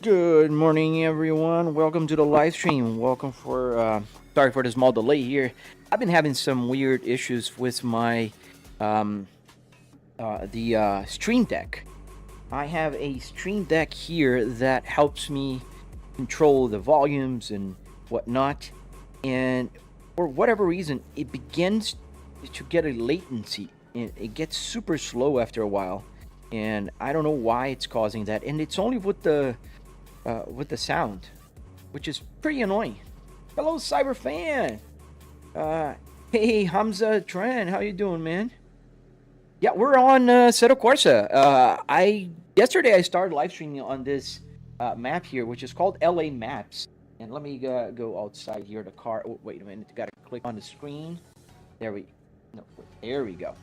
Good morning, everyone. Welcome to the live stream. Welcome for sorry for the small delay here. I've been having some weird issues with my um, Stream Deck. I have a Stream Deck here that helps me control the volumes and whatnot, and for whatever reason, it begins to get a latency. And it gets super slow after a while, and I don't know why it's causing that. And it's only with the sound, which is pretty annoying. Hello, Cyberfan. Uh, hey, Hamza Trent, how you doing, man? Yeah, we're on Assetto Corsa. I yesterday I started live streaming on this map here, which is called LA Maps. And let me go outside here. The car. Oh, wait a minute. Got to click on the screen. There we. No, there we go.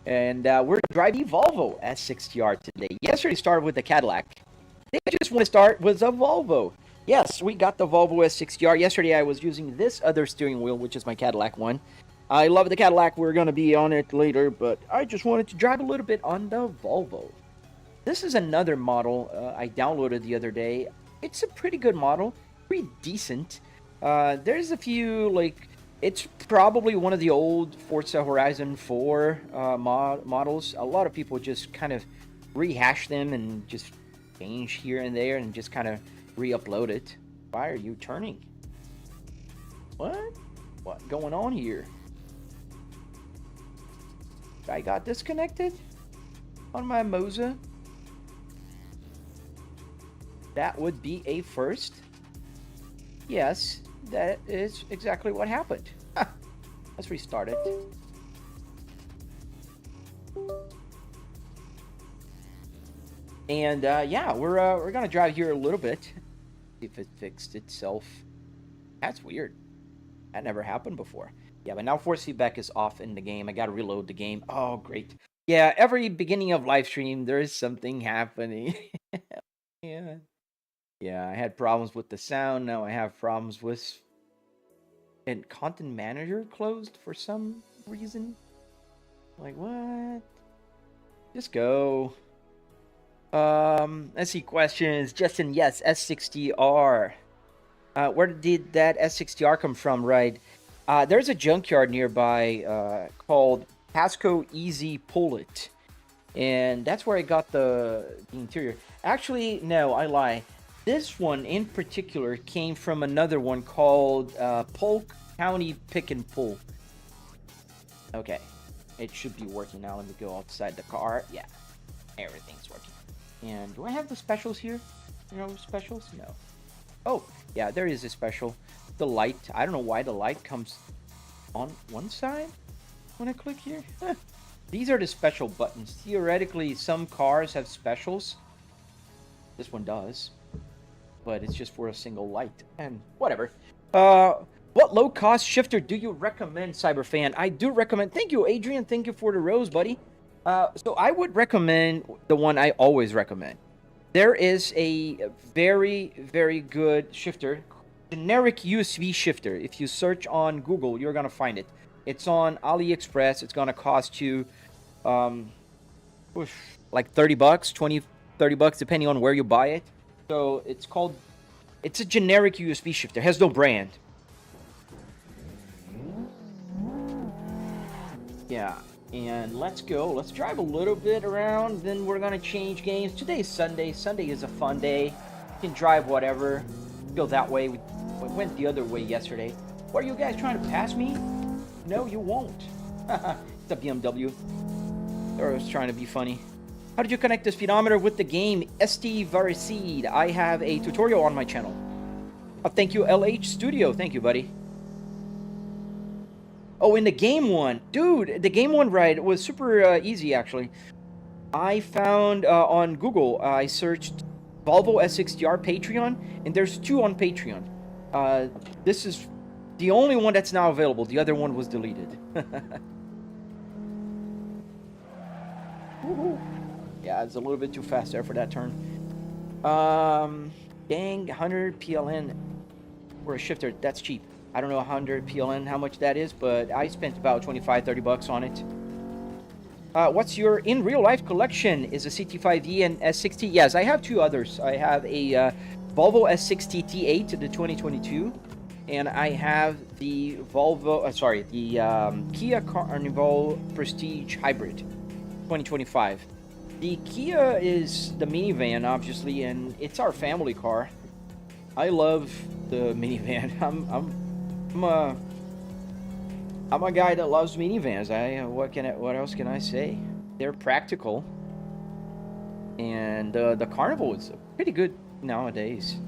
And we're driving Volvo S60R today. Yesterday started with the Cadillac. I just want to start with a Volvo. Yes, we got the Volvo S60R. Yesterday I was using this other steering wheel, which is my Cadillac one. I love the Cadillac. We're going to be on it later, but I just wanted to drive a little bit on the Volvo. This is another model I downloaded the other day. It's a pretty good model, pretty decent. There's a few, like, it's probably one of the old Forza Horizon 4 models. A lot of people just kind of rehash them and just change here and there and just kind of re-upload it. Why are you turning? What going on here? I got disconnected on my Moza. That would be a first. Yes, that is exactly what happened. Let's restart it. And yeah, we're gonna drive here a little bit. See if it fixed itself. That's weird. That never happened before. Yeah, but now force feedback is off in the game. I gotta reload the game. Oh, great. Yeah, every beginning of live stream, there is something happening. Yeah. Yeah, I had problems with the sound. Now I have problems with... And Content Manager closed for some reason. Like, what? Just go. Let's see, questions. Justin, yes, S60R. Where did that S60R come from, right? There's a junkyard nearby called Pasco Easy Pullet. And that's where I got the interior. Actually, no, I lie. This one in particular came from another one called Polk County Pick and Pull. Okay, it should be working now. Let me go outside the car. Yeah, everything's working. And do I have the specials here? No specials? No. Oh, yeah, there is a special. The light. I don't know why the light comes on one side when I click here. These are the special buttons. Theoretically, some cars have specials. This one does. But it's just for a single light. And whatever. What low-cost shifter do you recommend, Cyberfan? I do recommend... Thank you, Adrian. Thank you for the rose, buddy. So I would recommend the one I always recommend. There is a very, very good shifter, generic USB shifter. If you search on Google, you're going to find it. It's on AliExpress. It's going to cost you like 30 bucks, 20, 30 bucks, depending on where you buy it. So it's a generic USB shifter. It has no brand. Yeah. And let's go. Let's drive a little bit around. Then we're going to change games. Today's Sunday. Sunday is a fun day. You can drive whatever. Go that way. We went the other way yesterday. What are you guys trying to pass me? No, you won't. It's a BMW. Or I was trying to be funny. How did you connect the speedometer with the game ST Varicide? I have a tutorial on my channel. Thank you, LH Studio. Thank you, buddy. Oh, in the game one. Dude, the game one ride was super easy, actually. I found on Google, I searched Volvo S60R Patreon, and there's 2 on Patreon. This is the only one that's now available. The other one was deleted. Yeah, it's a little bit too fast there for that turn. Dang, 100 PLN for a shifter. That's cheap. I don't know 100 PLN how much that is, but I spent about 25, 30 bucks on it. What's your in real life collection? Is a CT5E and S60? Yes, I have two others. I have a Volvo S60T8, the 2022, and I have the Kia Carnival Prestige Hybrid 2025. The Kia is the minivan, obviously, and it's our family car. I love the minivan. I'm a guy that loves minivans. What else can I say? They're practical, and the Carnival is pretty good nowadays.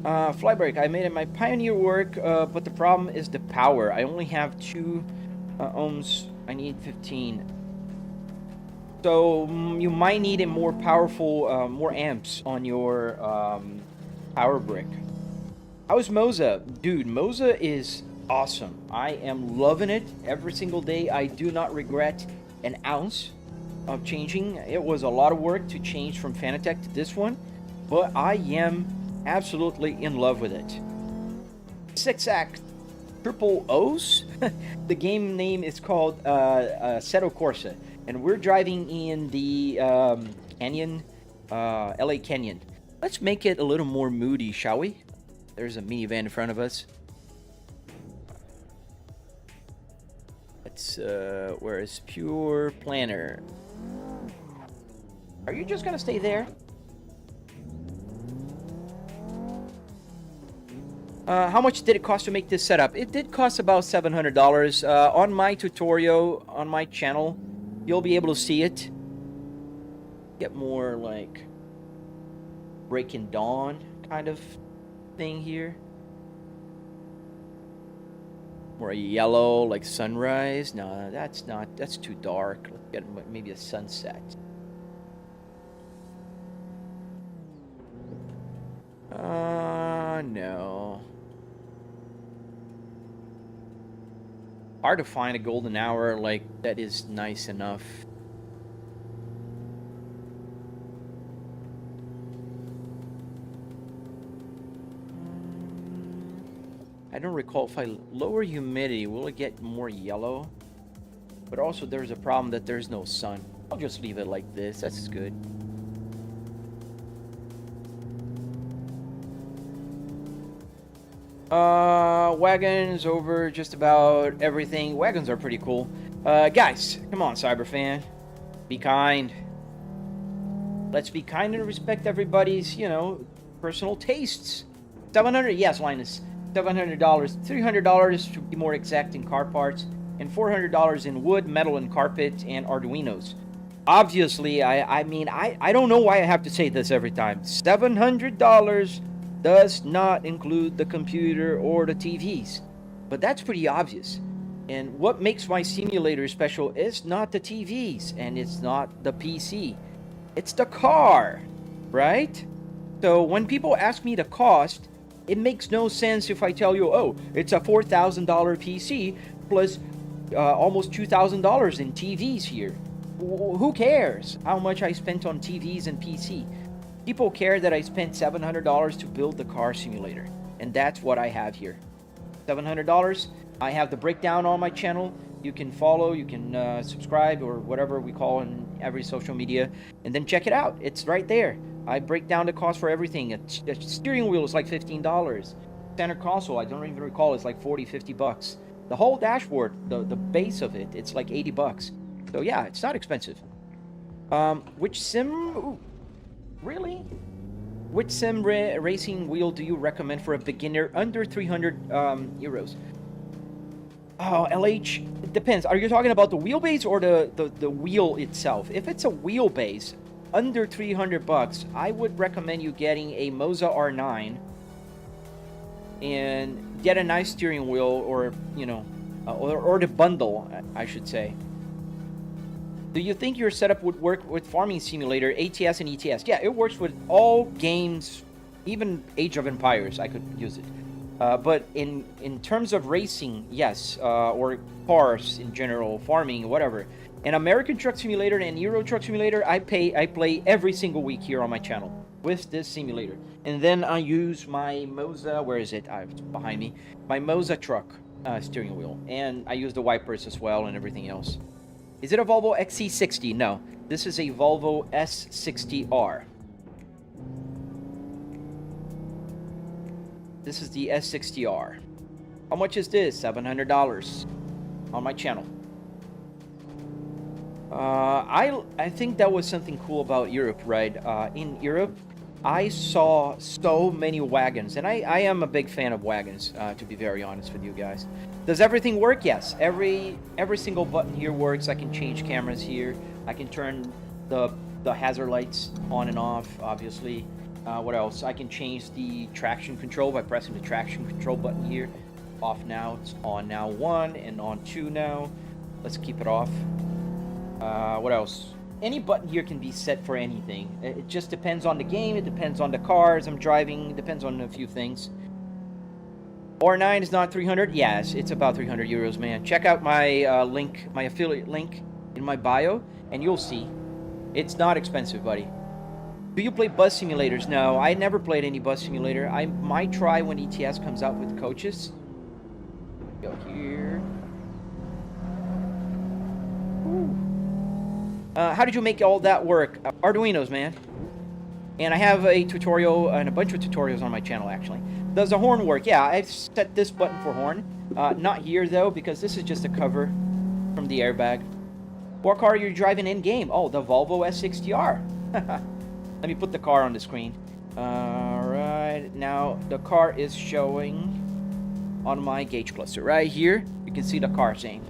Flybreak. I made it my Pioneer work, but the problem is the power. I only have 2 ohms. I need 15. So you might need a more powerful, more amps on your power brick. How's Moza? Dude, Moza is awesome. I am loving it every single day. I do not regret an ounce of changing. It was a lot of work to change from Fanatec to this one, but I am absolutely in love with it. 6-act triple O's. The game name is called Assetto Corsa, and we're driving in the canyon, LA Canyon. Let's make it a little more moody, shall we? There's a minivan in front of us. Let's, where is Pure Planner? Are you just gonna stay there? How much did it cost to make this setup? It did cost about $700. On my tutorial, on my channel, you'll be able to see it. Get more like Breaking Dawn kind of thing here. More yellow, like sunrise. No, that's too dark. Let's get maybe a sunset. No. Hard to find a golden hour like that is nice enough. I don't recall if I lower humidity, will it get more yellow? But also there's a problem that there's no sun. I'll just leave it like this. That's good. Wagons over just about everything. Wagons are pretty cool. Guys, come on, Cyberfan. Be kind. Let's be kind and respect everybody's, personal tastes. 700, yes, Linus. $700, $300 to be more exact in car parts, and $400 in wood, metal, and carpet, and Arduinos. Obviously, I mean, I don't know why I have to say this every time. $700 does not include the computer or the TVs, but that's pretty obvious. And what makes my simulator special is not the TVs, and it's not the PC. It's the car, right? So when people ask me the cost, it makes no sense if I tell you, oh, it's a $4,000 PC plus almost $2,000 in TVs here. Who cares how much I spent on TVs and PC? People care that I spent $700 to build the car simulator, and that's what I have here. $700. I have the breakdown on my channel. You can follow, you can subscribe, or whatever we call in every social media, and then check it out. It's right there. I break down the cost for everything. A steering wheel is like $15. Center console, I don't even recall, it's like 40, 50 bucks. The whole dashboard, the base of it, it's like 80 bucks. So yeah, it's not expensive. Which sim? Ooh, really? Which sim racing wheel do you recommend for a beginner under 300 euros? Oh, LH, it depends. Are you talking about the wheelbase or the wheel itself? If it's a wheelbase under 300 bucks, I would recommend you getting a Moza R9 and get a nice steering wheel, or or the bundle, I should say. Do you think your setup would work with Farming Simulator, ATS, and ETS? Yeah, it works with all games, even Age of Empires. I could use it. But in terms of racing, yes, or cars in general, farming, whatever. An American Truck Simulator and Euro Truck Simulator, I play every single week here on my channel with this simulator. And then I use my Moza, where is it? It's behind me. My Moza truck steering wheel. And I use the wipers as well and everything else. Is it a Volvo XC60? No. This is a Volvo S60R. This is the S60R. How much is this? $700 on my channel. I think that was something cool about Europe, right? In Europe, I saw so many wagons, and I am a big fan of wagons, to be very honest with you guys. Does everything work? Yes. Every single button here works. I can change cameras here. I can turn the hazard lights on and off, obviously. What else? I can change the traction control by pressing the traction control button here. Off now. It's on now 1 and on 2 now. Let's keep it off. What else? Any button here can be set for anything. It just depends on the game. It depends on the cars I'm driving. It depends on a few things. R9 is not 300. Yes, it's about 300 euros, man. Check out my link, my affiliate link in my bio, and you'll see. It's not expensive, buddy. Do you play bus simulators? No, I never played any bus simulator. I might try when ETS comes out with coaches. Go here. How did you make all that work? Arduinos, man. And I have a tutorial and a bunch of tutorials on my channel, actually. Does the horn work? Yeah, I've set this button for horn. Not here, though, because this is just a cover from the airbag. What car are you driving in-game? Oh, the Volvo S60R. Let me put the car on the screen. Alright, now the car is showing on my gauge cluster. Right here, you can see the car saying.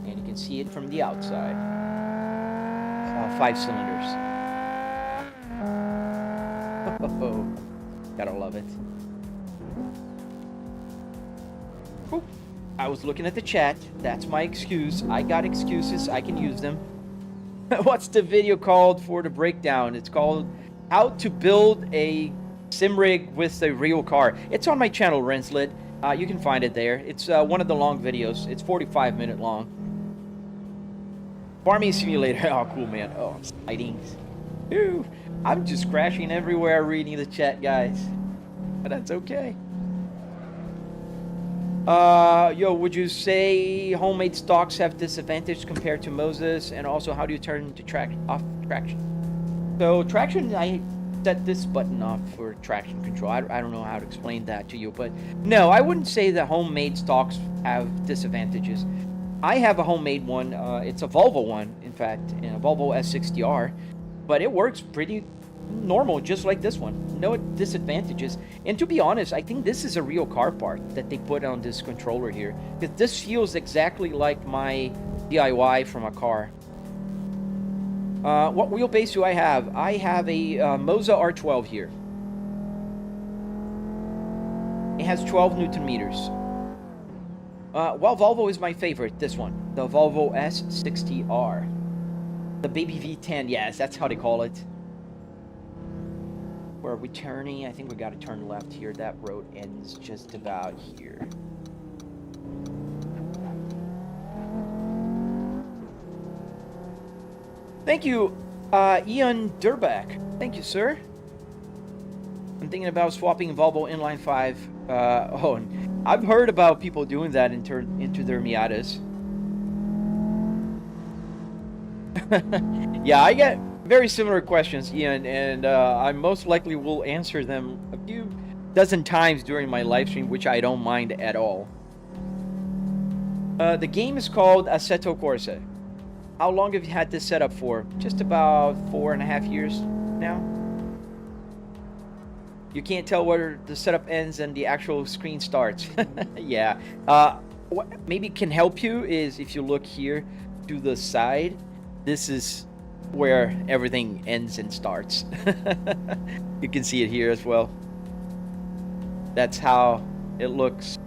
And you can see it from the outside. 5 cylinders. Oh, gotta love it. Oop. I was looking at the chat. That's my excuse. I got excuses. I can use them. What's the video called for the breakdown? It's called How to Build a Sim Rig with a Real Car. It's on my channel, Renslet. You can find it there. It's one of the long videos. It's 45-minute long. Farming simulator. Oh, cool, man. Oh, exciting. Ew. I'm just crashing everywhere reading the chat, guys. But that's okay. Yo, would you say homemade stocks have disadvantage compared to Moza's? And also, how do you turn to off traction? So, traction, I set this button off for traction control. I don't know how to explain that to you, but no, I wouldn't say that homemade stocks have disadvantages. I have a homemade one. It's a Volvo one, in fact, a Volvo S60R, but it works pretty normal, just like this one. No disadvantages. And to be honest, I think this is a real car part that they put on this controller here, because this feels exactly like my DIY from a car. What wheelbase do I have? I have a Moza R12 here. It has 12 Newton meters. Well, Volvo is my favorite, this one. The Volvo S60R. The baby V10, yes, that's how they call it. Where are we turning? I think we got to turn left here. That road ends just about here. Thank you, Ian Durback. Thank you, sir. I'm thinking about swapping Volvo inline 5. Oh, I've heard about people doing that into their Miatas. Yeah, I get very similar questions, Ian, and I most likely will answer them a few dozen times during my live stream, which I don't mind at all. The game is called Assetto Corsa. How long have you had this set up for? Just about 4.5 years now. You can't tell where the setup ends and the actual screen starts. Yeah. What maybe can help you is if you look here to the side, this is where everything ends and starts. You can see it here as well. That's how it looks.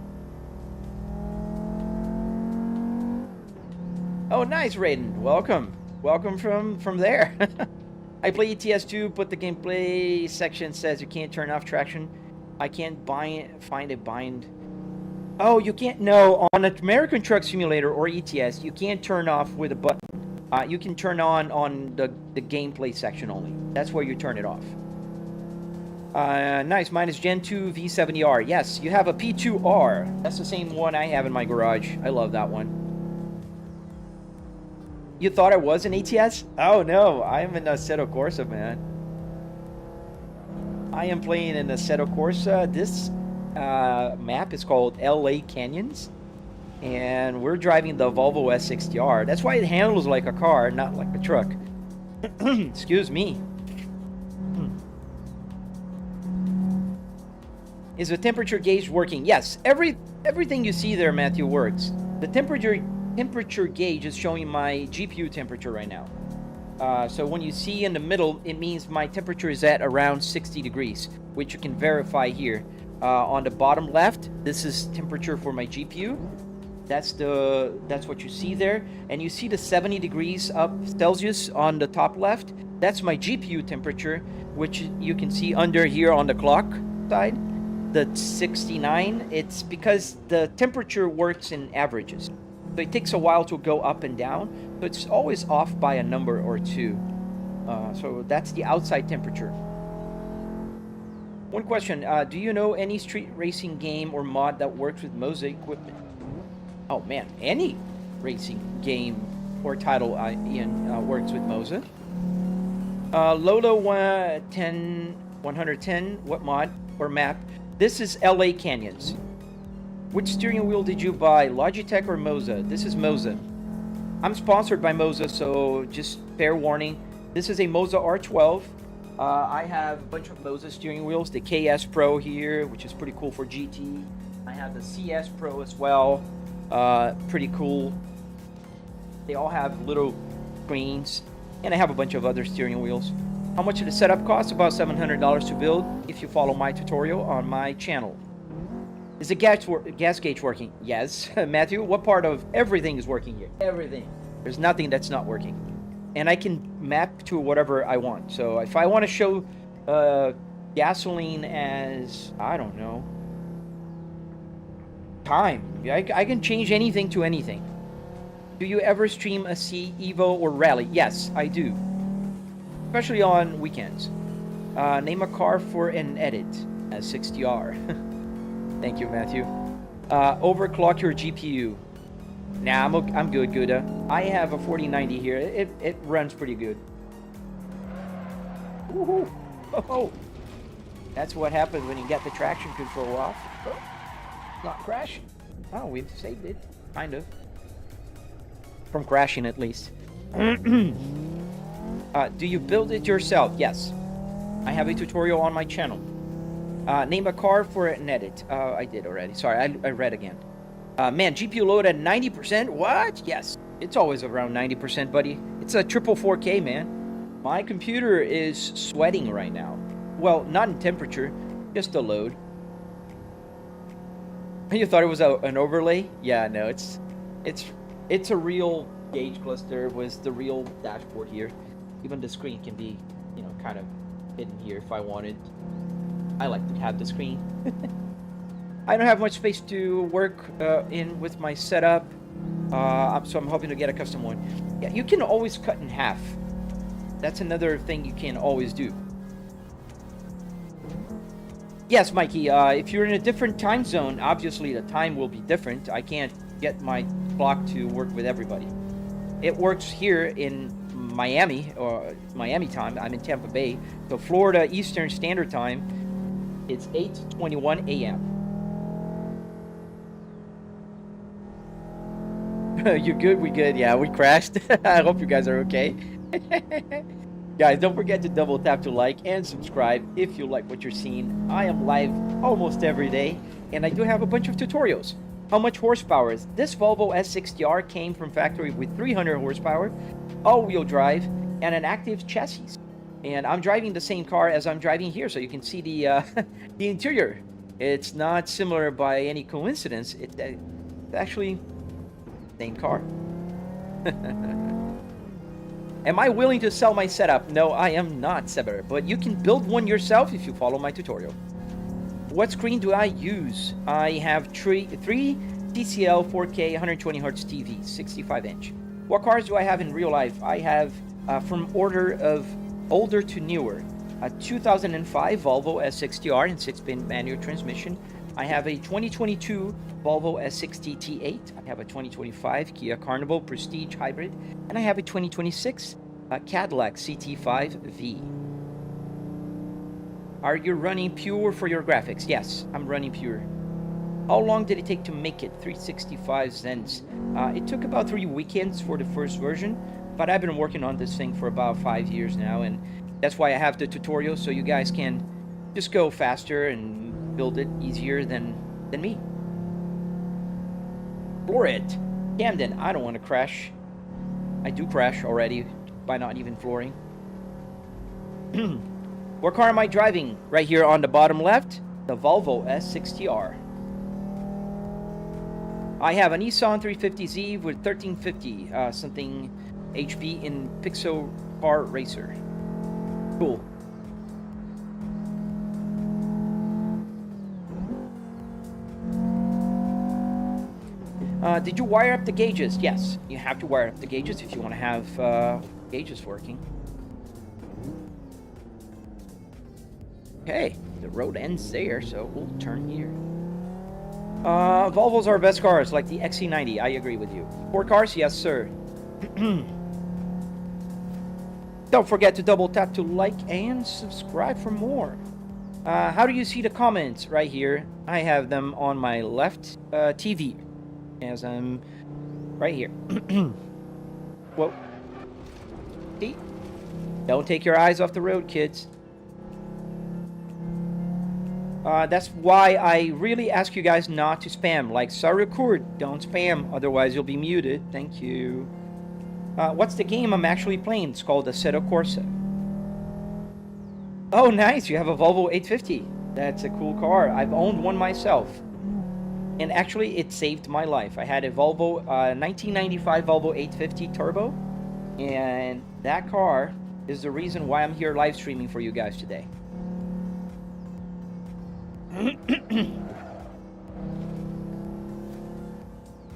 Oh, nice, Raiden. Welcome. Welcome from there. I play ETS2, but the gameplay section says you can't turn off traction. I can't find a bind. Oh, you can't. No, on an American Truck Simulator or ETS, you can't turn off with a button. You can turn on the gameplay section only. That's where you turn it off. Nice. Mine is Gen 2 V70R. Yes, you have a P2R. That's the same one I have in my garage. I love that one. You thought I was an ATS? Oh no, I am an Assetto Corsa, man. I am playing an Assetto Corsa. This map is called LA Canyons, and we're driving the Volvo S60R. That's why it handles like a car, not like a truck. Excuse me. Is the temperature gauge working? Yes, everything you see there, Matthew, works. The temperature gauge is showing my GPU temperature right now. So when you see in the middle, it means my temperature is at around 60 degrees, which you can verify here. On the bottom left, this is temperature for my GPU. That's what you see there. And you see the 70 degrees up Celsius on the top left. That's my GPU temperature, which you can see under here on the clock side. The 69, it's because the temperature works in averages. So it takes a while to go up and down, but it's always off by a number or two. So that's the outside temperature. One question, do you know any street racing game or mod that works with Moza equipment? Oh man, any racing game or title works with Moza. Lolo 110, what mod or map? This is LA Canyons. Which steering wheel did you buy, Logitech or Moza? This is Moza. I'm sponsored by Moza, so just fair warning. This is a Moza R12. I have a bunch of Moza steering wheels. The KS Pro here, which is pretty cool for GT. I have the CS Pro as well. Pretty cool. They all have little screens. And I have a bunch of other steering wheels. How much did the setup cost? About $700 to build if you follow my tutorial on my channel. Is the gas gauge working? Yes. Matthew, what part of everything is working here? Everything. There's nothing that's not working. And I can map to whatever I want. So if I want to show gasoline as, I don't know, time, I can change anything to anything. Do you ever stream a C, Evo, or Rally? Yes, I do. Especially on weekends. Name a car for an edit. S60R. Thank you, Matthew. Overclock your GPU. Nah, I'm good, Gouda. I have a 4090 here. It runs pretty good. Woohoo! Oh, that's what happens when you get the traction control off. Oh, not crashing. Oh, we've saved it. Kind of. From crashing, at least. Do you build it yourself? Yes. I have a tutorial on my channel. Name a car for an edit. I did already. Sorry, I read again. Man, GPU load at 90%? What? Yes. It's always around 90%, buddy. It's a triple 4K, man. My computer is sweating right now. Well, not in temperature, just the load. You thought it was an overlay? Yeah, no, it's a real gauge cluster with the real dashboard here. Even the screen can be, kind of hidden here if I wanted. I like to have the screen. I don't have much space to work in with my setup, so I'm hoping to get a custom one. Yeah, you can always cut in half. That's another thing you can always do. Yes, Mikey, if you're in a different time zone, obviously the time will be different. I can't get my clock to work with everybody. It works here in Miami, or Miami time. I'm in Tampa Bay. So Florida Eastern Standard Time, it's 8:21 a.m. You good? We good? Yeah, we crashed. I hope you guys are okay. Guys, don't forget to double tap to like and subscribe if you like what you're seeing. I am live almost every day, and I do have a bunch of tutorials. How much horsepower is this? Volvo S60R came from factory with 300 horsepower, all-wheel drive, and an active chassis. And I'm driving the same car as I'm driving here, so you can see the the interior. It's not similar by any coincidence. It's actually the same car. Am I willing to sell my setup? No, I am not, Sever, but you can build one yourself if you follow my tutorial. What screen do I use? I have three TCL 4K 120Hz TVs, 65-inch. What cars do I have in real life? I have, from order of older to newer, a 2005 Volvo S60R in 6-pin manual transmission, I have a 2022 Volvo S60 T8. I have a 2025 Kia Carnival Prestige Hybrid. And I have a 2026 Cadillac CT5V. Are you running pure for your graphics? Yes, I'm running pure. How long did it take to make it? 365 Zens. It took about 3 weekends for the first version, but I've been working on this thing for about 5 years now, and that's why I have the tutorial, so you guys can just go faster and build it easier than me. Floor it. Camden, I don't want to crash. I do crash already by not even flooring. What car am I driving? Right here on the bottom left, the Volvo S60R. I have a Nissan 350Z with 1350 something HP in Pixel Car Racer. Cool. Did you wire up the gauges? Yes, you have to wire up the gauges if you want to have gauges working. Okay, the road ends there, so we'll turn here. Volvos are best cars, like the XC90. I agree with you. 4 cars? Yes, sir. Don't forget to double tap to like and subscribe for more. How do you see the comments? Right here. I have them on my left TV, as I'm right here. Whoa. See? Don't take your eyes off the road, kids. That's why I really ask you guys not to spam. Like, sorry, Kurt, don't spam, otherwise you'll be muted. Thank you. What's the game I'm actually playing? It's called Assetto Corsa. Oh, nice. You have a Volvo 850. That's a cool car. I've owned one myself. And actually, it saved my life. I had a Volvo 1995 Volvo 850 Turbo. And that car is the reason why I'm here live streaming for you guys today.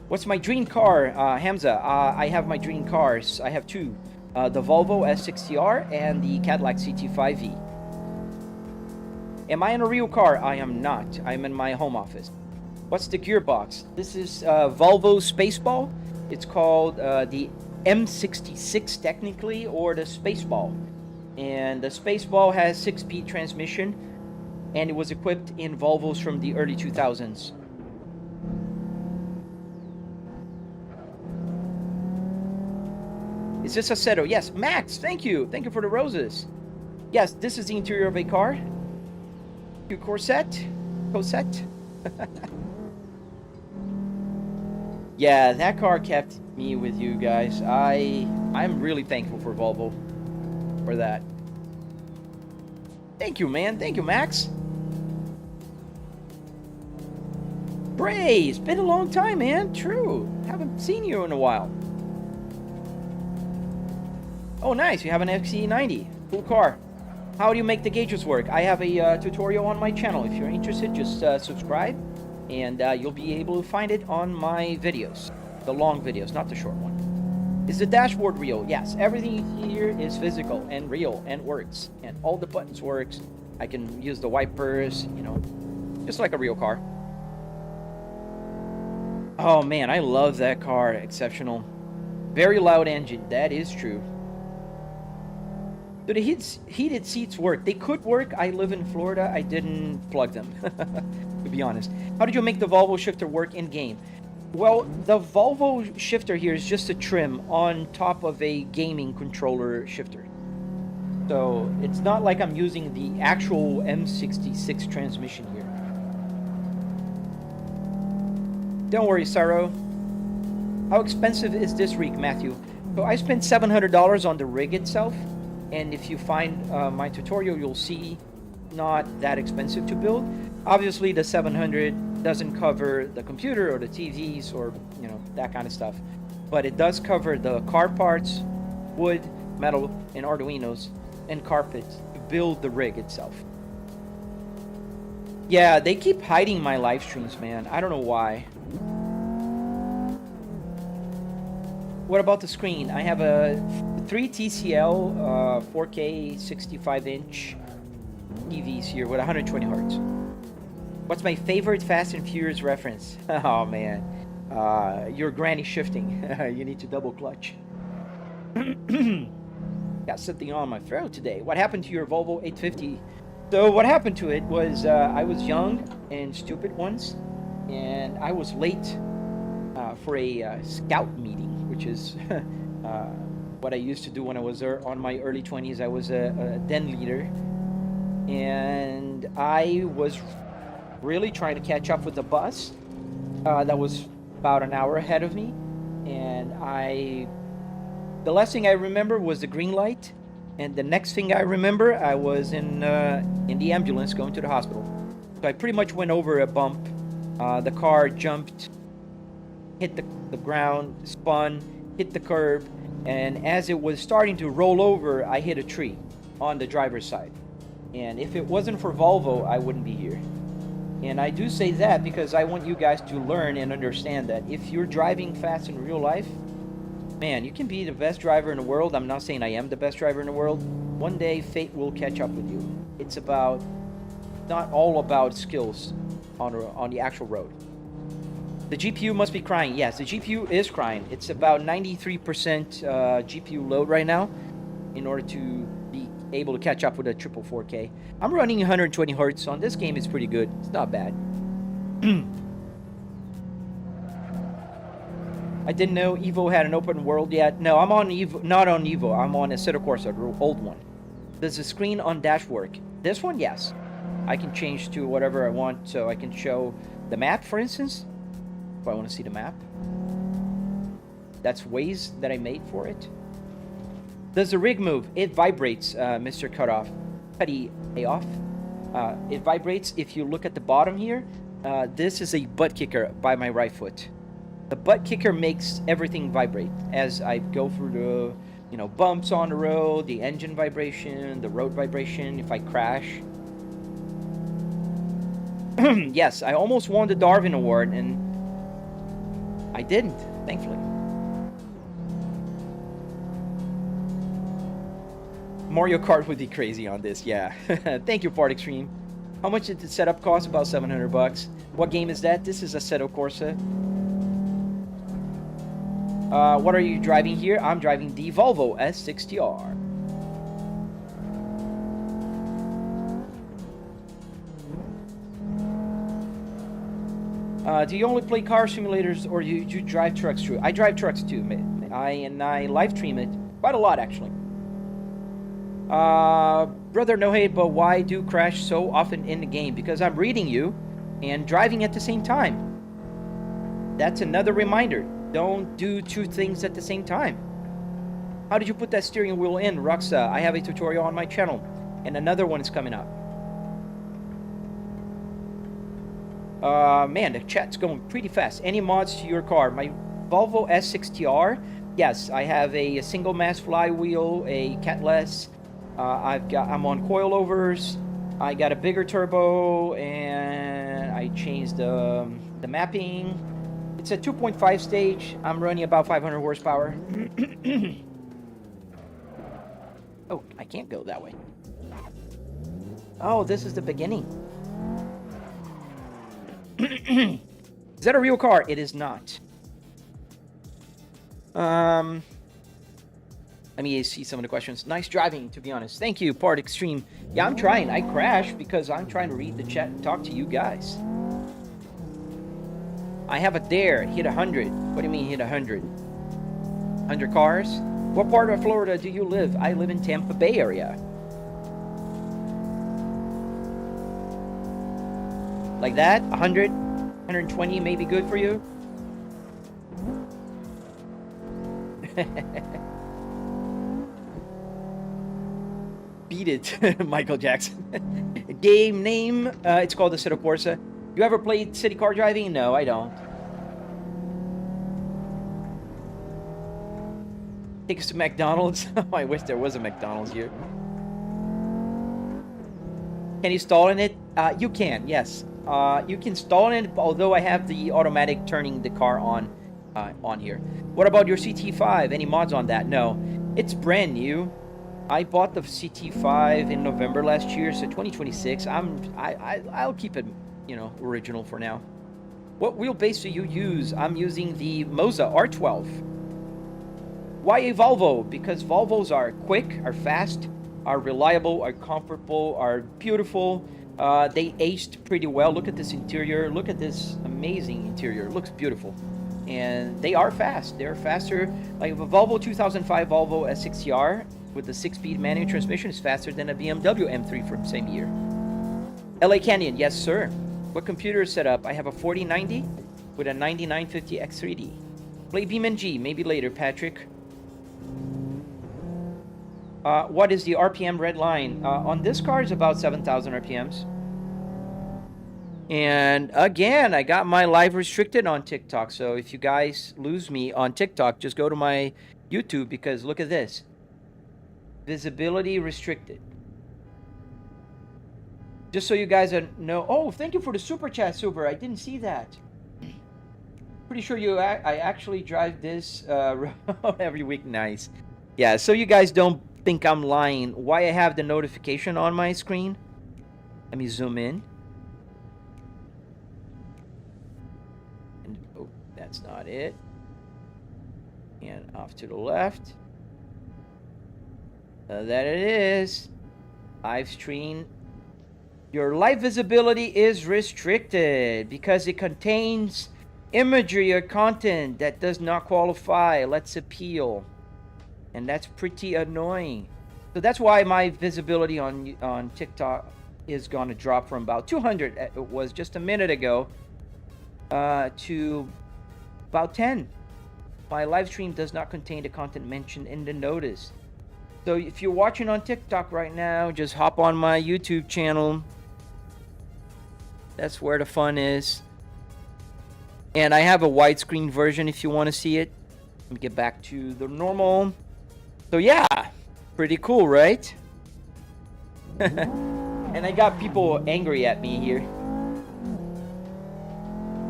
What's my dream car, Hamza? I have my dream cars. I have 2. The Volvo S60R and the Cadillac CT5V. Am I in a real car? I am not. I'm in my home office. What's the gearbox? This is Volvo Spaceball. It's called the M66 technically, or the Spaceball. And the Spaceball has 6-speed transmission, and it was equipped in Volvos from the early 2000s. Is this Assetto? Yes. Max, thank you. Thank you for the roses. Yes, this is the interior of a car. Cosette. Yeah, that car kept me with you guys. I'm really thankful for Volvo for that. Thank you, man. Thank you, Max. Bray, it's been a long time, man. True. Haven't seen you in a while. Oh, nice. You have an XC90. Cool car. How do you make the gauges work? I have a tutorial on my channel. If you're interested, just subscribe, and you'll be able to find it on my videos. The long videos, not the short one. Is the dashboard real? Yes. Everything here is physical and real and works. And all the buttons works. I can use the wipers, you know, just like a real car. Oh, man, I love that car. Exceptional. Very loud engine. That is true. Do the heated seats work? They could work. I live in Florida. I didn't plug them, to be honest. How did you make the Volvo shifter work in-game? Well, the Volvo shifter here is just a trim on top of a gaming controller shifter. So it's not like I'm using the actual M66 transmission here. Don't worry, Saro. How expensive is this rig, Matthew? So I spent $700 on the rig itself. And if you find my tutorial, you'll see not that expensive to build. Obviously, the 700 doesn't cover the computer or the TVs or, you know, that kind of stuff. But it does cover the car parts, wood, metal, and arduinos, and carpets to build the rig itself. Yeah, they keep hiding my live streams, man. I don't know why. What about the screen? I have a 3 TCL 4K 65-inch TVs here with 120 Hz. What's my favorite Fast and Furious reference? Oh man, your granny shifting. You need to double clutch. Got something on my throat today. What happened to your Volvo 850? So what happened to it was I was young and stupid once, and I was late for a scout meeting, which is what I used to do when I was on my early 20s. I was a den leader, and I was really trying to catch up with the bus that was about an hour ahead of me, and the last thing I remember was the green light, and the next thing I remember, I was in the ambulance going to the hospital. So I pretty much went over a bump. The car jumped, hit the ground, spun, hit the curb, and as it was starting to roll over, I hit a tree on the driver's side. And if it wasn't for Volvo, I wouldn't be here. And I do say that because I want you guys to learn and understand that if you're driving fast in real life, man, you can be the best driver in the world. I'm not saying I am the best driver in the world. One day, fate will catch up with you. It's not all about skills on the actual road. The GPU must be crying. Yes, the GPU is crying. It's about 93% GPU load right now in order to be able to catch up with a triple 4K. I'm running 120 Hz on this game. It's pretty good. It's not bad. I didn't know Evo had an open world yet. No, I'm on Evo, not on Evo. I'm on Assetto Corsa, the old one. Does the screen on dash work? This one, yes. I can change to whatever I want, so I can show the map, for instance, if I want to see the map. That's ways that I made for it. Does the rig move? It vibrates, Mr. Cuddy off. It vibrates. If you look at the bottom here, this is a butt kicker by my right foot. The butt kicker makes everything vibrate as I go through the, bumps on the road, the engine vibration, the road vibration, if I crash. Yes, I almost won the Darwin Award, and I didn't, thankfully. Mario Kart would be crazy on this, yeah. Thank you, Part Extreme. How much did the setup cost? About 700 bucks. What game is that? This is Assetto Corsa. What are you driving here? I'm driving the Volvo S60R. Do you only play car simulators, or do you drive trucks too? I drive trucks too. I live stream it quite a lot, actually. Brother, no hate, but why do crash so often in the game? Because I'm reading you and driving at the same time. That's another reminder. Don't do two things at the same time. How did you put that steering wheel in, Roxa? I have a tutorial on my channel, and another one is coming up. Man, the chat's going pretty fast. Any mods to your car? My Volvo S60R. Yes, I have a single mass flywheel, a catless. I'm on coilovers. I got a bigger turbo, and I changed the mapping. It's a 2.5 stage. I'm running about 500 horsepower. Oh, I can't go that way. Oh, this is the beginning. Is that a real car? It is not. Let me see some of the questions. Nice driving, to be honest. Thank you, Part Extreme. Yeah, I'm trying. I crashed because I'm trying to read the chat and talk to you guys. I have a dare. Hit 100. What do you mean hit 100? 100 cars? What part of Florida do you live? I live in Tampa Bay area. Like that? 100? 120 may be good for you? Beat it, Michael Jackson. Game name, it's called Assetto Corsa. You ever played city car driving? No, I don't. Take us to McDonald's. I wish there was a McDonald's here. Can you stall in it? You can, yes. You can stall in it, although I have the automatic turning the car on here. What about your CT5? Any mods on that? No. It's brand new. I bought the CT5 in November last year, so 2026. I'll keep it you know, original for now. What wheelbase do you use? I'm using the Moza R12. Why a Volvo? Because Volvos are quick, are fast, are reliable, are comfortable, are beautiful. They aced pretty well. Look at this interior. Look at this amazing interior. It looks beautiful. And they are fast. They're faster. Like a Volvo 2005 Volvo S60R with the 6-speed manual transmission is faster than a BMW M3 from the same year. LA Canyon, yes sir. What computer is set up? I have a 4090 with a 9950 X3D. Play BeamNG, maybe later, Patrick. What is the RPM red line? On this car is about 7,000 RPMs. And again, I got my live restricted on TikTok. So if you guys lose me on TikTok, just go to my YouTube, because look at this. Visibility restricted. Just so you guys know. Oh, thank you for the super chat, Super. I didn't see that. Pretty sure I actually drive this every week. Nice. Yeah, so you guys don't think I'm lying. Why I have the notification on my screen? Let me zoom in. And, oh, that's not it. And off to the left. That it is. Live stream. Your live visibility is restricted because it contains imagery or content that does not qualify. Let's appeal. And that's pretty annoying. So that's why my visibility on TikTok is going to drop from about 200, it was just a minute ago, to about 10. My live stream does not contain the content mentioned in the notice. So if you're watching on TikTok right now, just hop on my YouTube channel. That's where the fun is. And I have a widescreen version if you want to see it. Let me get back to the normal. So yeah, pretty cool, right? And I got people angry at me here.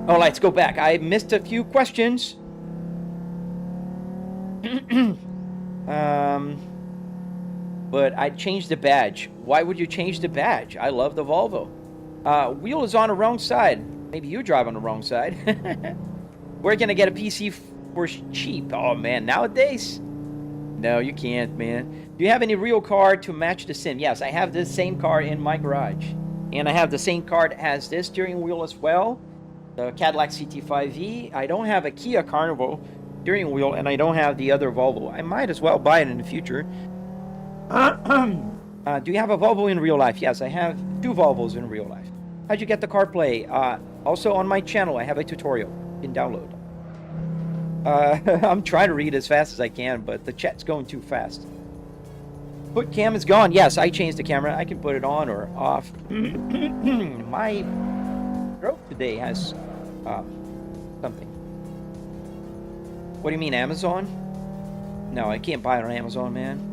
Oh, let's go back. I missed a few questions. But I changed the badge. Why would you change the badge? I love the Volvo. Wheel is on the wrong side. Maybe you drive on the wrong side. Where can I get a PC for cheap? Oh man, nowadays? No, you can't, man. Do you have any real car to match the sim? Yes, I have this same car in my garage. And I have the same car that has this steering wheel as well. The Cadillac CT5e. I don't have a Kia Carnival steering wheel, and I don't have the other Volvo. I might as well buy it in the future. Do you have a Volvo in real life? Yes, I have 2 Volvos in real life. How'd you get the CarPlay? Also on my channel, I have a tutorial you can download. I'm trying to read as fast as I can, but the chat's going too fast. Foot cam is gone. Yes, I changed the camera. I can put it on or off. My throat today has something. What do you mean, Amazon? No, I can't buy it on Amazon, man.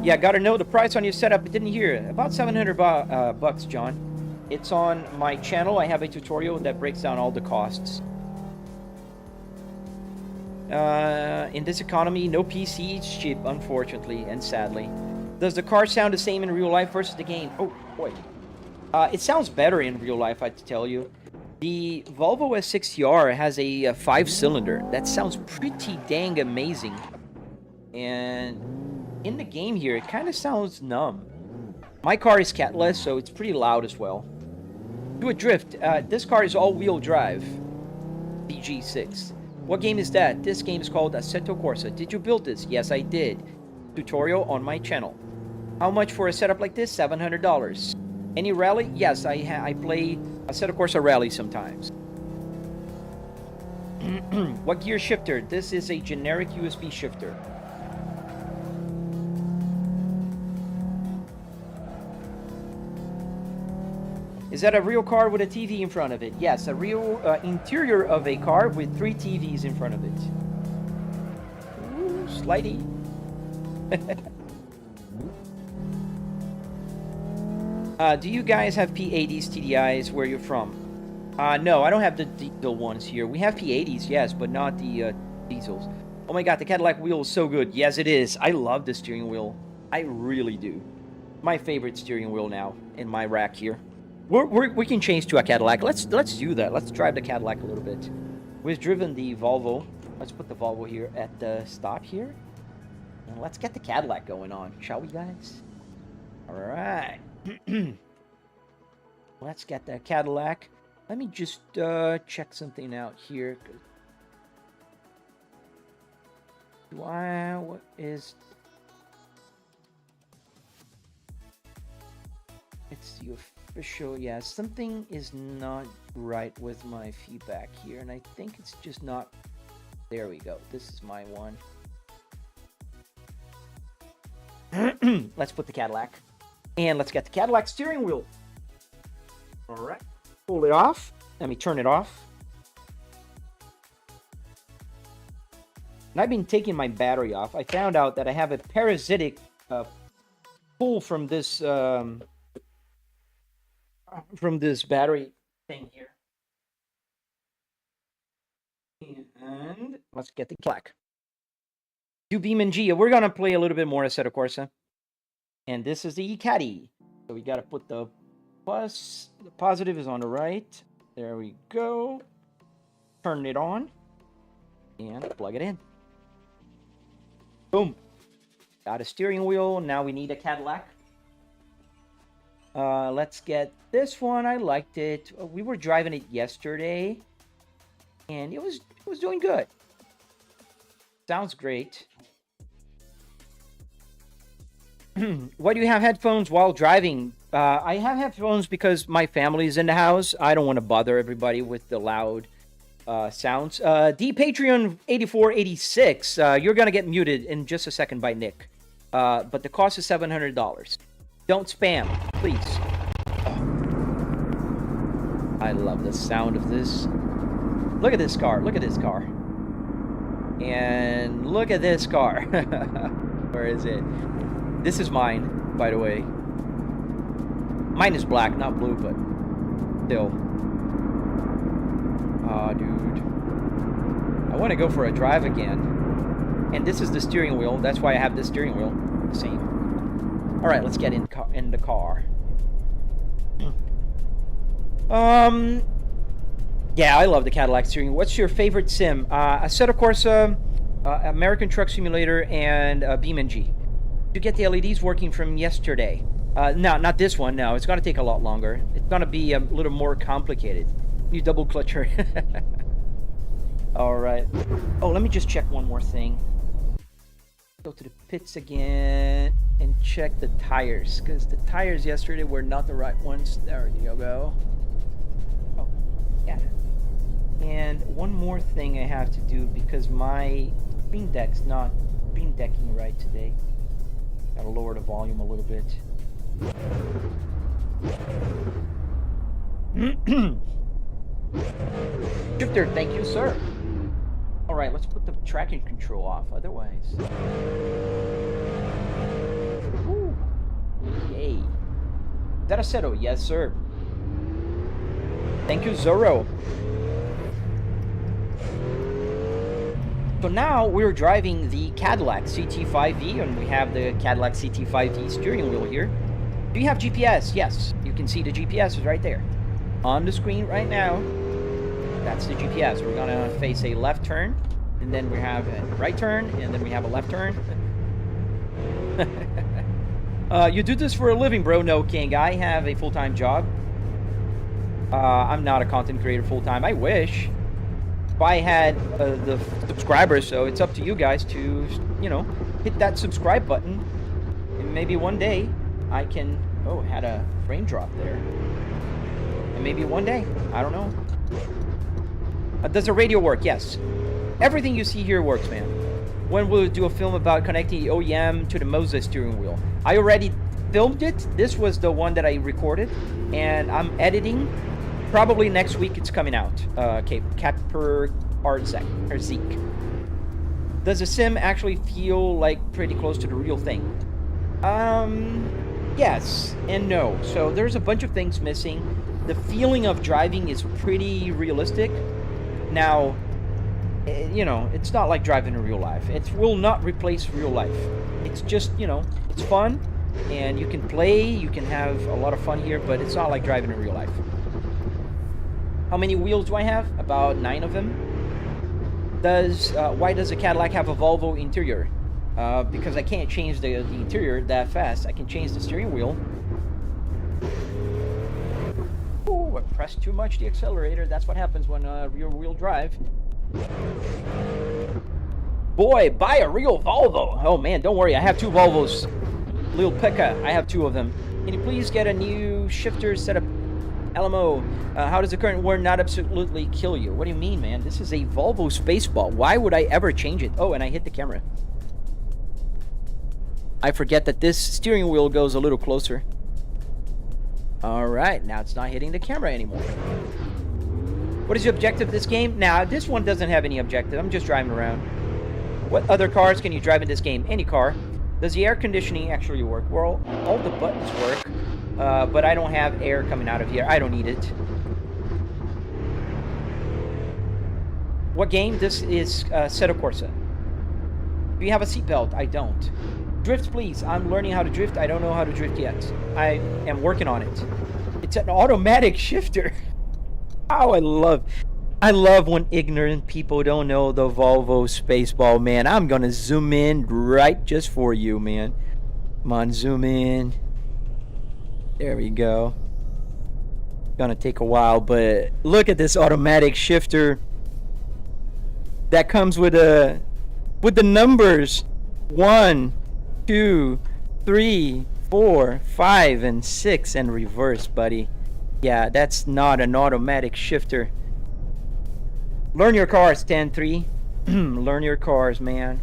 Yeah, gotta know the price on your setup. I didn't hear it. About 700 bucks, John. It's on my channel. I have a tutorial that breaks down all the costs. In this economy, no PC is cheap, unfortunately and sadly. Does the car sound the same in real life versus the game? Oh, boy. It sounds better in real life, I have to tell you. The Volvo S60R has a 5-cylinder. That sounds pretty dang amazing. And in the game here, it kind of sounds numb. My car is catless, so it's pretty loud as well. Do a drift. This car is all-wheel drive. BG6. What game is that? This game is called Assetto Corsa. Did you build this? Yes, I did. Tutorial on my channel. How much for a setup like this? $700. Any rally? Yes, I play Assetto Corsa rally sometimes. What gear shifter? This is a generic USB shifter. Is that a real car with a TV in front of it? Yes, a real interior of a car with 3 TVs in front of it. Ooh, slidey. Do you guys have P80s, TDIs where you're from? No, I don't have the diesel ones here. We have P80s, yes, but not the diesels. Oh my god, the Cadillac wheel is so good. Yes, it is. I love the steering wheel. I really do. My favorite steering wheel now in my rack here. We can change to a Cadillac. Let's do that. Let's drive the Cadillac a little bit. We've driven the Volvo. Let's put the Volvo here at the stop here. And let's get the Cadillac going on, shall we, guys? All right. Let's get the Cadillac. Let me just check something out here. What is... It's the official... Yeah, something is not right with my feedback here. And I think it's just not... There we go. This is my one. Let's put the Cadillac. And let's get the Cadillac steering wheel. All right. Pull it off. Let me turn it off. And I've been taking my battery off. I found out that I have a parasitic pull from this battery thing here. And let's get the Cadillac. Do BeamNG. We're gonna play a little bit more Assetto Corsa. And this is the Caddy. So we gotta put the plus. The positive is on the right. There we go. Turn it on. And plug it in. Boom. Got a steering wheel. Now we need a Cadillac. Let's get this one. I liked it. We were driving it yesterday. And it was doing good. Sounds great. Why do you have headphones while driving? I have headphones because my family is in the house. I don't want to bother everybody with the loud sounds. D Patreon 8486. You're gonna get muted in just a second by Nick. But the cost is $700. Don't spam, please. Oh. I love the sound of this. Look at this car. Look at this car. And look at this car. Where is it? This is mine, by the way. Mine is black, not blue, but still. Aw, dude. I want to go for a drive again. And this is the steering wheel. That's why I have this steering wheel. Same. Alright, let's get in the car. Yeah, I love the Cadillac steering. What's your favorite sim? Assetto Corsa, American Truck Simulator, and BeamNG. You get the LEDs working from yesterday. No, not this one. No, it's going to take a lot longer. It's going to be a little more complicated. You double clutcher. All right. Oh, let me just check one more thing. Go to the pits again and check the tires, because the tires yesterday were not the right ones. There you go. Oh, yeah. And one more thing I have to do, because my screen deck's not screen decking right today. Gotta lower the volume a little bit. Shifter, thank you, sir. Alright, let's put the tracking control off, otherwise. Ooh. Yay. Is that Assetto? Yes, sir. Thank you, Zoro. So now we're driving the Cadillac CT5V, and we have the Cadillac CT5V steering wheel here. Do you have GPS? Yes. You can see the GPS is right there. On the screen right now. That's the GPS. We're going to face a left turn, and then we have a right turn, and then we have a left turn. You do this for a living, bro? No, King. I have a full-time job. I'm not a content creator full-time. I wish. If I had the subscribers, so it's up to you guys to, you know, hit that subscribe button. And maybe one day I can... Oh, had a frame drop there. And maybe one day. I don't know. Does the radio work? Yes. Everything you see here works, man. When will we do a film about connecting the OEM to the Moza steering wheel? I already filmed it. This was the one that I recorded. And I'm editing. Probably next week it's coming out. Okay, Capper or Zeke. Does the sim actually feel like pretty close to the real thing? Yes and no. So there's a bunch of things missing. The feeling of driving is pretty realistic. Now, you know, it's not like driving in real life. It will not replace real life. It's just, you know, it's fun. and you can play, you can have a lot of fun here, but it's not like driving in real life. How many wheels do I have? About 9 of them. Why does a Cadillac have a Volvo interior? Because I can't change the interior that fast. I can change the steering wheel. Ooh, I pressed too much the accelerator. That's what happens when rear wheel drive. Boy, buy a real Volvo. Oh man, don't worry, I have 2 Volvos. Lil Pekka, I have 2 of them. Can you please get a new shifter setup? LMO, how does the current war not absolutely kill you? What do you mean, man? This is a Volvo Spaceball. Why would I ever change it? Oh, and I hit the camera. I forget that this steering wheel goes a little closer. Alright, now it's not hitting the camera anymore. What is the objective of this game? Now, this one doesn't have any objective. I'm just driving around. What other cars can you drive in this game? Any car. Does the air conditioning actually work? Well, all the buttons work. But I don't have air coming out of here. I don't need it. What game? This is Assetto Corsa. Do you have a seatbelt? I don't. Drift, please. I'm learning how to drift. I don't know how to drift yet. I am working on it. It's an automatic shifter. Oh, I love when ignorant people don't know the Volvo Spaceball, man. I'm gonna zoom in right just for you, man. Come on, zoom in. There we go. Gonna take a while, but look at this automatic shifter that comes with the numbers 1, 2, 3, 4, 5, and 6, and reverse, buddy. Yeah, that's not an automatic shifter. Learn your cars, 10-3. Learn your cars, man.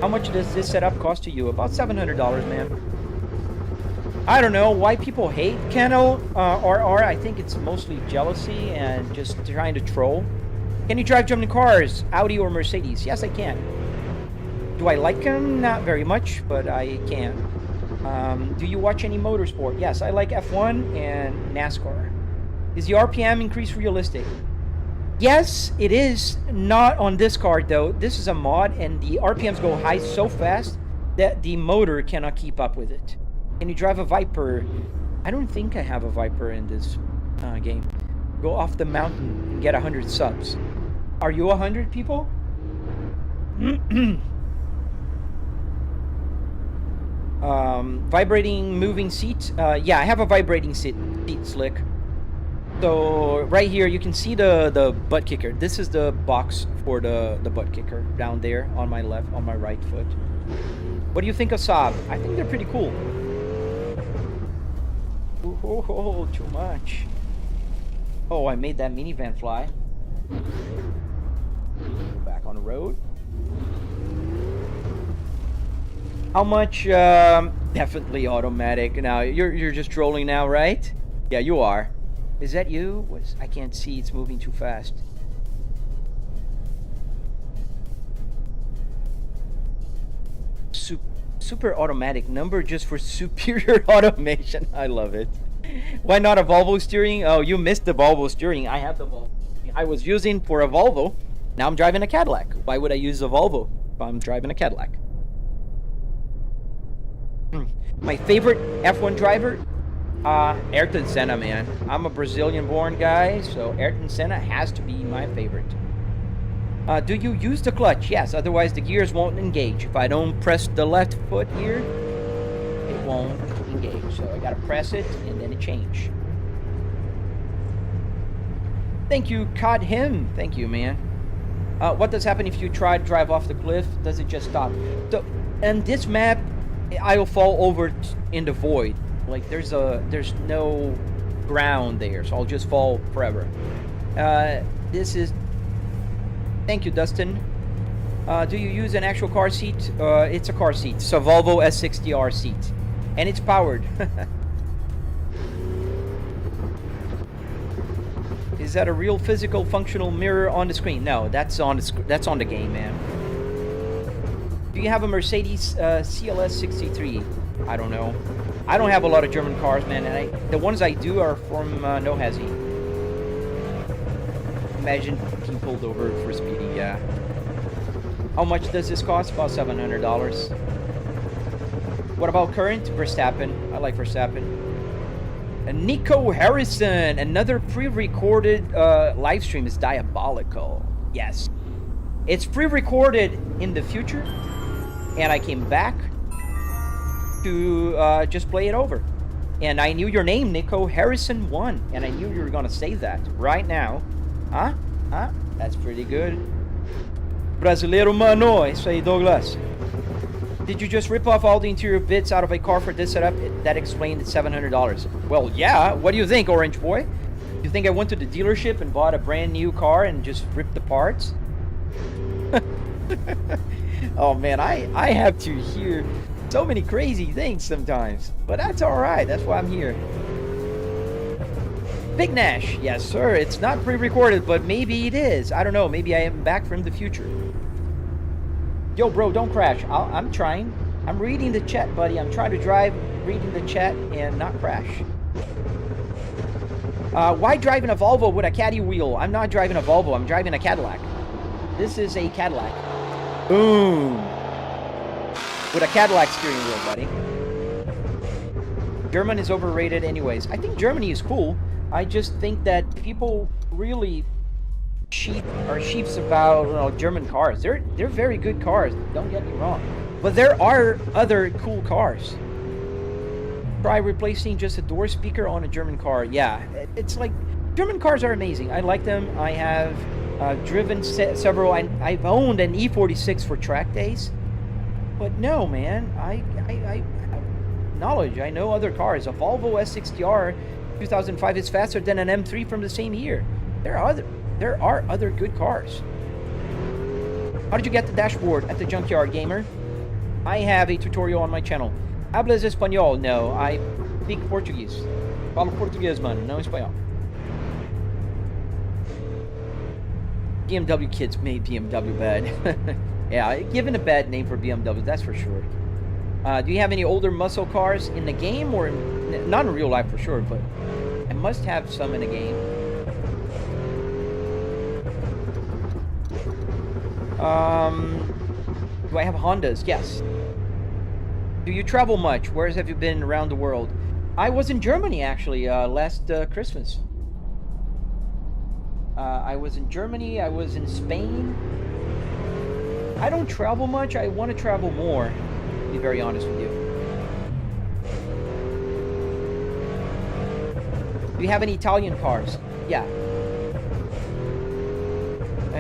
How much does this setup cost to you? About $700, man. I don't know why people hate Kennel RR. I think it's mostly jealousy and just trying to troll. Can you drive German cars, Audi or Mercedes? Yes, I can. Do I like them? Not very much, but I can. Do you watch any motorsport? Yes, I like F1 and NASCAR. Is the RPM increase realistic? Yes, it is. Not on this car, though. This is a mod, and the RPMs go high so fast that the motor cannot keep up with it. Can you drive a Viper? I don't think I have a Viper in this game. Go off the mountain and get 100 subs. Are you 100 people? Vibrating moving seat. Yeah, I have a vibrating seat Slick. So right here you can see the butt kicker. This is the box for the butt kicker down there on my right foot. What do you think of Saab? I think they're pretty cool. Oh, too much. Oh, I made that minivan fly. Back on the road. How much? Definitely automatic. Now you're just trolling now, right? Yeah, you are. Is that you? I can't see. It's moving too fast. Super automatic number just for superior automation. I love it. Why not a Volvo steering? Oh, you missed the Volvo steering. I have the Volvo. I was using for a Volvo. Now I'm driving a Cadillac. Why would I use a Volvo if I'm driving a Cadillac? My favorite F1 driver? Ayrton Senna, man. I'm a Brazilian-born guy, so Ayrton Senna has to be my favorite. Do you use the clutch? Yes, otherwise the gears won't engage. If I don't press the left foot here, it won't engage. So I gotta press it and then it change. Thank you, Cod Him. Thank you, man. What does happen if you try to drive off the cliff? Does it just stop? So, and this map, I'll fall over in the void. Like there's no ground there, so I'll just fall forever. This is. Thank you, Dustin. Do you use an actual car seat? It's a car seat. It's a Volvo S60R seat, and it's powered. Is that a real physical functional mirror on the screen? No, that's on the game, man. Do you have a Mercedes CLS 63? I don't know. I don't have a lot of German cars, man, and the ones I do are from No Hazy. Imagine being pulled over for speeding, yeah. How much does this cost? About $700. What about current? Verstappen. I like Verstappen. And Nico Harrison, another pre-recorded live stream is diabolical. Yes. It's pre-recorded in the future, and I came back to just play it over. And I knew your name, Nico Harrison 1, and I knew you were going to say that right now. Huh? That's pretty good. Brasileiro mano. Isso aí, Douglas. Did you just rip off all the interior bits out of a car for this setup? That explained it's $700. Well, yeah. What do you think, Orange Boy? You think I went to the dealership and bought a brand new car and just ripped the parts? Oh, man, I have to hear so many crazy things sometimes. But that's all right. That's why I'm here. Big Nash. Yes, sir. It's not pre-recorded, but maybe it is. I don't know. Maybe I am back from the future. Yo, bro, don't crash. I'm trying. I'm reading the chat, buddy. I'm trying to drive, reading the chat, and not crash. Why driving a Volvo with a caddy wheel? I'm not driving a Volvo. I'm driving a Cadillac. This is a Cadillac. Boom. With a Cadillac steering wheel, buddy. German is overrated anyways. I think Germany is cool. I just think that people really sheeps about German cars. They're very good cars, don't get me wrong, but there are other cool cars. Try replacing just a door speaker on a German car. Yeah, it's like German cars are amazing. I like them. I have driven several. I've owned an E46 for track days, but no, man, I knowledge. I know other cars. A Volvo S60R 2005 is faster than an M3 from the same year. There are other good cars. How did you get the dashboard at the Junkyard, gamer? I have a tutorial on my channel. Hablas español? No, I speak Portuguese. Falo português, mano, não espanhol. BMW kids made BMW bad. Yeah, given a bad name for BMW, that's for sure. Do you have any older muscle cars in the game, or not in real life for sure, but I must have some in the game. Do I have Hondas? Yes. Do you travel much? Where have you been around the world? I was in Germany, actually, last Christmas. I was in Germany. I was in Spain. I don't travel much. I want to travel more, to be very honest with you. Do you have any Italian cars? Yeah.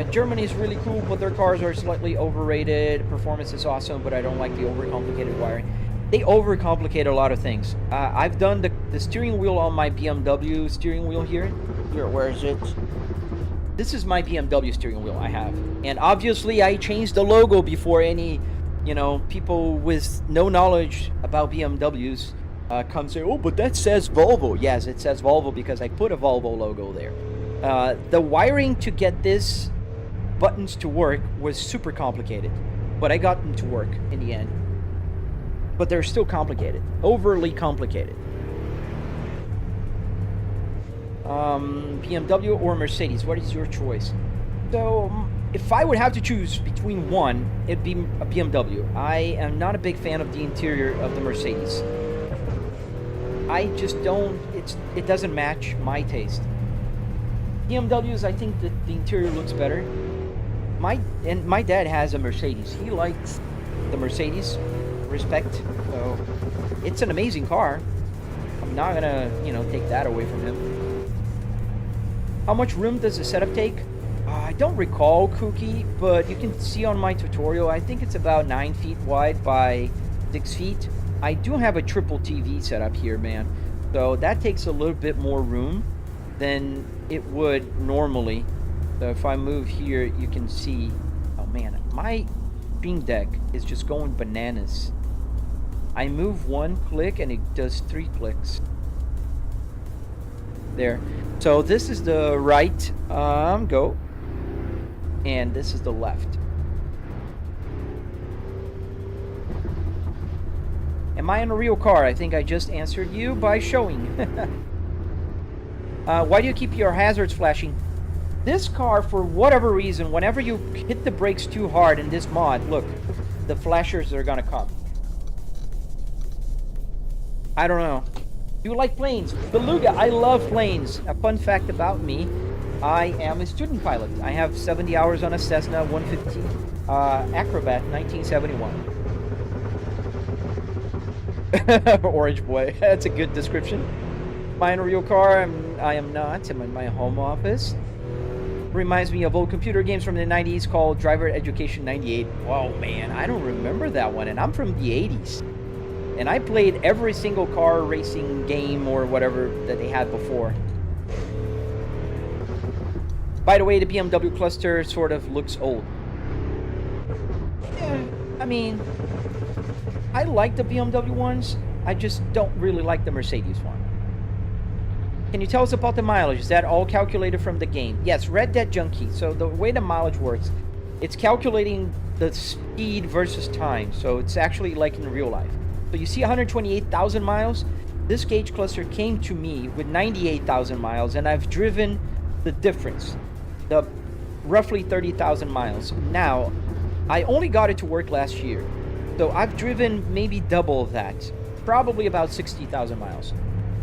Germany is really cool, but their cars are slightly overrated. Performance is awesome, but I don't like the overcomplicated wiring. They overcomplicate a lot of things. I've done the steering wheel on my BMW steering wheel here. Where is it? This is my BMW steering wheel I have. And obviously I changed the logo before any, people with no knowledge about BMWs come say, oh, but that says Volvo. Yes, it says Volvo because I put a Volvo logo there. The wiring to get this buttons to work was super complicated, but I got them to work in the end. But they're still complicated, overly complicated. BMW or Mercedes, what is your choice? So if I would have to choose between one, it'd be a BMW. I am not a big fan of the interior of the Mercedes. I just don't, it doesn't match my taste. BMWs, I think that the interior looks better. My dad has a Mercedes. He likes the Mercedes. Respect. So it's an amazing car. I'm not gonna, take that away from him. How much room does the setup take? I don't recall, Cookie, but you can see on my tutorial, I think it's about 9 feet wide by 6 feet. I do have a triple TV setup here, man. So that takes a little bit more room than it would normally. So if I move here, you can see, oh man, my Stream Deck is just going bananas. I move one click and it does 3 clicks. There. So this is the right go, and this is the left. Am I in a real car? I think I just answered you by showing. Why do you keep your hazards flashing? This car, for whatever reason, whenever you hit the brakes too hard in this mod, look, the flashers are gonna come. I don't know. Do you like planes? Beluga, I love planes. A fun fact about me, I am a student pilot. I have 70 hours on a Cessna 150 Acrobat 1971. Orange boy, that's a good description. Buying a real car, I am not. I'm in my home office. Reminds me of old computer games from the 90s called Driver Education 98. Whoa, man, I don't remember that one, and I'm from the 80s. And I played every single car racing game or whatever that they had before. By the way, the BMW cluster sort of looks old. Yeah, I mean, I like the BMW ones. I just don't really like the Mercedes one. Can you tell us about the mileage? Is that all calculated from the game? Yes, Red Dead Junkie. So the way the mileage works, it's calculating the speed versus time. So it's actually like in real life. So you see 128,000 miles. This gauge cluster came to me with 98,000 miles, and I've driven the difference, the roughly 30,000 miles. Now, I only got it to work last year. So I've driven maybe double of that, probably about 60,000 miles.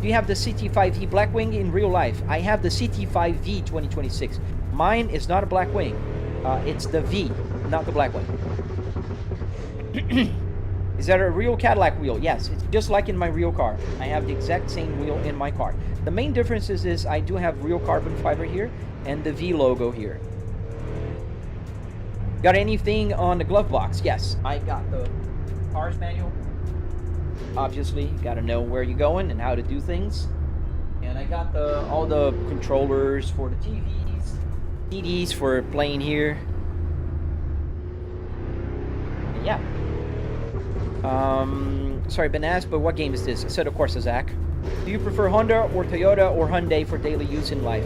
Do you have the CT5V Blackwing in real life? I have the CT5V 2026. Mine is not a Blackwing. It's the V, not the Blackwing. Is that a real Cadillac wheel? Yes, it's just like in my real car. I have the exact same wheel in my car. The main difference is I do have real carbon fiber here and the V logo here. Got anything on the glove box? Yes, I got the car's manual. Obviously, you gotta know where you're going and how to do things. And I got all the controllers for the TVs, CDs for playing here. And yeah. Sorry, been asked, but what game is this? Assetto Corsa, Zach. Do you prefer Honda or Toyota or Hyundai for daily use in life?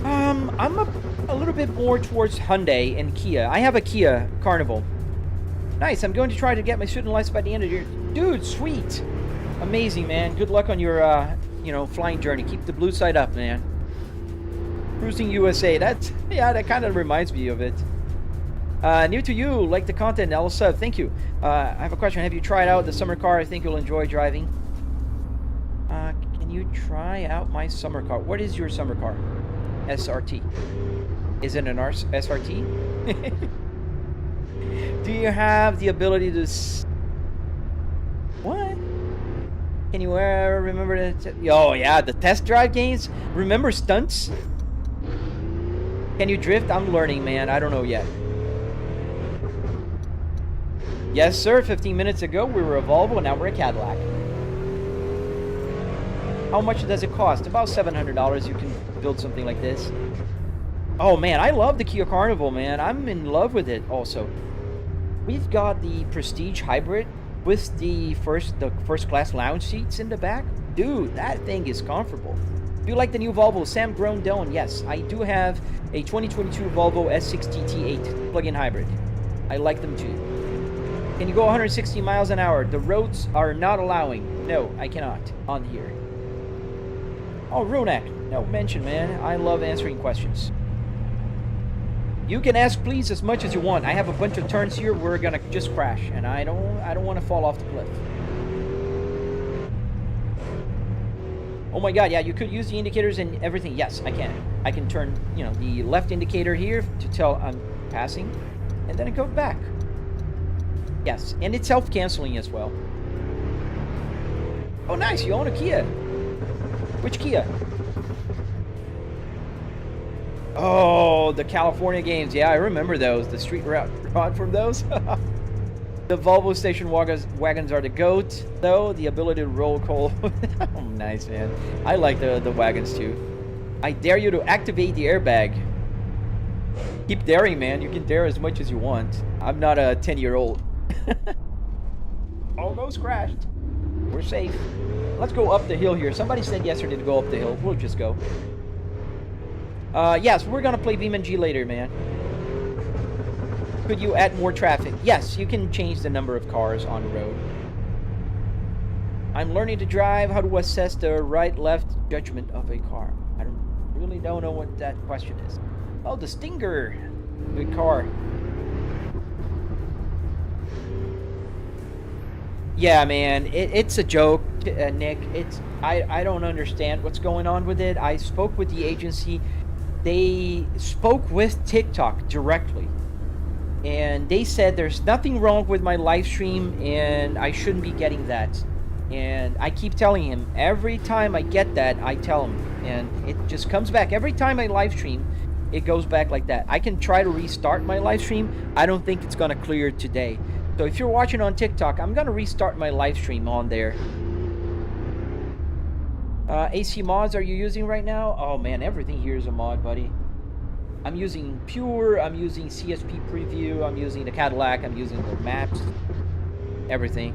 I'm a little bit more towards Hyundai and Kia. I have a Kia Carnival. Nice, I'm going to try to get my student license by the end of the year. Dude, sweet. Amazing, man. Good luck on your, flying journey. Keep the blue side up, man. Cruising USA. That kind of reminds me of it. New to you, like the content, Elsa. Thank you. I have a question. Have you tried out the summer car? I think you'll enjoy driving. Can you try out my summer car? What is your summer car? SRT. Is it an SRT? Do you have the ability to... What? Can you remember the... Oh, yeah, the test drive games? Remember stunts? Can you drift? I'm learning, man. I don't know yet. Yes, sir. 15 minutes ago, we were a Volvo, and now we're a Cadillac. How much does it cost? About $700. You can build something like this. Oh, man, I love the Kia Carnival, man. I'm in love with it also. We've got the Prestige Hybrid with the first class lounge seats in the back. Dude, that thing is comfortable. Do you like the new Volvo? Sam Grondone? Yes, I do have a 2022 Volvo S60T8 plug-in hybrid. I like them too. Can you go 160 miles an hour? The roads are not allowing. No, I cannot on here. Oh, Runak, no mention, man. I love answering questions. You can ask please as much as you want. I have a bunch of turns here. We're gonna just crash, and I don't want to fall off the cliff. Oh my god, yeah, you could use the indicators and everything. Yes, I can. I can turn, the left indicator here to tell I'm passing, and then it goes back. Yes, and it's self-canceling as well. Oh, nice, you own a Kia. Which Kia? Oh, the California games. Yeah, I remember those. The street rod from those. The Volvo station wagons are the GOAT, though. The ability to roll coal. Oh, nice, man. I like the wagons, too. I dare you to activate the airbag. Keep daring, man. You can dare as much as you want. I'm not a 10-year-old. Almost crashed. We're safe. Let's go up the hill here. Somebody said yesterday to go up the hill. We'll just go. Yes, we're gonna play BeamNG later, man. Could you add more traffic? Yes, you can change the number of cars on the road. I'm learning to drive. How to assess the right-left judgment of a car? I really don't know what that question is. Oh, the Stinger. Good car. Yeah, man, it's a joke, Nick. I don't understand what's going on with it. I spoke with the agency. They spoke with TikTok directly, and they said there's nothing wrong with my live stream, and I shouldn't be getting that. And I keep telling him every time I get that, I tell him, and it just comes back every time I live stream. It goes back like that. I can try to restart my live stream. I don't think it's gonna clear today. So if you're watching on TikTok, I'm gonna restart my live stream on there. AC mods are you using right now? Oh man, everything here is a mod, buddy. I'm using Pure, I'm using CSP Preview, I'm using the Cadillac, I'm using the maps, everything.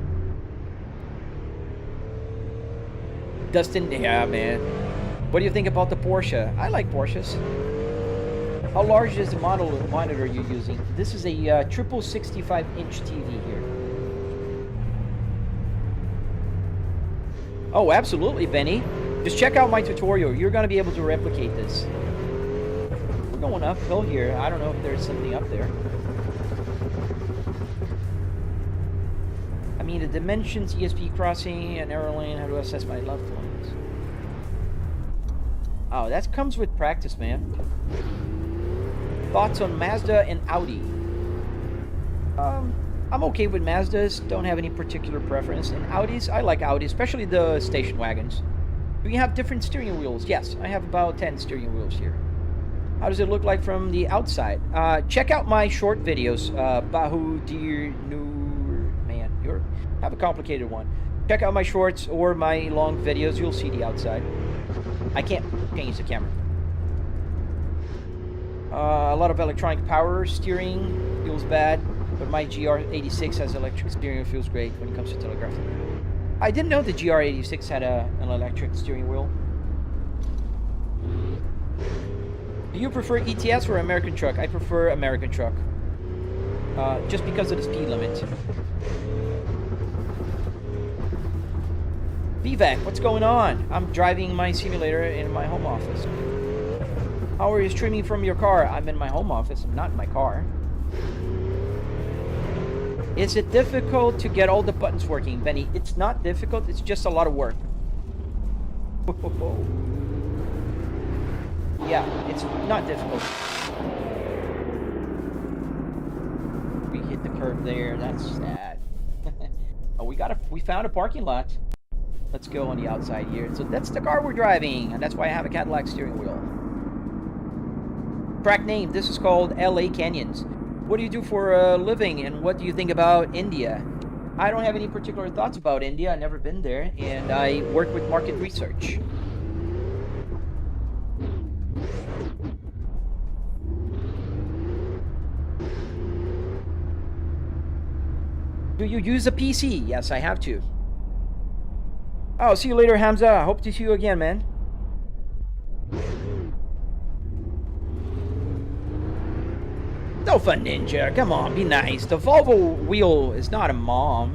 Dustin, yeah, man. What do you think about the Porsche? I like Porsches. How large is the monitor you're using? This is a triple 65-inch TV here. Oh, absolutely, Benny. Just check out my tutorial. You're going to be able to replicate this. We're going uphill here. I don't know if there's something up there. I mean, the dimensions, ESP crossing, and arrow lane. How to assess my left lanes? Oh, that comes with practice, man. Thoughts on Mazda and Audi? I'm okay with Mazdas. Don't have any particular preference. And Audis, I like Audi, especially the station wagons. Do you have different steering wheels? Yes, I have about 10 steering wheels here. How does it look like from the outside? Check out my short videos. Bahu Deer Nur. Man, you have a complicated one. Check out my shorts or my long videos. You'll see the outside. I can't change the camera. A lot of electronic power steering feels bad, but my GR86 has electric steering, feels great when it comes to telegraphy. I didn't know the GR86 had an electric steering wheel. Do you prefer ETS or American truck? I prefer American truck, just because of the speed limit. VVAC, what's going on? I'm driving my simulator in my home office. How are you streaming from your car? I'm in my home office. I'm not in my car. Is it difficult to get all the buttons working, Benny? It's not difficult. It's just a lot of work. Yeah, it's not difficult. We hit the curb there. That's sad. Oh, we found a parking lot. Let's go on the outside here. So that's the car we're driving, and that's why I have a Cadillac steering wheel. Track name, this is called LA Canyons. What do you do for a living, and what do you think about India? I don't have any particular thoughts about India. I've never been there, and I work with market research. Do you use a PC? Yes, I have to. Oh, see you later, Hamza. Hope to see you again, man. Sofa Ninja, come on, be nice. The Volvo wheel is not a mom.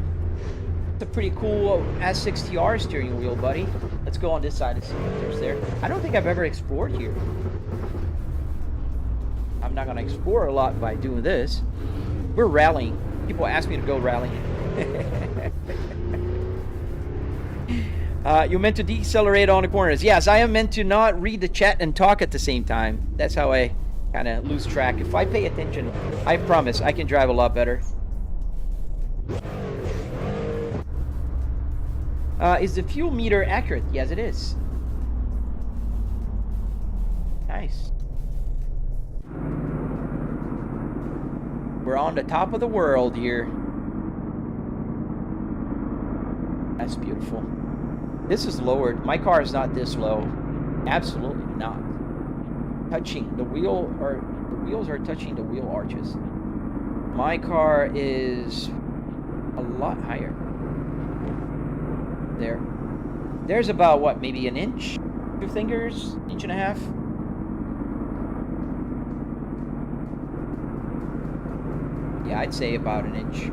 It's a pretty cool S60R steering wheel, buddy. Let's go on this side and see what there's there. I don't think I've ever explored here. I'm not gonna explore a lot by doing this. We're rallying. People ask me to go rallying. You meant to decelerate on the corners. Yes, I am meant to not read the chat and talk at the same time. That's how I kind of lose track. If I pay attention, I promise I can drive a lot better. Is the fuel meter accurate? Yes, it is. Nice. We're on the top of the world here. That's beautiful. This is lowered. My car is not this low. Absolutely not. Touching the wheel, or the wheels are touching the wheel arches. My car is a lot higher. There's about what, maybe an inch, 2 fingers, inch and a half. Yeah, I'd say about an inch.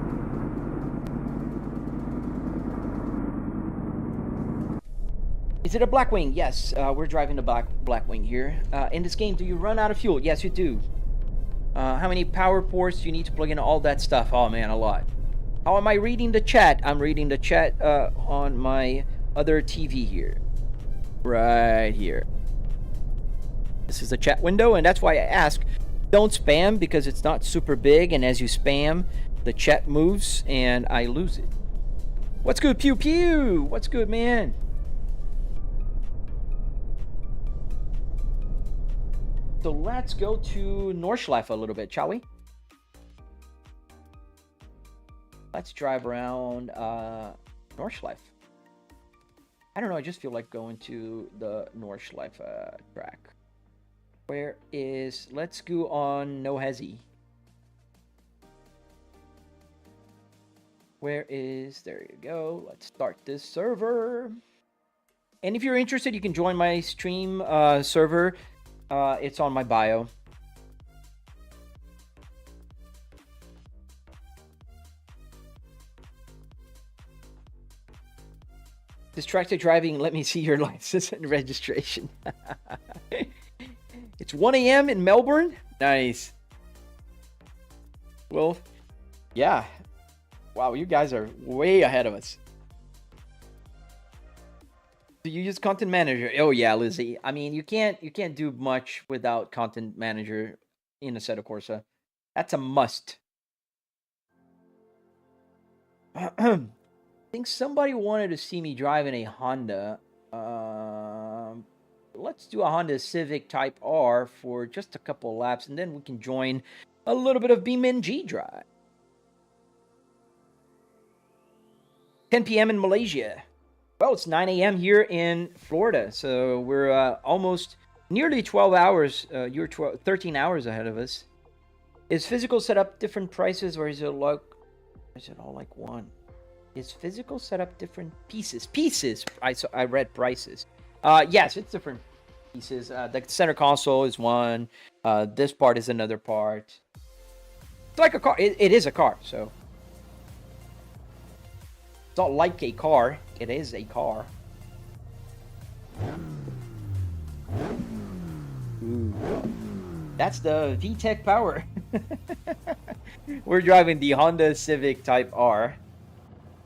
Is it a Blackwing? Yes, we're driving the Blackwing here. In this game, do you run out of fuel? Yes, you do. How many power ports do you need to plug in all that stuff? Oh man, a lot. How am I reading the chat? I'm reading the chat on my other TV here. Right here. This is the chat window, and that's why I ask, don't spam, because it's not super big, and as you spam, the chat moves and I lose it. What's good, Pew Pew? What's good, man? So let's go to Nordschleife a little bit, shall we? Let's drive around Nordschleife. I don't know, I just feel like going to the Nordschleife track. Where is, let's go on No Hezzy. Where is, there you go. Let's start this server. And if you're interested, you can join my stream server. It's on my bio. Distracted driving, let me see your license and registration. It's 1 a.m. in Melbourne? Nice. Well, yeah. Wow, you guys are way ahead of us. Do you use Content Manager? Oh yeah, Lizzie. I mean, you can't do much without Content Manager in Assetto Corsa. That's a must. I think somebody wanted to see me driving a Honda. Let's do a Honda Civic Type R for just a couple of laps, and then we can join a little bit of BeamNG.drive. 10 p.m. in Malaysia. Well, it's 9 a.m. here in Florida, so we're almost nearly 12 hours. You're 13 hours ahead of us. Is physical setup different prices, or is it all like one? Is physical setup different pieces? Pieces. I read prices. Yes, it's different pieces. The center console is one. This part is another part. It's like a car. It is a car, so it's not like a car. It is a car. Ooh. That's the VTEC power. We're driving the Honda Civic Type R.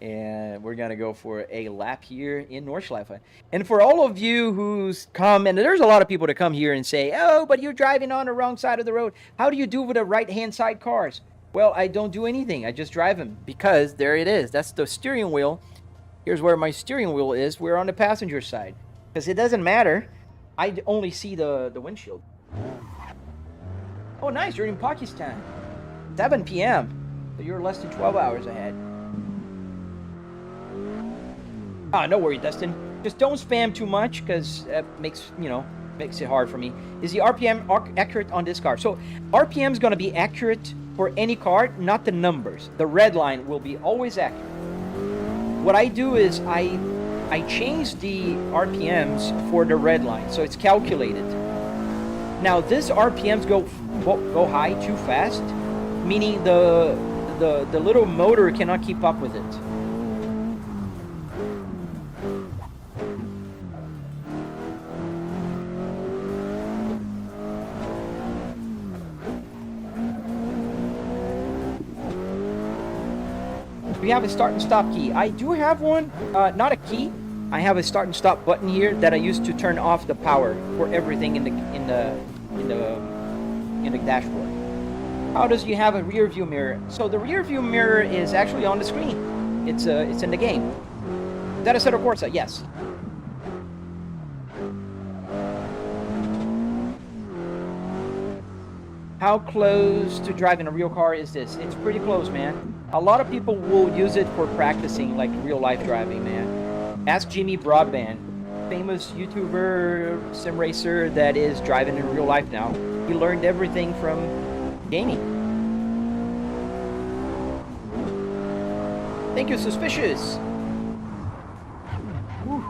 And we're going to go for a lap here in Nordschleife. And for all of you who's come, and there's a lot of people to come here and say, oh, but you're driving on the wrong side of the road. How do you do with the right-hand side cars? Well, I don't do anything. I just drive them because there it is. That's the steering wheel. Here's where my steering wheel is. We're on the passenger side. Because it doesn't matter. I only see the windshield. Oh, nice. You're in Pakistan. 7 p.m. So you're less than 12 hours ahead. No worry, Dustin. Just don't spam too much because it makes it hard for me. Is the RPM accurate on this car? So RPM is going to be accurate for any car, not the numbers. The red line will be always accurate. What I do is I change the RPMs for the red line, so it's calculated. Now this RPMs go high too fast, meaning the little motor cannot keep up with it. We have a start and stop key. I do have one, not a key. I have a start and stop button here that I use to turn off the power for everything in the dashboard. How does you have a rear view mirror? So the rear view mirror is actually on the screen. It's in the game. Is that Assetto Corsa? Yes. How close to driving a real car is this? It's pretty close, man. A lot of people will use it for practicing, like real life driving, man. Ask Jimmy Broadband, famous YouTuber sim racer that is driving in real life now. He learned everything from gaming. Thank you, Suspicious. Whew.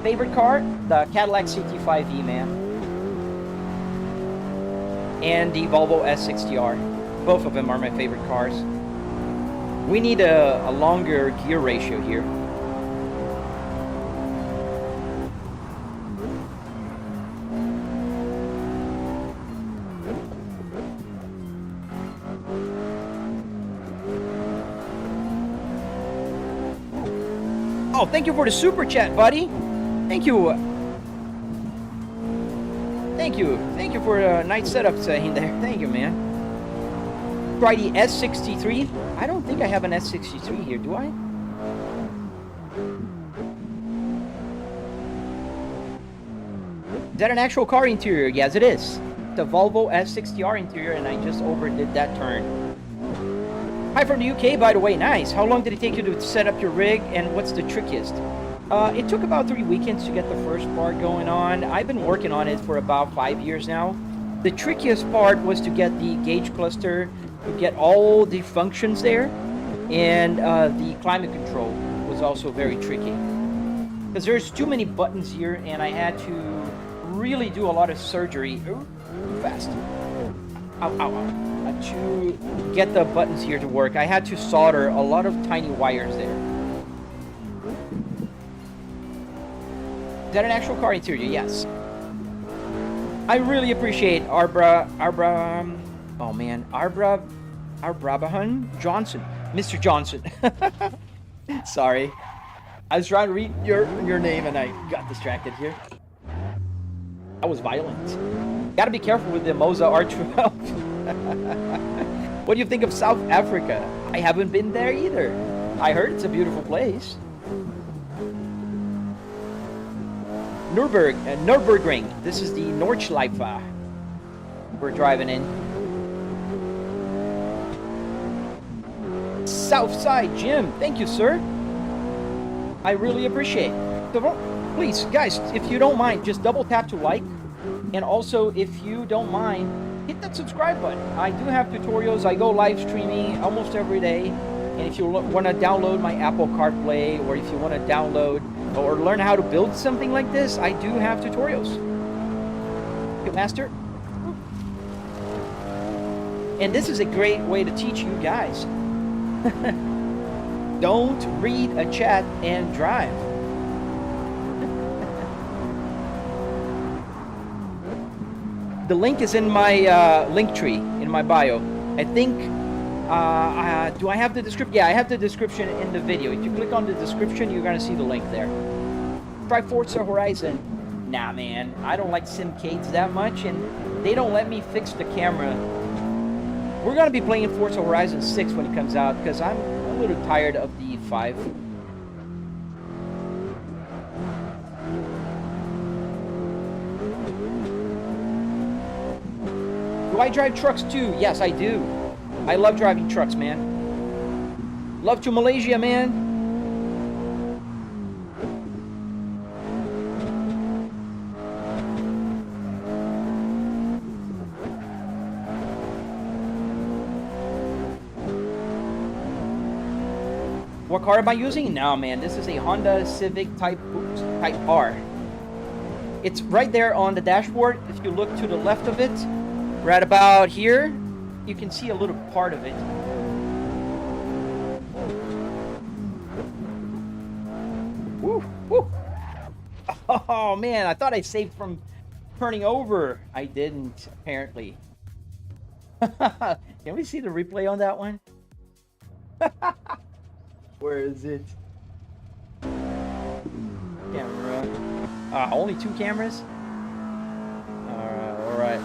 Favorite car? The Cadillac CT5e, man. And the Volvo S60R. Both of them are my favorite cars. We need a longer gear ratio here. Oh, thank you for the super chat, buddy. Thank you. Thank you. Thank you for a nice setup in there. Thank you, man. Try the S63. I don't think I have an S63 here, do I? Is that an actual car interior? Yes, it is. The Volvo S60R interior, and I just overdid that turn. Hi from the UK, by the way. Nice. How long did it take you to set up your rig, and what's the trickiest? It took about 3 weekends to get the first part going on. I've been working on it for about 5 years now. The trickiest part was to get the gauge cluster, to get all the functions there, and the climate control was also very tricky. Because there's too many buttons here, and I had to really do a lot of surgery. Ooh, too fast. Ow, ow, ow. To get the buttons here to work, I had to solder a lot of tiny wires there. Is that an actual car interior? Yes. I really appreciate Arbrabahan Johnson. Mr. Johnson. Sorry. I was trying to read your name and I got distracted here. That was violent. Gotta be careful with the Moza R12. What do you think of South Africa? I haven't been there either. I heard it's a beautiful place. Nürburgring. This is the Nordschleife we're driving in. Southside Jim. Thank you, sir. I really appreciate it. So please, guys, if you don't mind, just double tap to like. And also, if you don't mind, hit that subscribe button. I do have tutorials. I go live streaming almost every day. And if you want to download my Apple CarPlay, or if you want to download or learn how to build something like this, I do have tutorials. Okay, Master. And this is a great way to teach you guys. Don't read a chat and drive. The link is in my link tree, in my bio. I think, do I have the description? Yeah, I have the description in the video. If you click on the description, you're gonna see the link there. Try Forza Horizon. Nah, man, I don't like Simcades that much, and they don't let me fix the camera. We're gonna be playing Forza Horizon 6 when it comes out, because I'm a little tired of the 5. Do I drive trucks too? Yes, I do. I love driving trucks, man. Love to Malaysia, man. What car am I using? No, man, this is a Honda Civic Type R. It's right there on the dashboard. If you look to the left of it, right about here, you can see a little part of it. Woo, woo. Oh, man, I thought I saved from turning over. I didn't, apparently. Can we see the replay on that one? Where is it? Camera. Only 2 cameras? Alright.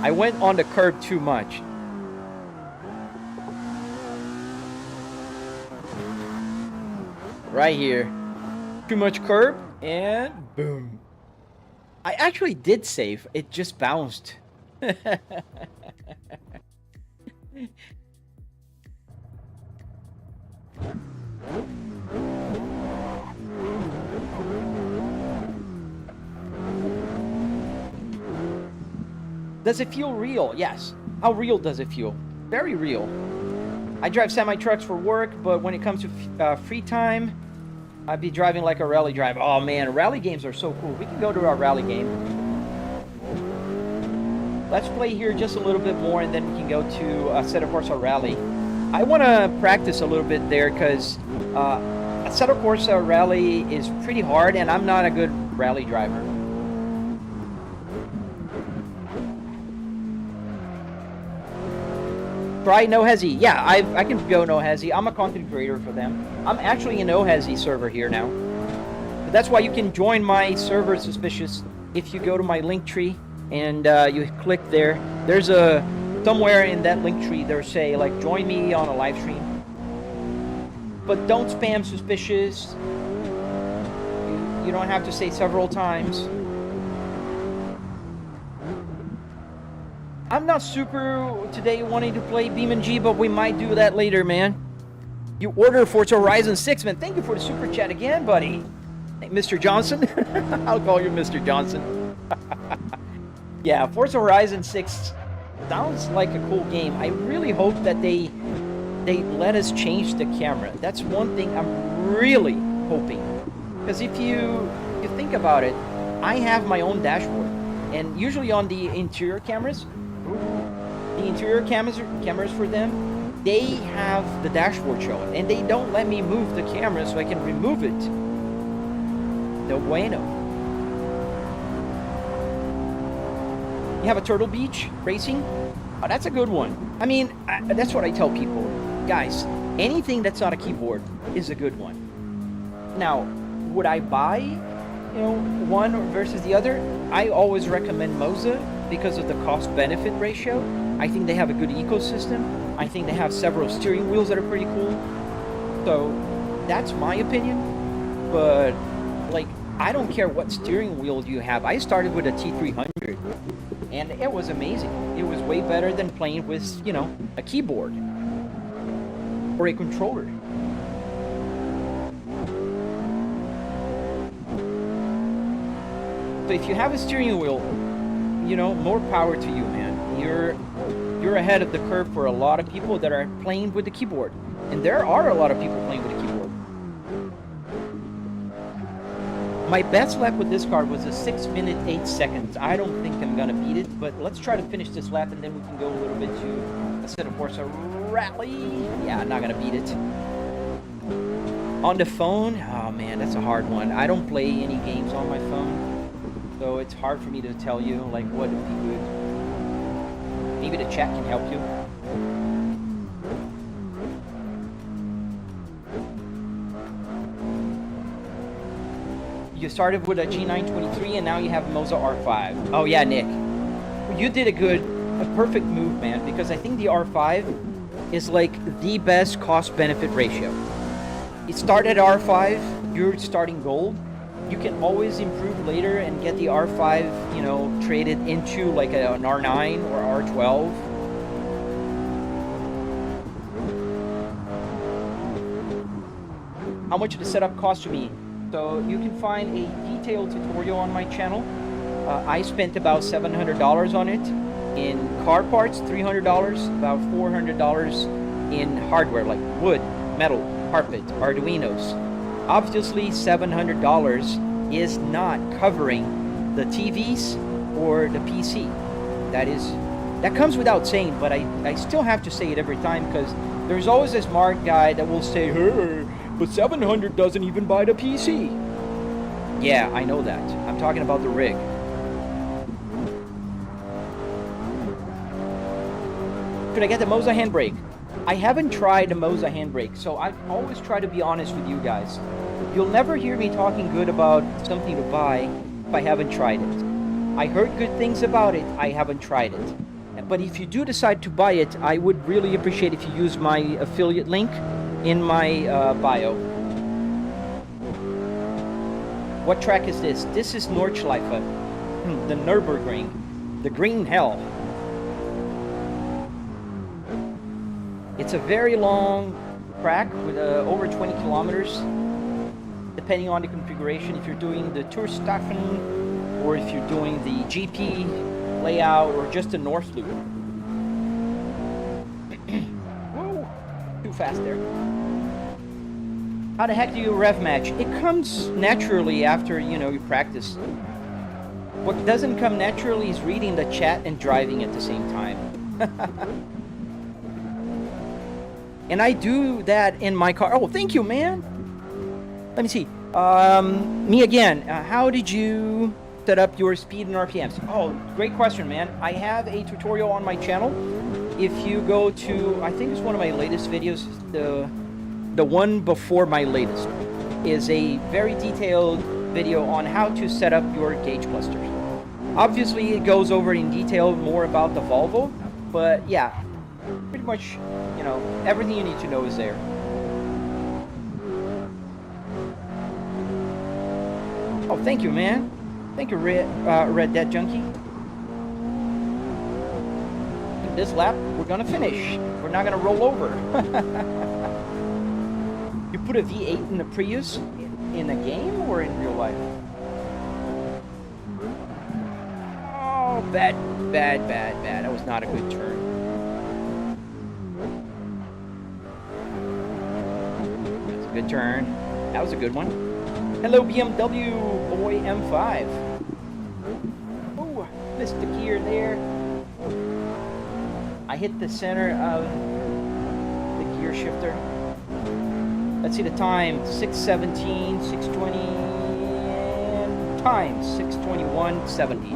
I went on the curb too much. Right here. Too much curb, and boom. I actually did save. It just bounced. Does it feel real? Yes. How real does it feel? Very real. I drive semi-trucks for work, but when it comes to free time, I'd be driving like a rally driver. Oh man, rally games are so cool. We can go to our rally game. Let's play here just a little bit more, and then we can go to Assetto Corsa Rally. I want to practice a little bit there, because Assetto Corsa Rally is pretty hard, and I'm not a good rally driver. Try No Hesi. Yeah, I can go No Hesi. I'm a content creator for them. I'm actually an No Hesi server here now. But that's why you can join my server, Suspicious, if you go to my link tree and you click there. There's a somewhere in that link tree there's say like join me on a live stream. But don't spam Suspicious. You don't have to say several times. I'm not super today wanting to play BeamNG, but we might do that later, man. You order Forza Horizon 6, man. Thank you for the super chat again, buddy. Hey, Mr. Johnson. I'll call you Mr. Johnson. Yeah, Forza Horizon 6 sounds like a cool game. I really hope that they let us change the camera. That's one thing I'm really hoping. Because if you think about it, I have my own dashboard. And usually on the interior cameras, for them, they have the dashboard showing, and they don't let me move the camera so I can remove it. No bueno. You have a Turtle Beach racing? Oh, that's a good one. I mean, that's what I tell people. Guys, anything that's not a keyboard is a good one. Now, would I buy, one versus the other? I always recommend Moza because of the cost-benefit ratio. I think they have a good ecosystem. I think they have several steering wheels that are pretty cool. So that's my opinion. But like, I don't care what steering wheel you have. I started with a T300 and it was amazing. It was way better than playing with, a keyboard or a controller. So if you have a steering wheel, more power to you, man. You're ahead of the curve for a lot of people that are playing with the keyboard. And there are a lot of people playing with the keyboard. My best lap with this car was a 6 minute 8 seconds. I don't think I'm gonna beat it, but let's try to finish this lap and then we can go a little bit to Assetto Corsa Rally. Yeah, I'm not gonna beat it. On the phone, oh man, that's a hard one. I don't play any games on my phone. So it's hard for me to tell you like what would be good. Maybe the chat can help you. You started with a G923 and now you have a Moza R5. Oh yeah, Nick. You did a perfect move, man, because I think the R5 is like the best cost-benefit ratio. It started at R5, you're starting gold. You can always improve later and get the R5, traded into like an R9 or R12. How much did the setup cost to me? So you can find a detailed tutorial on my channel. I spent about $700 on it. In car parts, $300, about $400 in hardware like wood, metal, carpet, arduinos. Obviously, $700 is not covering the TVs or the PC. That comes without saying, but I still have to say it every time because there's always a smart guy that will say, hey, but 700 doesn't even buy the PC. Yeah, I know that. I'm talking about the rig. Should I get the Moza handbrake? I haven't tried the Moza handbrake, so I always try to be honest with you guys. You'll never hear me talking good about something to buy if I haven't tried it. I heard good things about it, I haven't tried it. But if you do decide to buy it, I would really appreciate if you use my affiliate link in my bio. What track is this? This is Nordschleife, the Nürburgring, the green hell. It's a very long track with over 20 kilometers, depending on the configuration. If you're doing the Tourstreifen, or if you're doing the GP layout, or just the North Loop. Whoa, too fast there. How the heck do you rev match? It comes naturally after, you practice. What doesn't come naturally is reading the chat and driving at the same time. And I do that in my car. Oh, thank you, man. Let me see. Me again. How did you set up your speed and RPMs? Oh, great question, man. I have a tutorial on my channel. If you go to, I think it's one of my latest videos, the one before my latest, is a very detailed video on how to set up your gauge clusters. Obviously, it goes over in detail more about the Volvo, but yeah, pretty much, you know, everything you need to know is there. Oh, thank you, man. Thank you, Red Dead Junkie. This lap, we're gonna finish. We're not gonna roll over. You put a V8 in the Prius in a game or in real life? Oh, bad. That was not a good turn. That's a good turn. That was a good one. Hello, BMW Boy M5. Oh, missed the gear there. I hit the center of the gear shifter. Let's see the time, 6:17, 6:20, and time, 6:21:70.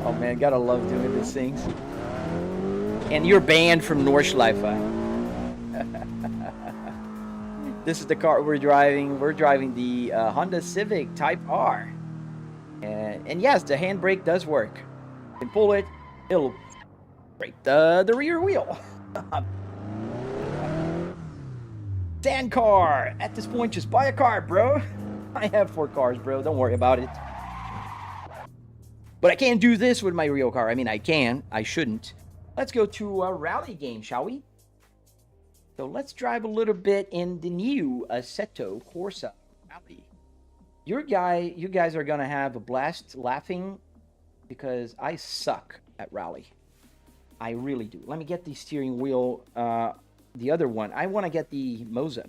Oh man, gotta love doing these things. And you're banned from Nordschleife. This is the car we're driving. We're driving the Honda Civic Type R. And yes, the handbrake does work. You can pull it, it'll break the rear wheel. Sand car. At this point, just buy a car, bro. I have 4 cars, bro. Don't worry about it. But I can't do this with my real car. I mean, I can. I shouldn't. Let's go to a rally game, shall we? So let's drive a little bit in the new Assetto Corsa Rally. You guys are going to have a blast laughing because I suck at rally. I really do. Let me get the steering wheel, the other one. I want to get the Moza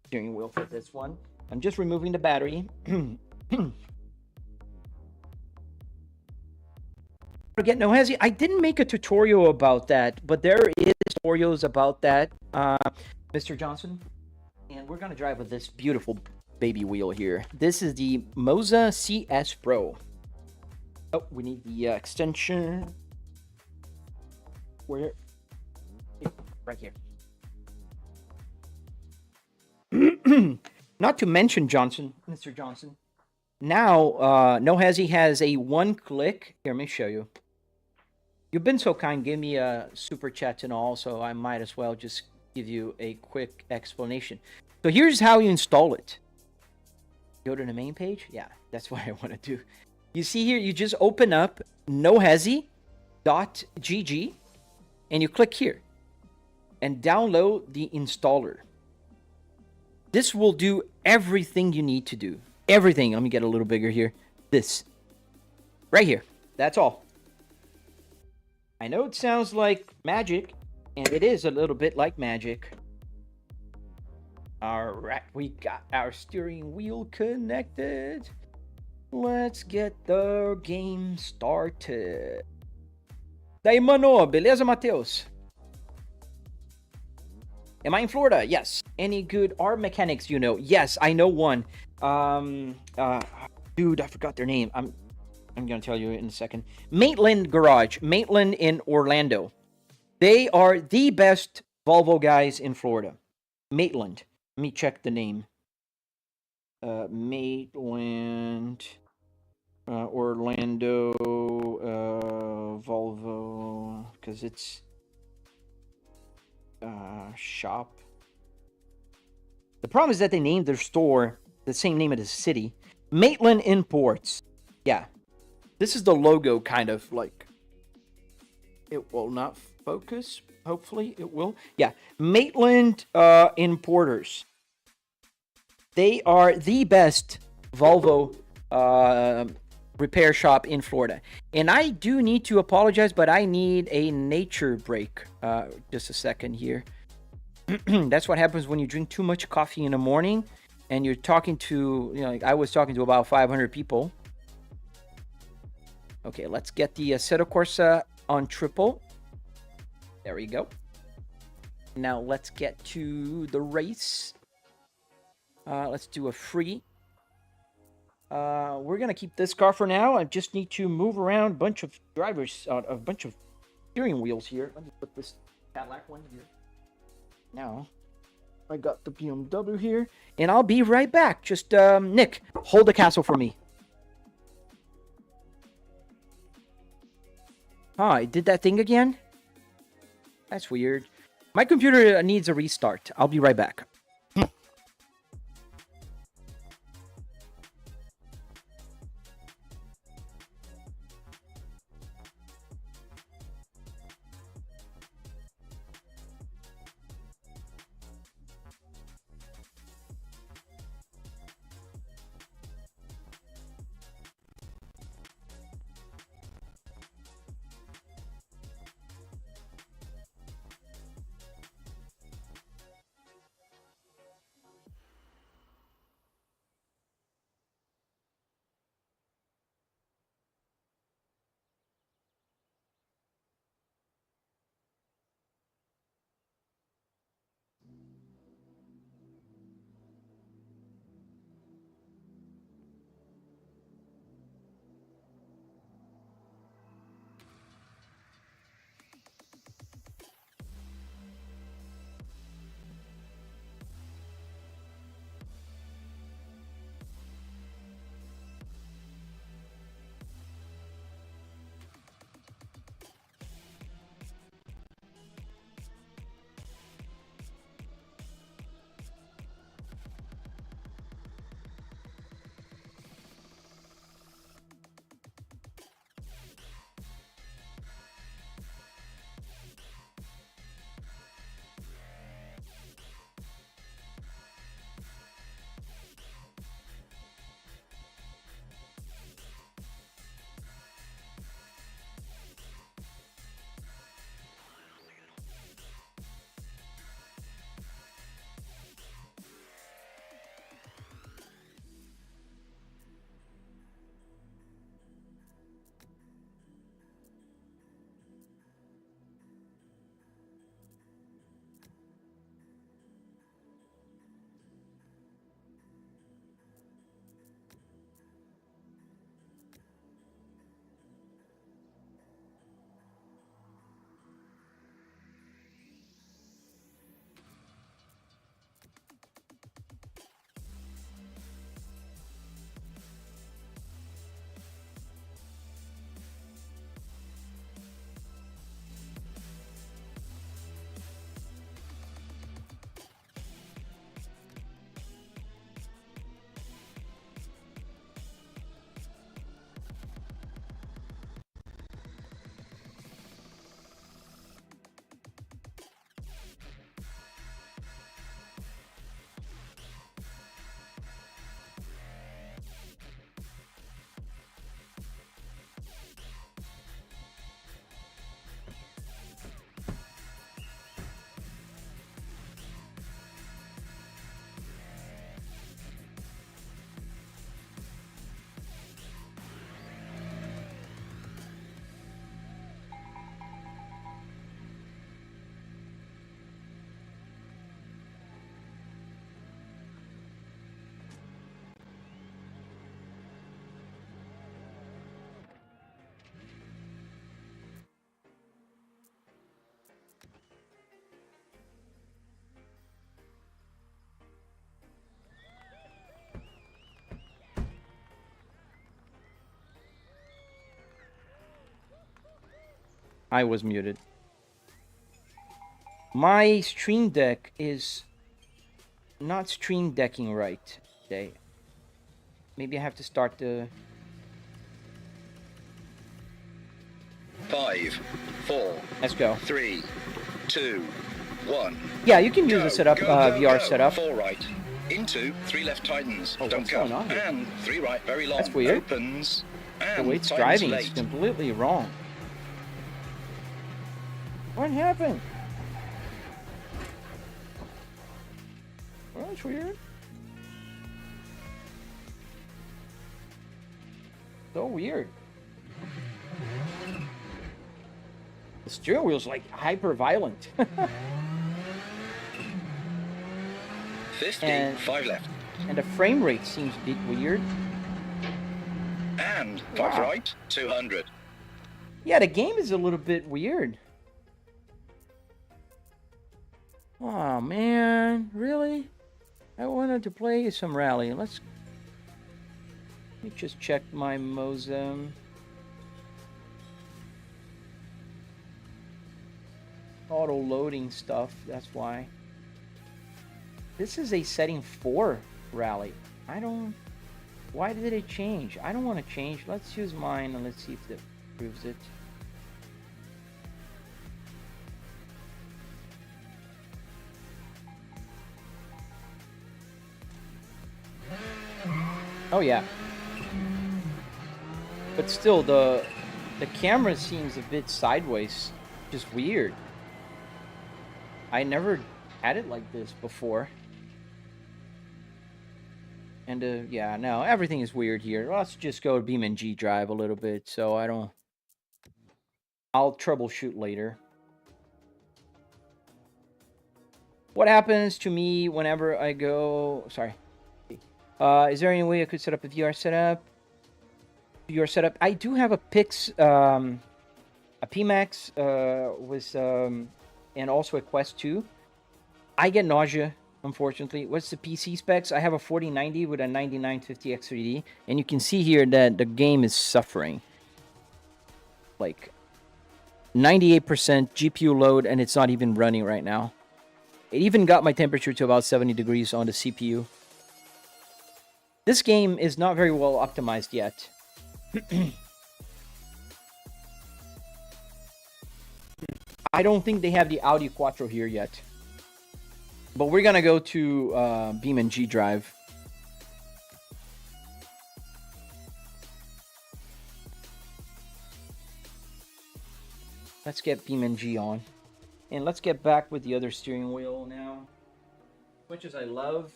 steering wheel for this one. I'm just removing the battery. Forget no hesi. I didn't make a tutorial about that, but there is tutorials about that, Mr. Johnson. And we're gonna drive with this beautiful baby wheel here. This is the Moza CS Pro. Oh, we need the extension. Where? Right here. Not to mention Johnson, Mr. Johnson. Now, no hesi has a one-click. Here, let me show you. You've been so kind, give me a super chat and all, so I might as well just give you a quick explanation. So here's how you install it. Go to the main page. Yeah, that's what I want to do. You see here, you just open up nohesi.gg and you click here and download the installer. This will do everything you need to do. Everything. Let me get a little bigger here. This. Right here. That's all. I know it sounds like magic, and it is a little bit like magic. Alright, we got our steering wheel connected. Let's get the game started. Daí, mano, beleza, Matheus? Am I in Florida? Yes. Any good art mechanics you know? Yes, I know one. Dude, I forgot their name. I'm gonna tell you in a second. Maitland Garage. Maitland in Orlando. They are the best Volvo guys in Florida. Maitland. Let me check the name. Maitland, Orlando, Volvo, because it's shop. The problem is that they named their store the same name of the city. Maitland Imports. Yeah. This is the logo, kind of like. It will not focus. Hopefully it will. Yeah. Maitland Importers. They are the best Volvo repair shop in Florida. And I do need to apologize, but I need a nature break. Just a second here. That's what happens when you drink too much coffee in the morning and you're talking to, you know, like I was talking to about 500 people. Okay, let's get the Assetto Corsa on triple. There we go. Now let's get to the race. Let's do a free. We're gonna keep this car for now. I just need to move around a bunch of drivers, a bunch of steering wheels here. Let me put this Cadillac one here. Now, I got the BMW here, and I'll be right back. Just, Nick, hold the castle for me. Huh, it did that thing again? That's weird. My computer needs a restart. I'll be right back. I was muted. My stream deck is not stream decking right today. Maybe I have to start the... 5, 4, Let's go. 3, 2, 1. Yeah, you can use a setup, VR setup. 4 right, into 3 left tightens, Oh, don't what's going come, on here? and 3 right very long, That's weird. opens, The and way it's tightens driving late. is completely wrong. What happened? Well, that's weird. So weird. The steering wheel's like hyper violent. 50, And- 5 left. And the frame rate seems a bit weird. and 5 Wow. right, 200. Yeah, the game is a little bit weird. Oh man, really? I wanted to play some rally. Let me just check my Moza. Auto loading stuff, that's why. This is a setting 4 rally. Why did it change? I don't want to change. Let's use mine and let's see if that proves it. Oh yeah. But still, the camera seems a bit sideways. Just weird. I never had it like this before. And yeah, no, everything is weird here. Let's just go to BeamNG.drive a little bit so I'll troubleshoot later. What happens to me whenever I go... Sorry. Is there any way I could set up a VR setup? VR setup. I do have a Pix, a PMax and also a Quest 2. I get nausea, unfortunately. What's the PC specs? I have a 4090 with a 9950 X3D, and you can see here that the game is suffering. Like 98% GPU load, and it's not even running right now. It even got my temperature to about 70 degrees on the CPU. This game is not very well optimized yet. I don't think they have the Audi Quattro here yet. But we're gonna go to BeamNG.drive. Let's get BeamNG on. And let's get back with the other steering wheel now. As much as I love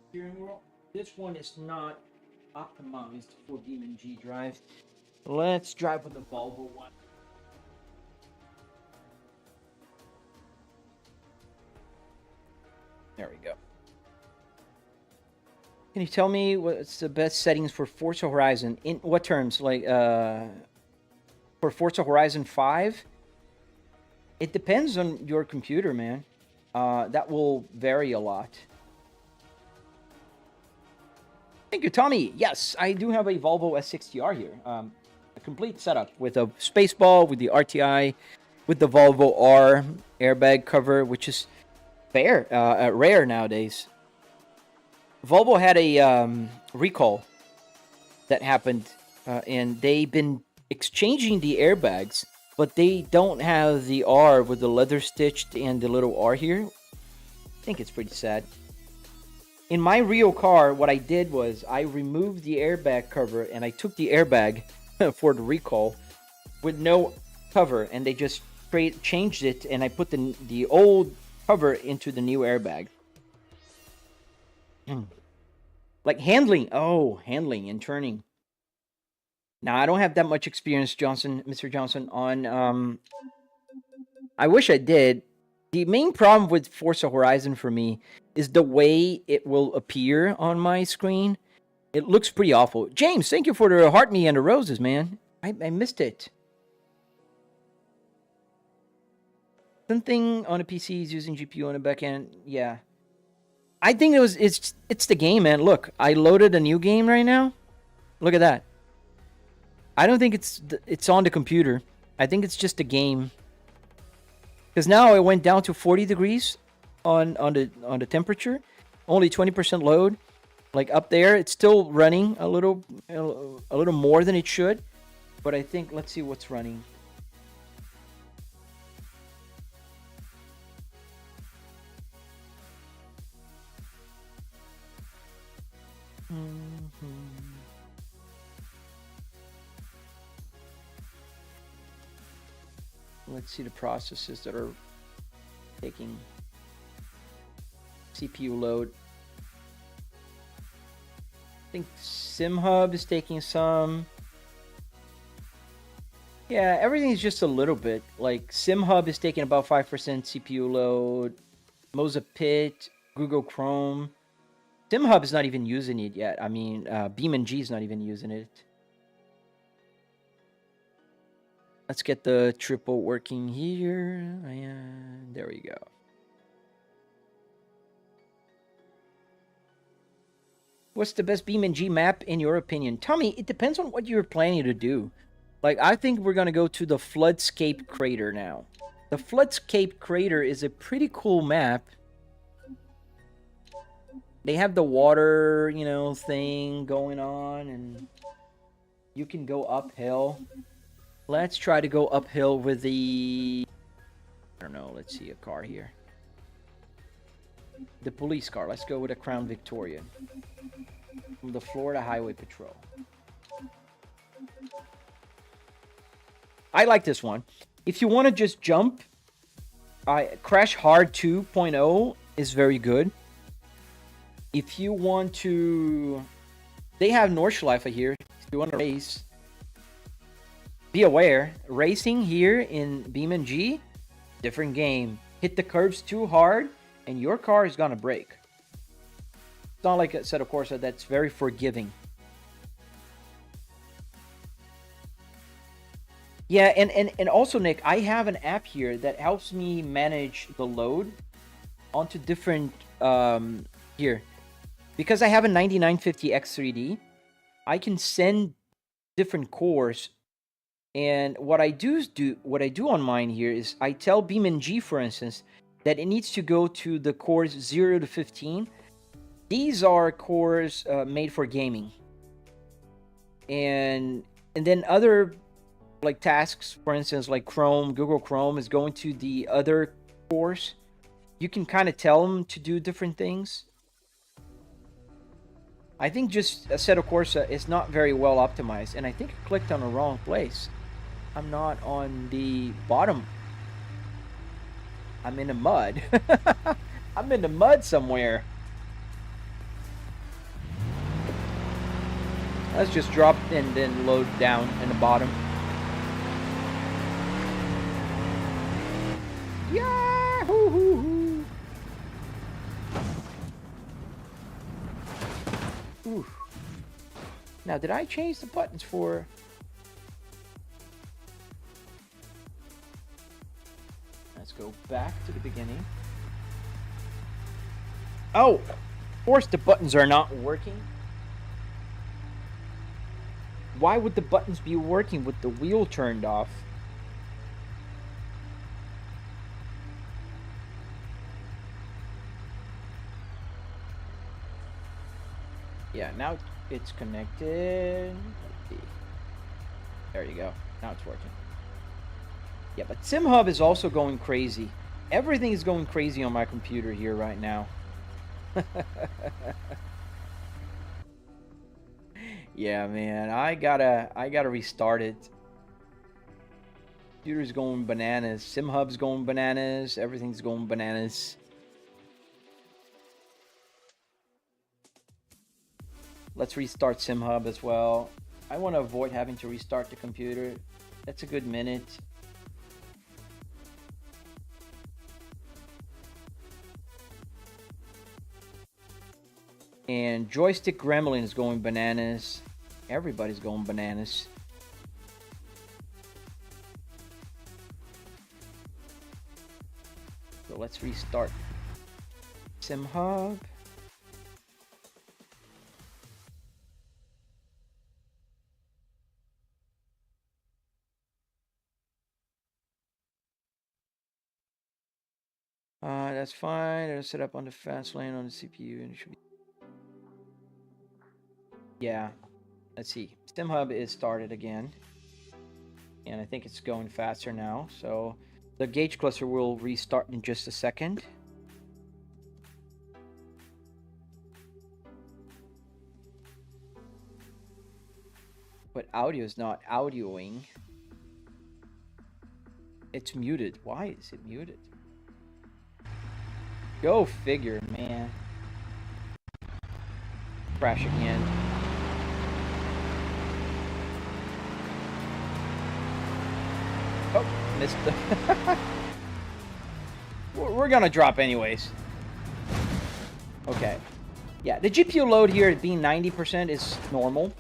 steering wheel, this one is not optimized for BeamNG.drive. Let's drive with the Volvo one. There we go. Can you tell me what's the best settings for Forza Horizon? In what terms? Like, for Forza Horizon 5? It depends on your computer, man. That will vary a lot. Thank you, Tommy. Yes, I do have a Volvo S60R here. A complete setup with a spaceball, with the RTI, with the Volvo R airbag cover, which is rare nowadays. Volvo had a recall that happened, and they've been exchanging the airbags, but they don't have the R with the leather stitched and the little R here. I think it's pretty sad. In my real car, what I did was I removed the airbag cover and I took the airbag for the recall with no cover, and they just straight changed it, and I put the old cover into the new airbag. Like handling. Oh, handling and turning. Now, I don't have that much experience, Mr. Johnson, on... I wish I did. The main problem with Forza Horizon for me is the way it will appear on my screen. It looks pretty awful. James, thank you for the heart me and the roses, man. I missed it. Something on a PC is using GPU on the back end. Yeah. I think it's the game, man. Look, I loaded a new game right now. Look at that. I don't think it's on the computer. I think it's just a game. Because now it went down to 40 degrees on the temperature, only 20% load. Like up there, it's still running a little more than it should. But I think, let's see what's running. Let's see the processes that are taking CPU load. I think SimHub is taking some. Yeah, everything is just a little bit. Like SimHub is taking about 5% CPU load. Moza Pit, Google Chrome. SimHub is not even using it yet. I mean, BeamNG is not even using it. Let's get the triple working here. And there we go. What's the best BeamNG map in your opinion? Tommy, it depends on what you're planning to do. Like, I think we're going to go to the Floodscape Crater now. The Floodscape Crater is a pretty cool map. They have the water, you know, thing going on, and you can go uphill. Let's try to go uphill with the... I don't know, let's see a car here. The police car. Let's go with a Crown Victoria. From the Florida Highway Patrol. I like this one. If you want to just jump, Crash Hard 2.0 is very good. If you want to... They have Nordschleife here. If you want to race. Be aware, racing here in BeamNG, different game. Hit the curves too hard, and your car is going to break. It's not like Assetto Corsa that's very forgiving. Yeah, and also, Nick, I have an app here that helps me manage the load onto different, here. Because I have a 9950 X3D, I can send different cores. And what I do on mine here is I tell BeamNG, for instance, that it needs to go to the cores 0 to 15. These are cores made for gaming. And then other like tasks, for instance, like Chrome, Google Chrome is going to the other cores. You can kind of tell them to do different things. I think just Assetto Corsa is not very well optimized, and I think I clicked on the wrong place. I'm not on the bottom. I'm in the mud. I'm in the mud somewhere. Let's just drop and then load down in the bottom. Yahoo! Ooh. Now, did I change the buttons for... Let's go back to the beginning. Oh! Of course the buttons are not working. Why would the buttons be working with the wheel turned off? Yeah, now it's connected. Let's see. There you go. Now it's working. Yeah, but SimHub is also going crazy. Everything is going crazy on my computer here right now. Yeah, man, I gotta restart it. Computer's going bananas. SimHub's going bananas. Everything's going bananas. Let's restart SimHub as well. I want to avoid having to restart the computer. That's a good minute. And Joystick Gremlin is going bananas. Everybody's going bananas. So let's restart SimHub. That's fine. It'll set up on the fast lane on the CPU and it should be... Yeah. Let's see. SimHub is started again. And I think it's going faster now. So the gauge cluster will restart in just a second. But audio is not audioing. It's muted. Why is it muted? Go figure, man. Crash again. Oh, missed the... We're gonna drop anyways. Okay. Yeah, the GPU load here being 90% is normal.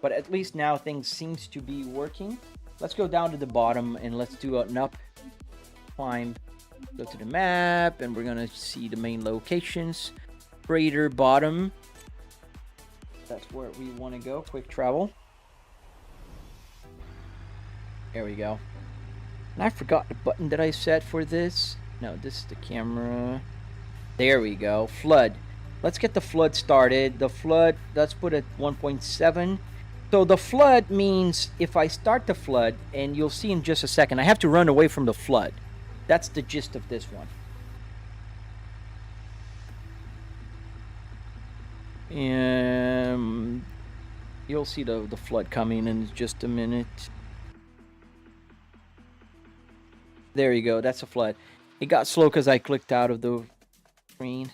but at least now things seems to be working. Let's go down to the bottom and let's do an up climb. Go to the map and we're gonna see the main locations. Freighter bottom. That's where we want to go. Quick travel. There we go. And I forgot the button that I set for this. No, this is the camera. There we go. Flood. Let's get the flood started. The flood, let's put it 1.7. So the flood means if I start the flood, and you'll see in just a second, I have to run away from the flood. That's the gist of this one. And you'll see the flood coming in just a minute. There you go. That's a flood. It got slow because I clicked out of the screen.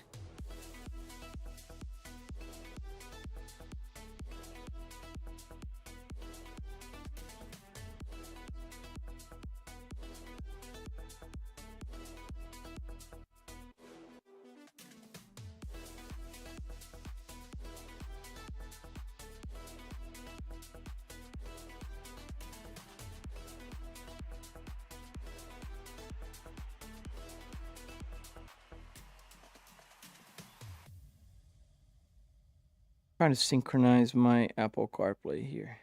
Trying to synchronize my Apple CarPlay here.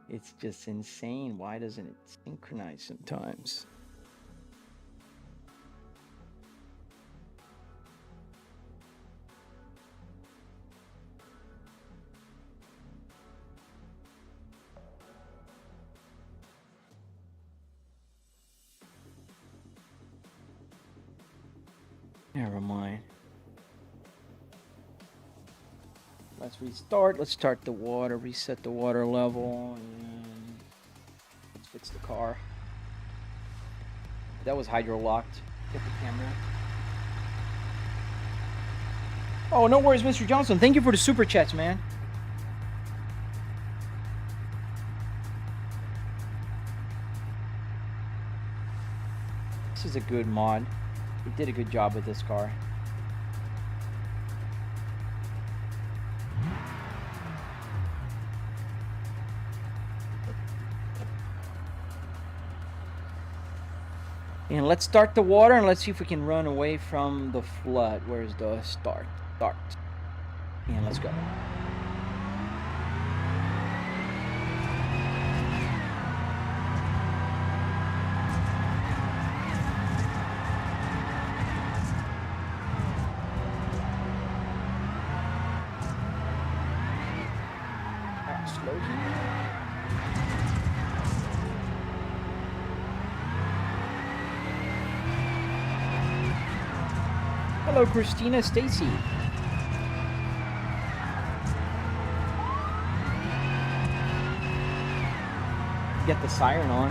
It's just insane. Why doesn't it synchronize sometimes? Never mind. Let's restart. Let's start the water, reset the water level, and let's fix the car. That was hydro locked. Get the camera. Oh, no worries, Mr. Johnson. Thank you for the super chats, man. This is a good mod. He did a good job with this car. And let's start the water and let's see if we can run away from the flood. Where's the start? Start. And let's go. Hello, Christina Stacy. Get the siren on.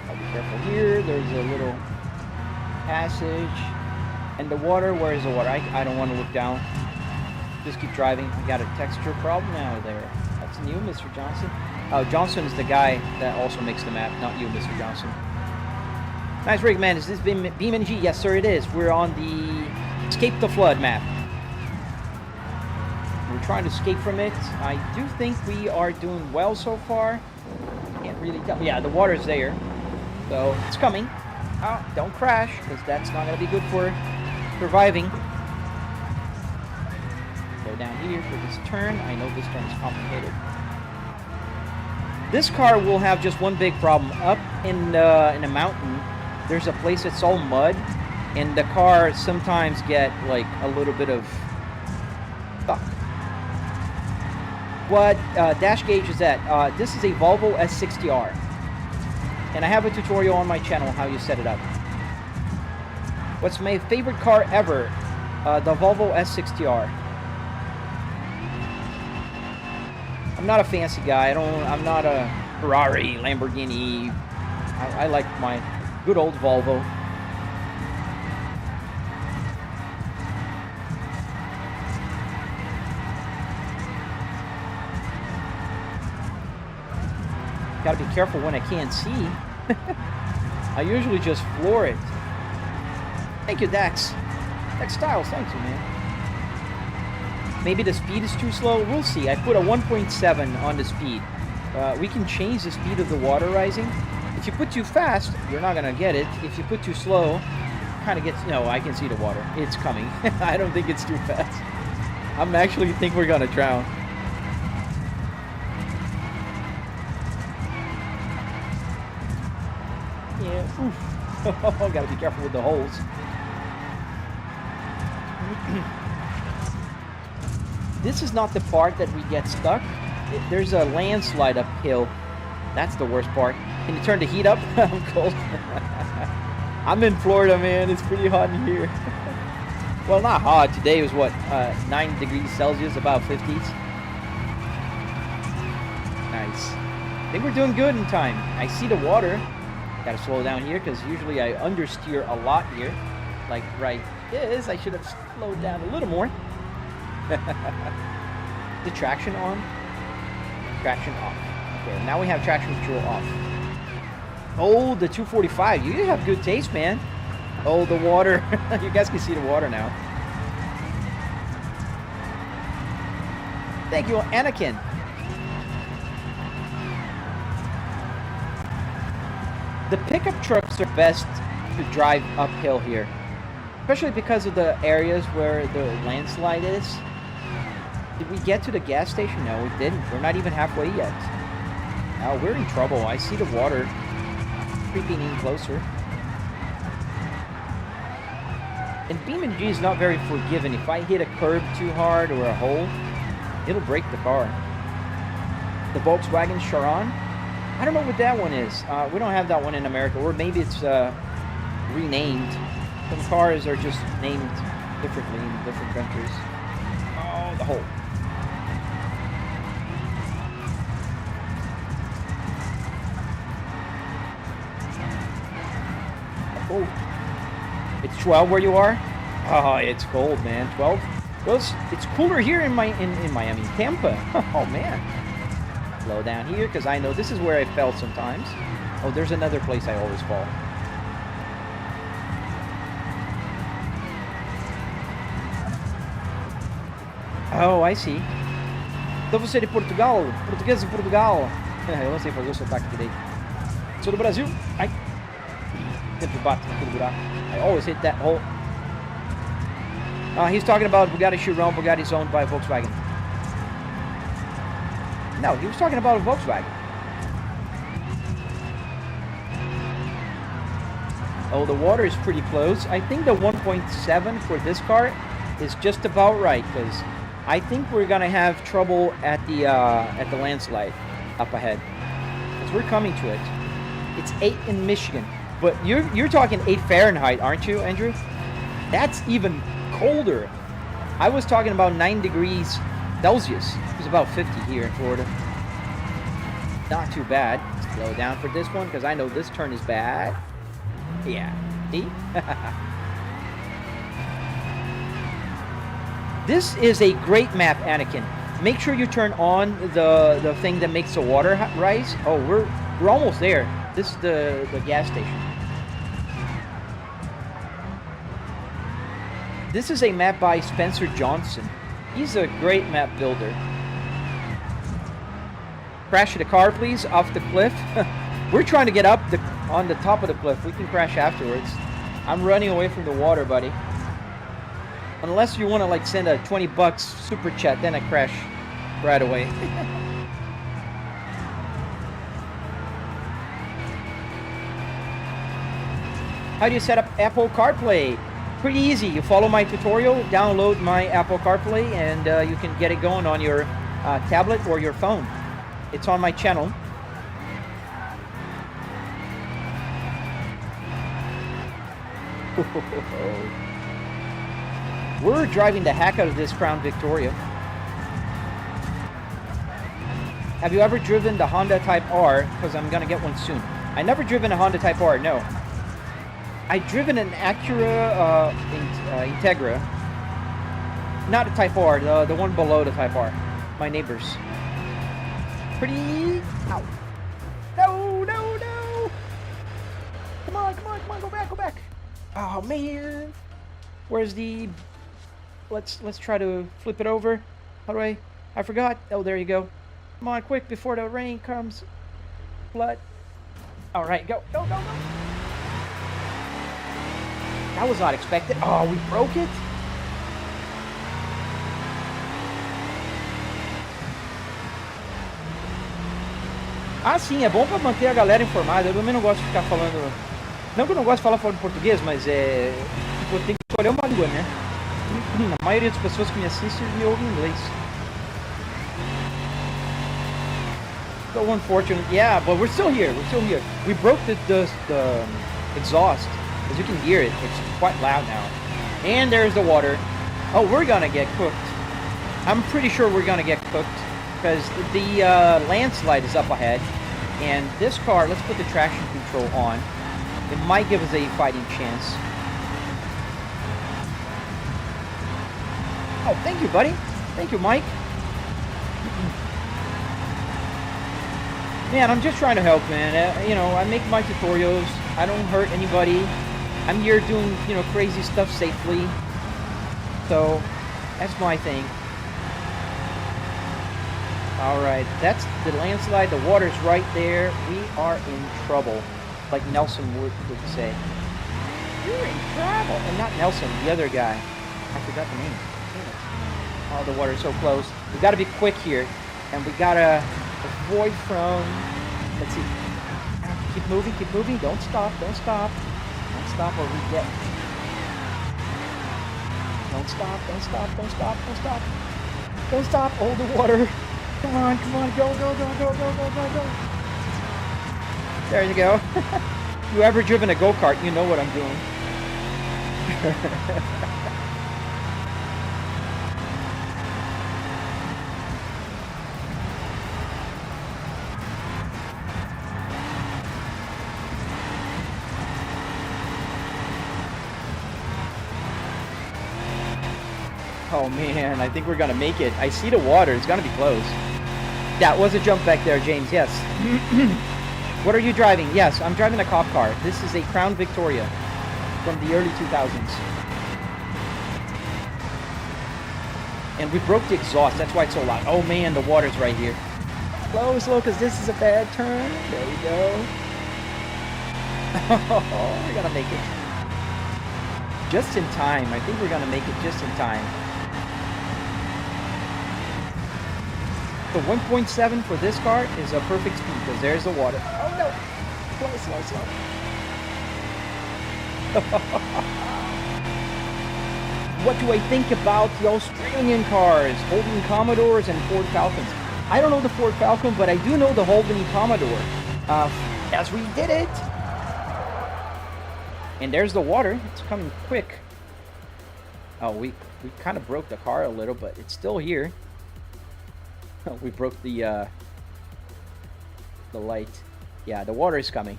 I'll be careful here. There's a little passage. And the water, where is the water? I don't want to look down. Just keep driving. I got a texture problem now there. That's new, Mr. Johnson. Oh, Johnson is the guy that also makes the map, not you, Mr. Johnson. Nice rig, man. Is this BeamNG? Yes, sir, it is. We're on the Escape the Flood map. We're trying to escape from it. I do think we are doing well so far. Can't really tell. Yeah, the water's there. So, it's coming. Oh, don't crash, because that's not going to be good for surviving. Go down here for this turn. I know this turn is complicated. This car will have just one big problem. Up in a mountain, there's a place that's all mud, and the car sometimes get like a little bit of stuck. What dash gauge is that? This is a Volvo S60R, and I have a tutorial on my channel how you set it up. What's my favorite car ever? The Volvo S60R. I'm not a fancy guy. I'm not a Ferrari, Lamborghini. I like my good old Volvo. Gotta be careful when I can't see. I usually just floor it. Thank you, Dax. Dax Styles, thank you, man. Maybe the speed is too slow. We'll see. I put a 1.7 on the speed. We can change the speed of the water rising. If you put too fast, you're not gonna get it. If you put too slow, kind of gets. No, I can see the water. It's coming. I don't think it's too fast. I'm actually think we're gonna drown. Yeah. Oof. Gotta be careful with the holes. This is not the part that we get stuck. There's a landslide uphill. That's the worst part. Can you turn the heat up? I'm cold. I'm in Florida, man. It's pretty hot in here. Well, not hot. Today was what? 9 degrees Celsius, about 50s. Nice. I think we're doing good in time. I see the water. Gotta slow down here because usually I understeer a lot here. Like right this. I should have slowed down a little more. The traction on? Traction off. Okay, now we have traction control off. Oh, the 245. You have good taste, man. Oh, the water. You guys can see the water now. Thank you, Anakin. The pickup trucks are best to drive uphill here. Especially because of the areas where the landslide is. Did we get to the gas station? No, we didn't. We're not even halfway yet. Now we're in trouble. I see the water creeping in closer. And BeamNG is not very forgiving. If I hit a curb too hard or a hole, it'll break the car. The Volkswagen Charon? I don't know what that one is. We don't have that one in America. Or maybe it's renamed. Some cars are just named differently in different countries. Oh, the hole. Oh, it's 12 where you are? Oh, it's cold, man. 12? Well, it's cooler here in Miami, Tampa. Oh, man. Slow down here, because I know this is where I fell sometimes. Oh, there's another place I always fall. Oh, I see. Então você é de Portugal? Português de Portugal. Eu não sei fazer o sotaque direito. Sou do Brasil. Ai. Sempre bato naquele buraco. I always hit that hole. He's talking about Bugatti Chiron. Bugatti is owned by Volkswagen. No, he was talking about a Volkswagen. Oh, the water is pretty close. I think the 1.7 for this car is just about right, because I think we're gonna have trouble at the landslide up ahead. Because we're coming to it. It's 8 in Michigan, but you're talking 8 Fahrenheit, aren't you, Andrew? That's even colder. I was talking about 9 degrees Celsius. It's about 50 here in Florida. Not too bad. Slow down for this one because I know this turn is bad. Yeah. See? This is a great map, Anakin. Make sure you turn on the thing that makes the water rise. Oh, we're almost there. This is the gas station. This is a map by Spencer Johnson. He's a great map builder. Crash the car, please, off the cliff. We're trying to get up on the top of the cliff. We can crash afterwards. I'm running away from the water, buddy. Unless you want to like send a 20 bucks super chat, then I crash right away. How do you set up Apple CarPlay? Pretty easy. You follow my tutorial, download my Apple CarPlay, and you can get it going on your tablet or your phone. It's on my channel. We're driving the heck out of this Crown Victoria. Have you ever driven the Honda Type R? Because I'm going to get one soon. I never driven a Honda Type R, no. I driven an Acura Integra. Not a Type R, the one below the Type R. My neighbors. Pretty... Ow. No, no, no! Come on, come on, come on, go back, go back. Oh man. Where's the... Let's try to flip it over. How do I forgot. Oh, there you go. Come on, quick, before the rain comes. Flood. All right, go, go, go, go. That was not expected. Oh, we broke it? Ah, sim, é bom pra manter a galera informada. Eu também não gosto de ficar falando... Não que eu não gosto de falar fora de português, mas é... Tipo, eu tenho que escolher uma língua, né? A maioria das pessoas que me assistem me ouvem em inglês. So unfortunate. Yeah, but we're still here. We're still here. We broke the exhaust. As you can hear it, it's quite loud now. And there's the water. Oh, we're gonna get cooked. I'm pretty sure we're gonna get cooked because the landslide is up ahead. And this car, let's put the traction control on. It might give us a fighting chance. Oh, thank you, buddy. Thank you, Mike. Man, I'm just trying to help, man. You know, I make my tutorials. I don't hurt anybody. I'm here doing, you know, crazy stuff safely. So, that's my thing. Alright, that's the landslide. The water's right there. We are in trouble. Like Nelson would say. You're in trouble. And not Nelson, the other guy. I forgot the name. Oh, the water's so close. We gotta be quick here. And we gotta avoid from... Let's see. Keep moving, keep moving. Don't stop, don't stop. Don't stop or we get... Don't stop, don't stop, don't stop, don't stop. Don't stop. Oh, the water. Come on, go, go, go, go, go, go, go, go. There you go. You ever driven a go-kart, you know what I'm doing. Oh man, I think we're gonna make it. I see the water, it's gonna be close. That was a jump back there, James, yes. What are you driving? Yes, I'm driving a cop car. This is a Crown Victoria from the early 2000s. And we broke the exhaust, that's why it's so loud. Oh man, the water's right here. Slow, slow, because this is a bad turn. There we go. Oh, we're gonna make it. Just in time. I think we're gonna make it just in time. The 1.7 for this car is a perfect speed because there's the water. Oh no! Slow, slow, slow. What do I think about the Australian cars? Holden Commodores and Ford Falcons. I don't know the Ford Falcon, but I do know the Holden Commodore. As we did it! And there's the water. It's coming quick. Oh, we kind of broke the car a little, but it's still here. We broke the light. Yeah, the water is coming.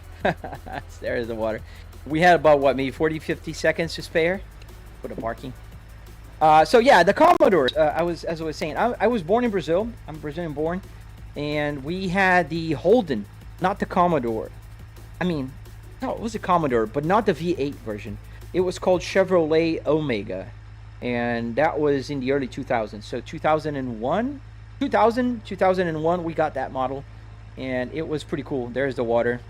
There's the water. We had about, what, maybe 40, 50 seconds to spare for the parking. So yeah, the Commodores. As I was saying, I was born in Brazil. I'm Brazilian born. And we had the Holden, not the Commodore. I mean, no, it was a Commodore, but not the V8 version. It was called Chevrolet Omega. And that was in the early 2000s. So 2001? 2001, we got that model. And it was pretty cool. There's the water.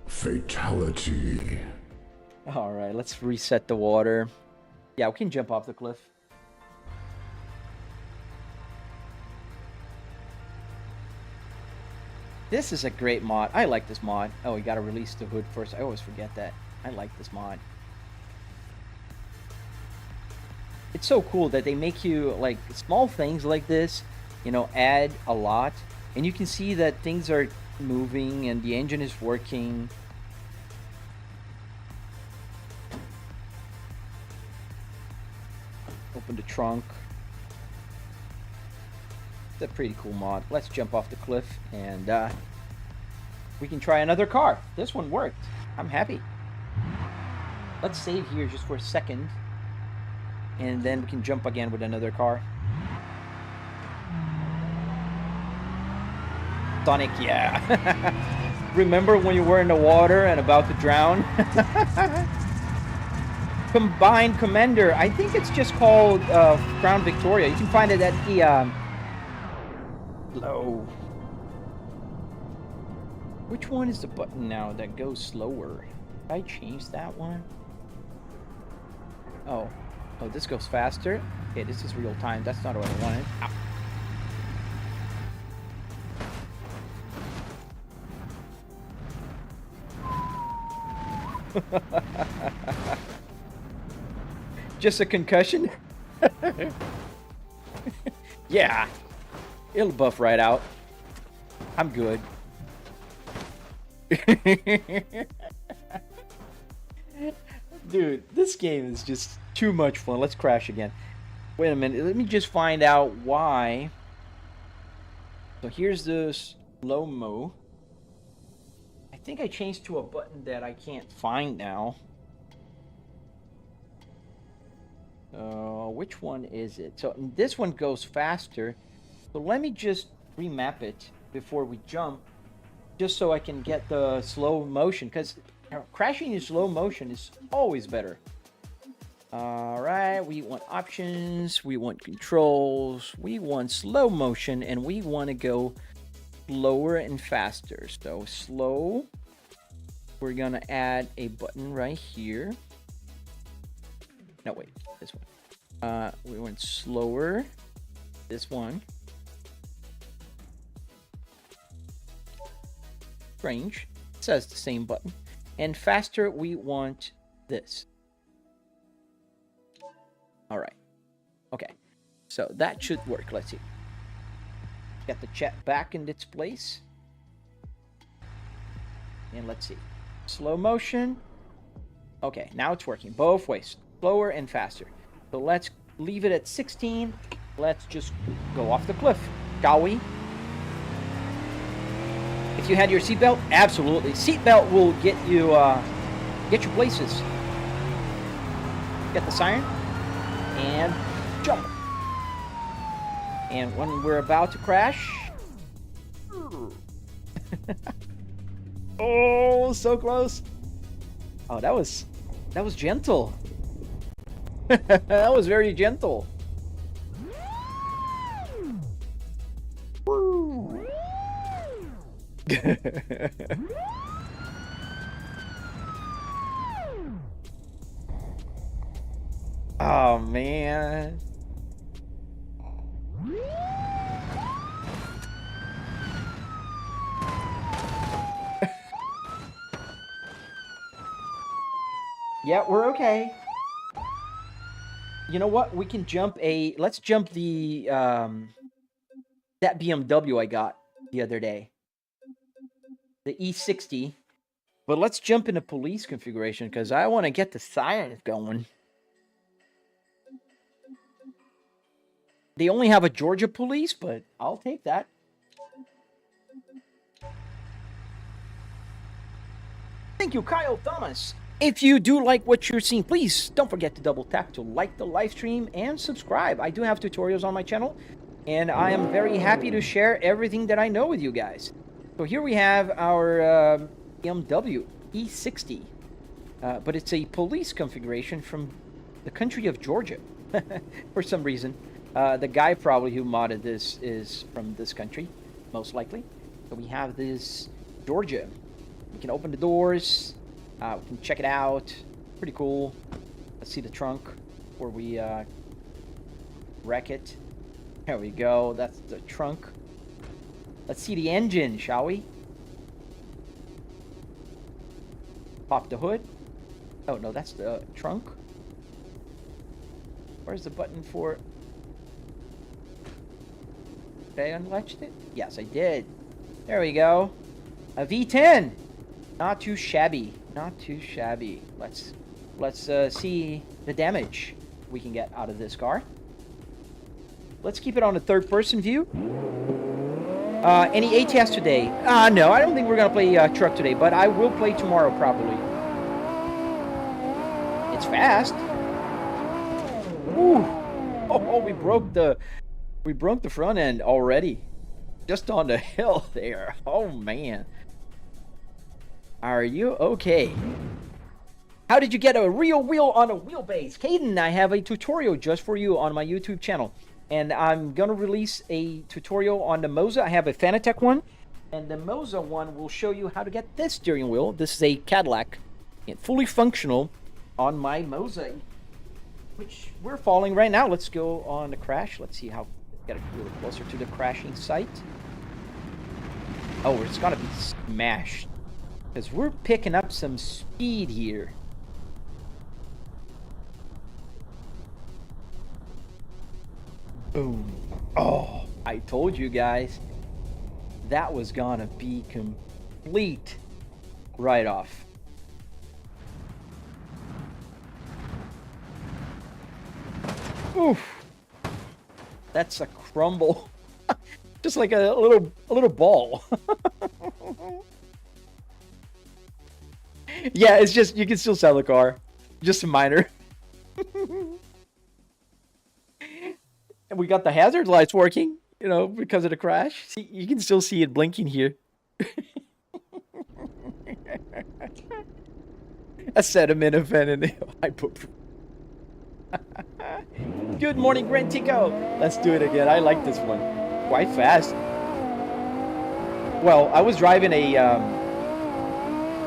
Fatality. All right, let's reset the water. Yeah, we can jump off the cliff. This is a great mod. I like this mod. Oh, you gotta release the hood first. I always forget that. I like this mod. It's so cool that they make you, like, small things like this, you know, add a lot. And you can see that things are moving and the engine is working. Open the trunk. It's a pretty cool mod. Let's jump off the cliff and we can try another car. This one worked. I'm happy. Let's save here just for a second. And then we can jump again with another car. Sonic, yeah. Remember when you were in the water and about to drown? Combined Commander. I think it's just called Crown Victoria. You can find it at the... Slow. Which one is the button now that goes slower? Did I change that one? Oh. Oh, this goes faster? Okay, this is real time. That's not what I wanted. Ow. Just a concussion? Yeah. It'll buff right out. I'm good. Dude, this game is just too much fun. Let's crash again. Wait a minute. Let me just find out why. So here's the slow-mo. I think I changed to a button that I can't find now. Which one is it? So this one goes faster. So let me just remap it before we jump, just so I can get the slow motion, because crashing in slow motion is always better. All right, we want options, we want controls, we want slow motion, and we want to go slower and faster. So slow, we're gonna add a button right here. No, wait, this one. We went slower, this one. Strange, it says the same button. And faster, we want this. All right, okay, so that should work. Let's see. Get the chat back in its place. And let's see, slow motion. Okay, now it's working both ways, slower and faster. So let's leave it at 16. Let's just go off the cliff, shall we? If you had your seatbelt, absolutely. Seatbelt will get you places. Get the siren and jump. And when we're about to crash, oh, so close. Oh, that was gentle. That was very gentle. Oh man. Yeah, we're okay. You know what? We can jump let's jump the that BMW I got the other day. The E60. But let's jump into police configuration because I want to get the sirens going. They only have a Georgia police, but I'll take that. Thank you, Kyle Thomas. If you do like what you're seeing, please don't forget to double tap to like the live stream and subscribe. I do have tutorials on my channel, and I am very happy to share everything that I know with you guys. So here we have our BMW E60, but it's a police configuration from the country of Georgia for some reason. The guy probably who modded this is from this country, most likely. So we have this Georgia. We can open the doors. We can check it out. Pretty cool. Let's see the trunk before we wreck it. There we go. That's the trunk. Let's see the engine, shall we? Pop the hood. Oh, no, that's the trunk. Where's the button for... Did I unlatch it? Yes, I did. There we go. A V10. Not too shabby. Not too shabby. Let's see the damage we can get out of this car. Let's keep it on a third-person view. Any ATS today? No, I don't think we're gonna play truck today, but I will play tomorrow probably. It's fast. Ooh. Oh, we broke the front end already. Just on the hill there. Oh man. Are you okay? How did you get a real wheel on a wheelbase? Caden, I have a tutorial just for you on my YouTube channel. And I'm going to release a tutorial on the Moza. I have a Fanatec one. And the Moza one will show you how to get this steering wheel. This is a Cadillac. And fully functional on my Moza, which we're following right now. Let's go on the crash. Let's see how, get a little closer to the crashing site. Oh, it's gotta be smashed, because we're picking up some speed here. Boom. Oh, I told you guys that was gonna be complete write-off. Oof. That's a crumble. Just like a little ball. Yeah, it's just, you can still sell the car. Just a minor. And we got the hazard lights working, you know, because of the crash. See, you can still see it blinking here. A sediment event in the hypo. Good morning, Grand Tico. Let's do it again. I like this one. Quite fast. Well, I was driving a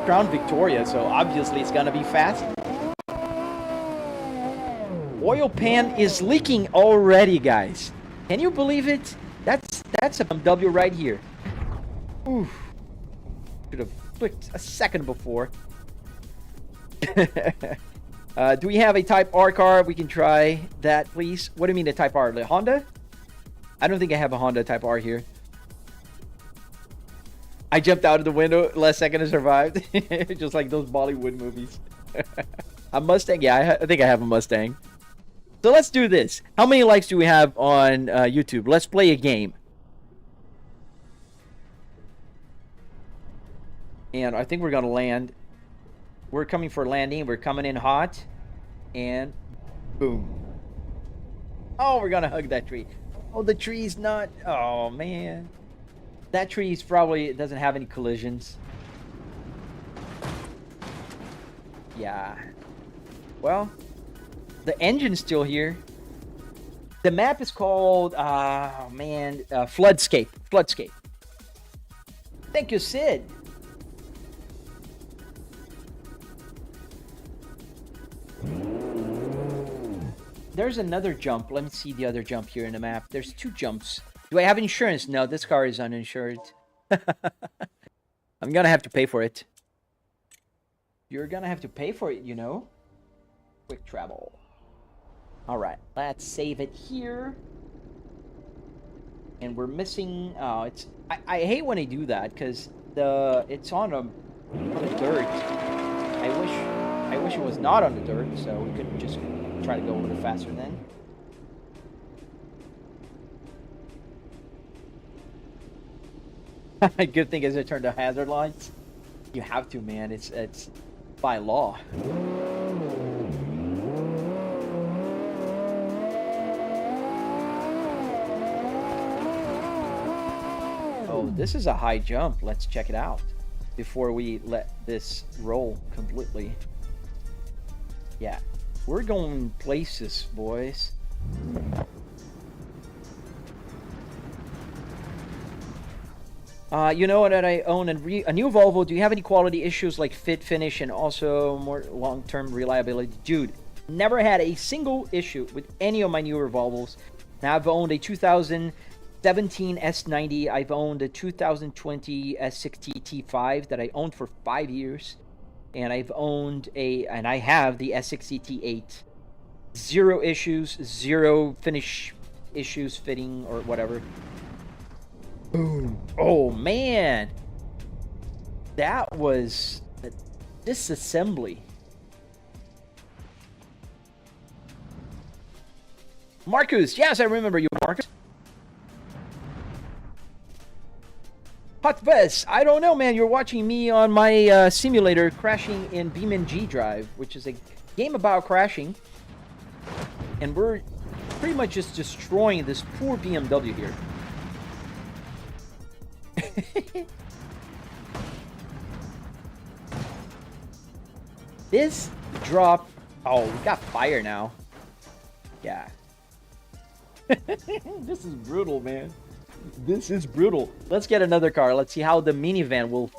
Crown Victoria, so obviously it's gonna be fast. Oil pan is leaking already, guys. Can you believe it? That's a BMW right here. Oof. Should have clicked a second before. Do we have a Type R car? We can try that, please. What do you mean a Type R? The Honda? I don't think I have a Honda Type R here. I jumped out of the window last second and survived. Just like those Bollywood movies. A Mustang? Yeah, I think I have a Mustang. So let's do this. How many likes do we have on YouTube? Let's play a game. And I think we're going to land. We're coming for landing. We're coming in hot. And boom. Oh, we're going to hug that tree. Oh, the tree's not. Oh, man. That tree's probably doesn't have any collisions. Yeah. Well, the engine's still here. The map is called, Floodscape. Floodscape. Thank you, Sid. There's another jump. Let me see the other jump here in the map. There's two jumps. Do I have insurance? No, this car is uninsured. I'm gonna have to pay for it. You're gonna have to pay for it, you know. Quick travel. Alright, let's save it here. And we're missing... Oh, it's... I hate when they do that, because it's on the dirt. I wish it was not on the dirt, so we could just try to go a little faster then. Good thing is I turned the hazard lights. You have to, man. It's by law. Oh, this is a high jump. Let's check it out before we let this roll completely. Yeah, we're going places, boys. You know that I own a new Volvo. Do you have any quality issues like fit, finish, and also more long-term reliability? Dude, never had a single issue with any of my newer Volvos. Now, I've owned a 2017 S90. I've owned a 2020 S60 T5 that I owned for 5 years. And I've owned and I have the S60 T8. Zero issues, zero finish issues, fitting, or whatever. Boom. Oh, man. That was a disassembly. Marcus. Yes, I remember you, Marcus. Hot Vest. I don't know, man. You're watching me on my simulator crashing in BeamNG.drive, which is a game about crashing, and we're pretty much just destroying this poor BMW here. This drop... Oh, we got fire now. Yeah. This is brutal, man. This is brutal. Let's get another car. Let's see how the minivan will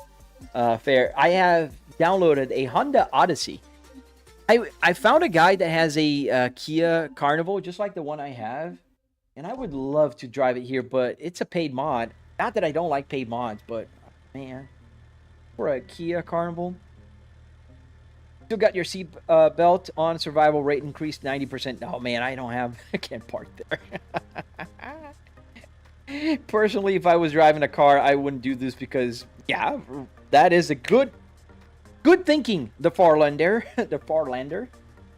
fare. I have downloaded a Honda Odyssey. I found a guy that has a Kia Carnival, just like the one I have. And I would love to drive it here, but it's a paid mod. Not that I don't like paid mods, but, man, for a Kia Carnival... Still got your seat belt on. Survival rate increased 90%. Oh man, I don't have... I can't park there. Personally, if I was driving a car, I wouldn't do this because, yeah, that is a good thinking. The Farlander. The Farlander.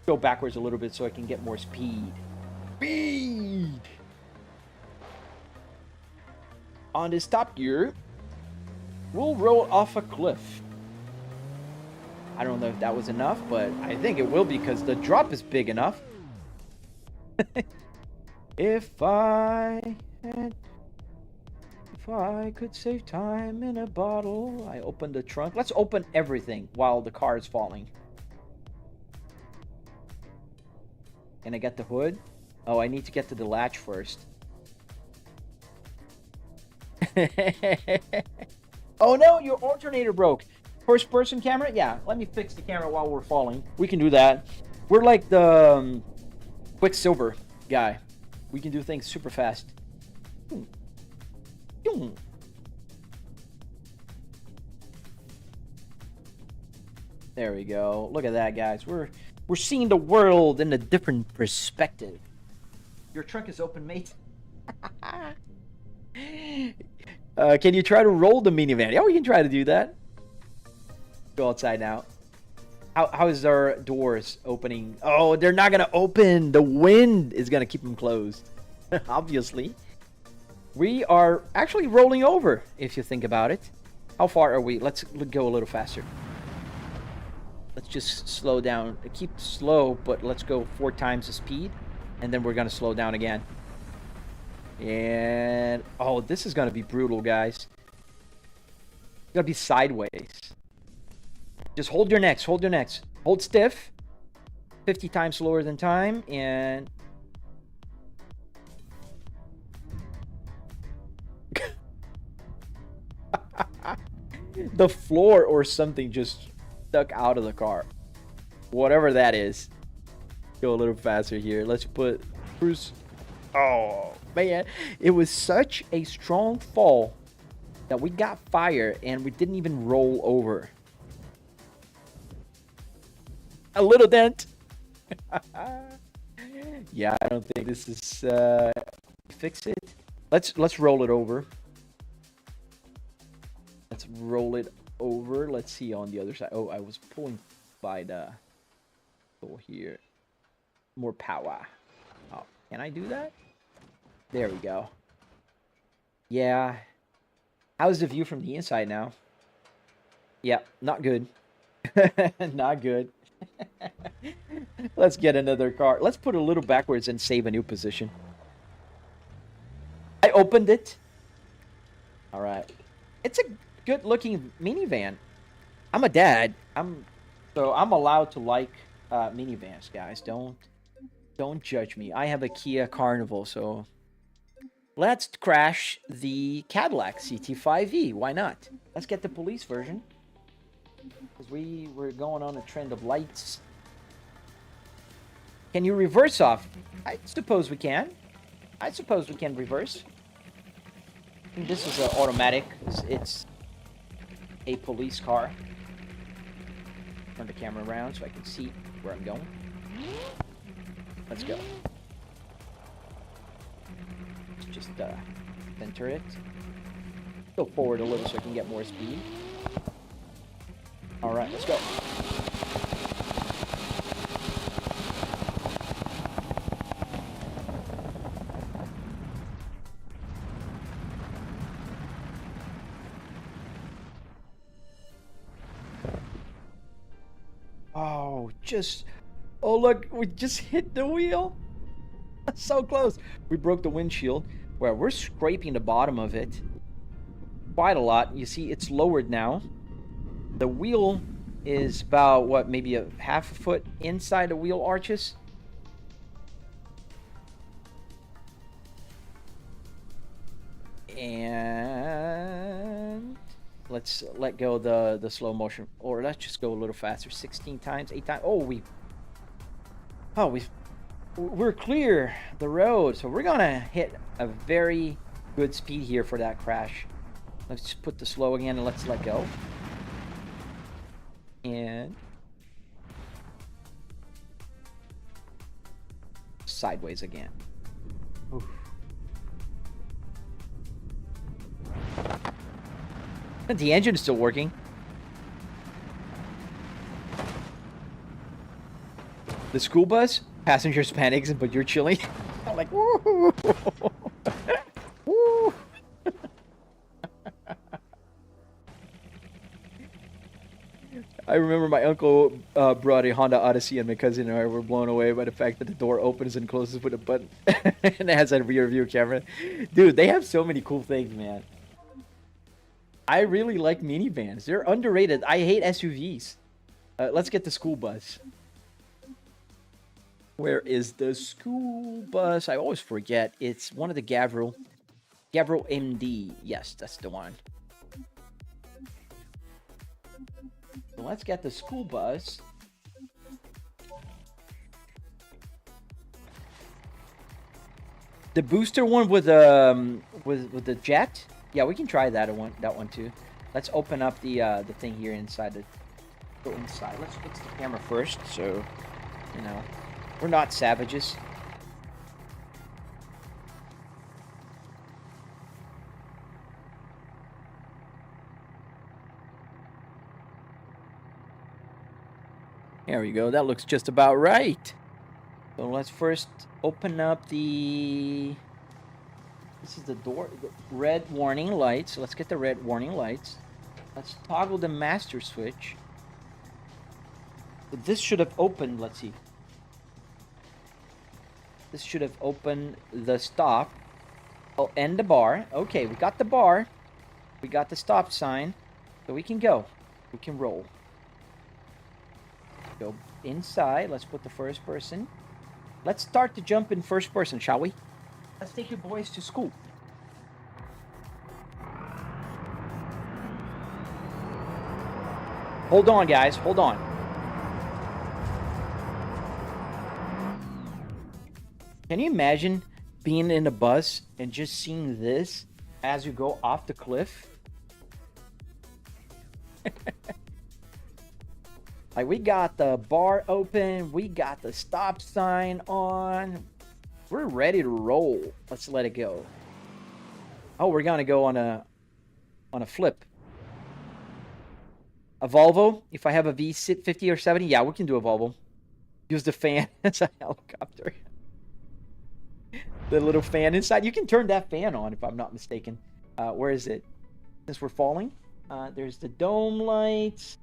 Go backwards a little bit so I can get more speed. Speed! On this top gear, we'll roll off a cliff. I don't know if that was enough, but I think it will be because the drop is big enough. If I could save time in a bottle. I opened the trunk. Let's open everything while the car is falling. And I got the hood. Oh, I need to get to the latch first. Oh no, your alternator broke. First person camera? Yeah, let me fix the camera while we're falling. We can do that. We're like the Quicksilver guy. We can do things super fast. There we go. Look at that, guys. We're seeing the world in a different perspective. Your trunk is open, mate. Can you try to roll the minivan? Yeah, we can try to do that. Go outside now. How is our doors opening? Oh, they're not gonna open. The wind is gonna keep them closed. Obviously. We are actually rolling over, if you think about it. How far are we? Let's go a little faster. Let's just slow down. Keep slow, but let's go 4 times the speed. And then we're gonna slow down again. And... oh, this is gonna be brutal, guys. It's gonna be sideways. Just hold your necks, hold your necks. Hold stiff. 50 times slower than time, and... the floor or something just stuck out of the car. Whatever that is. Go a little faster here. Let's put cruise. Oh, man. It was such a strong fall that we got fire and we didn't even roll over. A little dent. Yeah, I don't think this is fix it. Let's roll it over. Let's roll it over. Let's see on the other side. Oh, I was pulling by the hole here. More power. Oh, can I do that? There we go. Yeah. How's the view from the inside now? Yeah, not good. Not good. Let's get another car. Let's put a little backwards and save a new position. I opened it. All right. It's a good looking minivan. I'm a dad. So I'm allowed to like minivans, guys. Don't judge me. I have a Kia Carnival, so let's crash the Cadillac CT5e. Why not? Let's get the police version. Because we're going on a trend of lights. Can you reverse off? I suppose we can. I suppose we can reverse. I think this is an automatic. It's a police car. Turn the camera around so I can see where I'm going. Let's go. Just center it. Go forward a little so I can get more speed. All right, let's go. Oh, just Oh, look, we just hit the wheel. So close. We broke the windshield. Well, we're scraping the bottom of it quite a lot. You see, it's lowered now. The wheel is about, what, maybe a half a foot inside the wheel arches. And let's let go of the slow motion, or let's just go a little faster. 16 times, 8 times. We're clear the road, so we're gonna hit a very good speed here for that crash. Let's just put the slow again and let's let go. And sideways again. Oof. The engine is still working. The school bus, passengers panicking, but you're chilling. I'm like, woo! Woo! I remember my uncle brought a Honda Odyssey, and my cousin and I were blown away by the fact that the door opens and closes with a button, and it has a rear view camera. Dude, they have so many cool things, man. I really like minivans. They're underrated. I hate SUVs. Let's get the school bus. Where is the school bus? I always forget. It's one of the Gavril MD. Yes, that's the one. So let's get the school bus. The booster one with the jet. Yeah, we can try that one too. Let's open up the thing here inside. Go inside. Let's fix the camera first, so you know we're not savages. There we go. That looks just about right. So let's first open up the. This is the door, the red warning lights. So let's get the red warning lights. Let's toggle the master switch. So this should have opened, let's see. This should have opened the stop. Oh, and the bar. Okay, we got the bar. We got the stop sign. So we can go. We can roll. Go inside. Let's put the first person. Let's start to jump in first person, shall we? Let's take you boys to school. Hold on, guys. Hold on. Can you imagine being in a bus and just seeing this as you go off the cliff? Like, we got the bar open. We got the stop sign on. We're ready to roll. Let's let it go. Oh, we're gonna go on a flip. A Volvo. If I have a V50 or 70, yeah, we can do a Volvo. Use the fan as a helicopter. The little fan inside. You can turn that fan on if I'm not mistaken. Where is it? Since we're falling, there's the dome lights.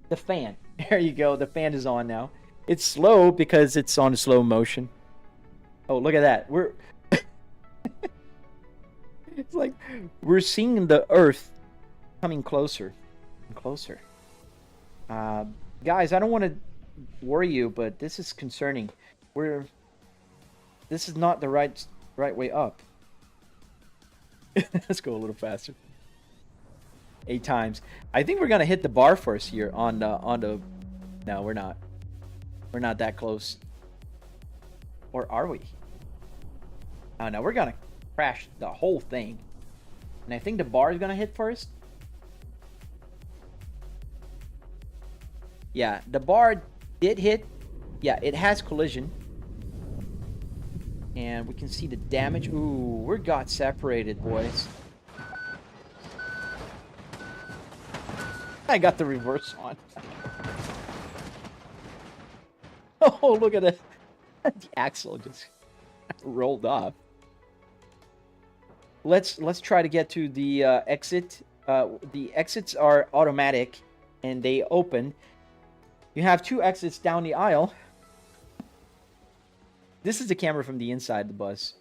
The fan. There you go. The fan is on now. It's slow because it's on slow motion. Oh, look at that. We're it's like we're seeing the Earth coming closer and closer. Guys, I don't want to worry you, but this is concerning. This is not the right way up. Let's go a little faster. 8 times. I think we're gonna hit the bar first here on the. No, we're not. We're not that close. Or are we? Oh no, we're gonna crash the whole thing. And I think the bar is gonna hit first. Yeah, the bar did hit. Yeah, it has collision. And we can see the damage. Ooh, we got separated, boys. I got the reverse on. Oh, look at it. The axle just rolled off. Let's try to get to the exit. The exits are automatic and they open. You have 2 exits down the aisle. This is the camera from the inside of the bus.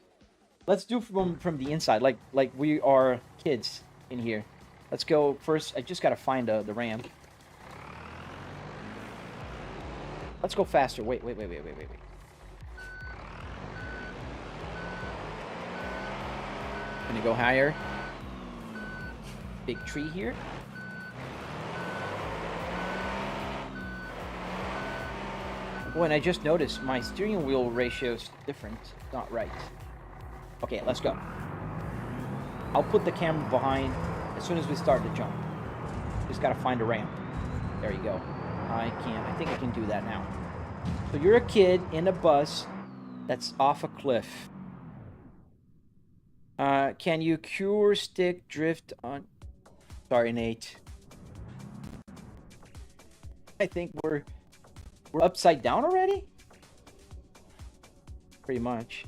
Let's do from the inside, like we are kids in here. Let's go first. I just gotta find the ramp. Let's go faster. Wait. Gonna go higher. Big tree here. Oh, and I just noticed my steering wheel ratio is different. Not right. Okay, let's go. I'll put the camera behind as soon as we start the jump. Just gotta find a ramp. There you go. I think I can do that now. So you're a kid in a bus that's off a cliff. Can you cure stick drift on... Sorry, Nate. I think we're upside down already? Pretty much.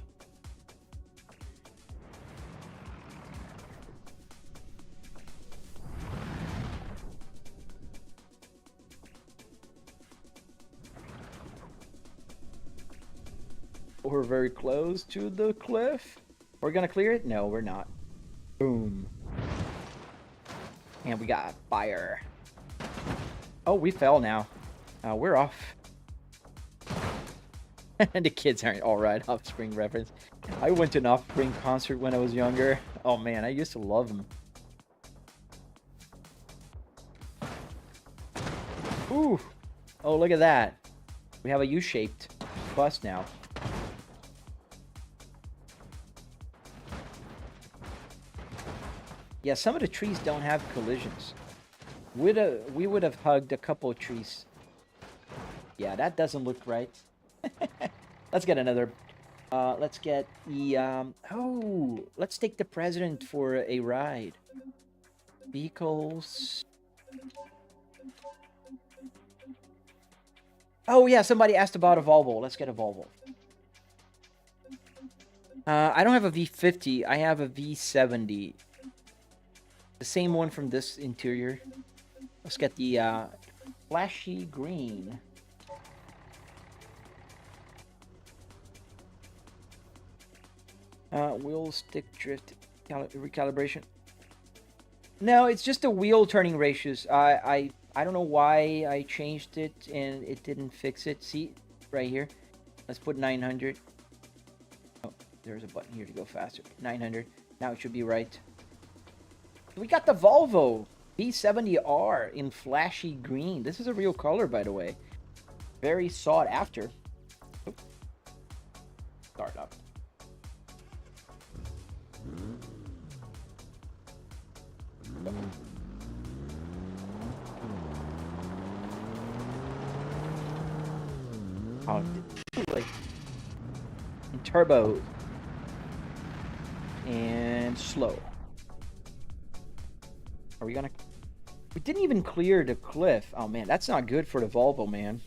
We're very close to the cliff. We're gonna clear it? No, we're not. Boom. And we got fire. Oh, we fell now. We're off. And the kids aren't alright. Offspring reference. I went to an Offspring concert when I was younger. Oh man, I used to love them. Ooh. Oh, look at that. We have a U-shaped bus now. Yeah, some of the trees don't have collisions. We would have hugged a couple of trees. Yeah, that doesn't look right. Let's get another. Let's get the. Oh, let's take the president for a ride. Vehicles. Oh yeah, somebody asked about a Volvo. Let's get a Volvo. I don't have a V50. I have a V70. The same one from this interior. Let's get the flashy green. Wheel stick drift recalibration. No, it's just the wheel turning ratios. I don't know why I changed it and it didn't fix it. See, right here. Let's put 900. Oh, there's a button here to go faster. 900. Now it should be right. We got the Volvo S60R in flashy green. This is a real color, by the way. Very sought after. Oops. Start up. Oh, like in turbo and slow. Are we gonna? We didn't even clear the cliff. Oh man, that's not good for the Volvo, man.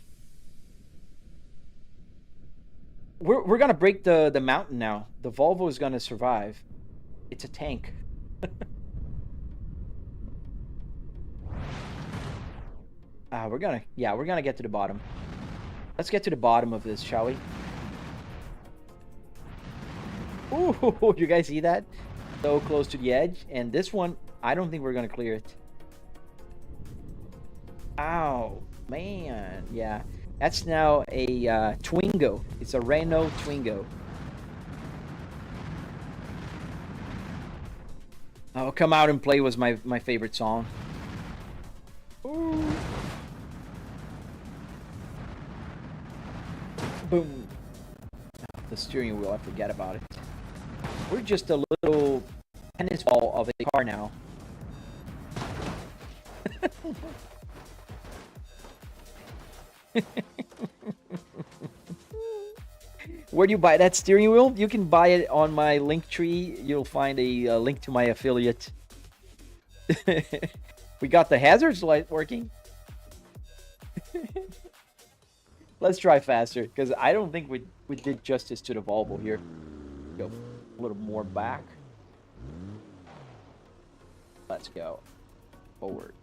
We're gonna break the mountain now. The Volvo is gonna survive. It's a tank. We're gonna get to the bottom. Let's get to the bottom of this, shall we? Ooh, you guys see that? So close to the edge. And this one, I don't think we're gonna clear it. Ow, man. Yeah, that's now a Twingo. It's a Renault Twingo. Oh, Come Out and Play was my favorite song. Ooh. Boom. The steering wheel, I forget about it. We're just a little tennis ball of a car now. Where do you buy that steering wheel? You can buy it on my link tree. You'll find a link to my affiliate. We got the hazards light working. Let's try faster, because I don't think we did justice to the Volvo here. Go a little more back. Let's go forward.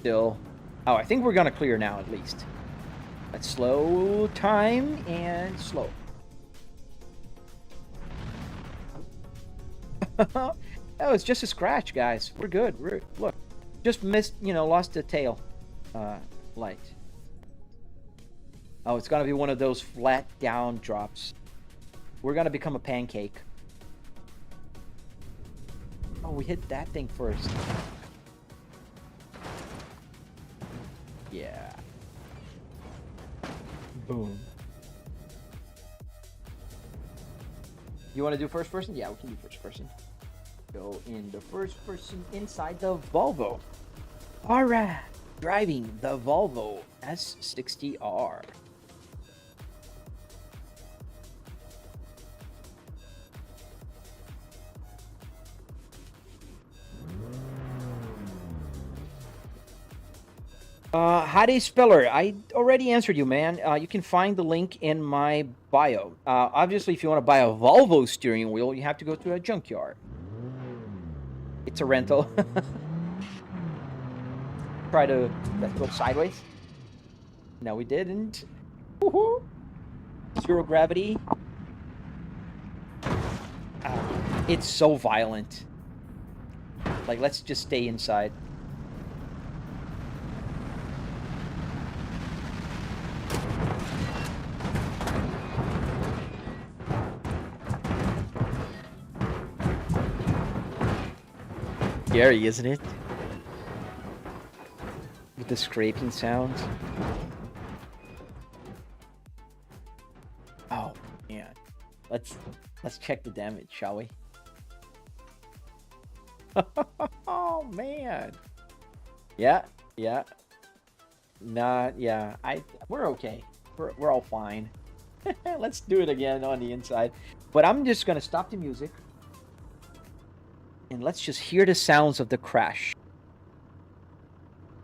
Still. Oh, I think we're gonna clear now at least. Let's slow time and slow. Oh, it's just a scratch, guys. We're good. Look, just missed, lost the tail light. Oh, it's gonna be one of those flat down drops. We're gonna become a pancake. Oh, we hit that thing first. Yeah. Boom. You want to do first person? Yeah, we can do first person. Go in the first person inside the Volvo. All right. Driving the Volvo S60R. How do you spell her? I already answered you, man. You can find the link in my bio. Obviously, if you want to buy a Volvo steering wheel, you have to go to a junkyard. It's a rental. Try to let's go sideways. No, we didn't. Woohoo! Zero gravity. It's so violent. Like, let's just stay inside. Scary, isn't it? With the scraping sounds. Oh man. Let's check the damage, shall we? Oh man. Yeah. We're okay. We're all fine. Let's do it again on the inside. But I'm just gonna stop the music. And let's just hear the sounds of the crash.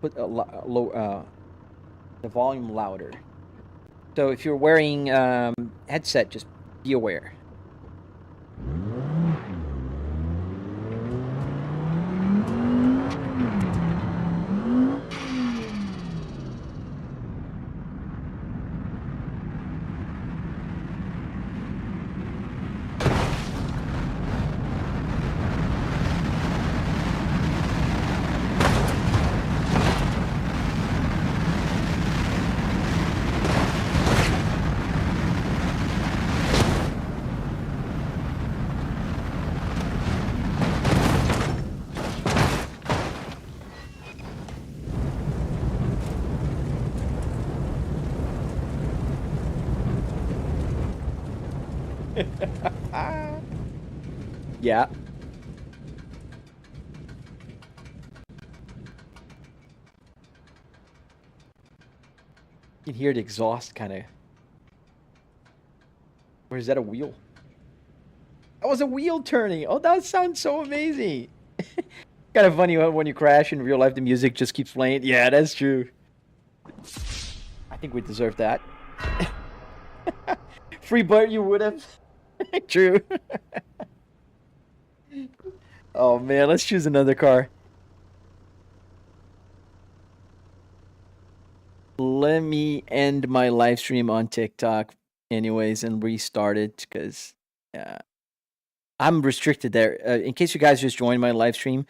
Put the volume louder. So if you're wearing headset, just be aware. Yeah. You can hear the exhaust kind of. Or is that a wheel? That was a wheel turning. Oh, that sounds so amazing. Kind of funny when you crash in real life, the music just keeps playing. Yeah, that's true. I think we deserve that. Free but you would have. True. Oh man, let's choose another car. Let me end my live stream on TikTok anyways and restart it because I'm restricted there. In case you guys just joined my live stream,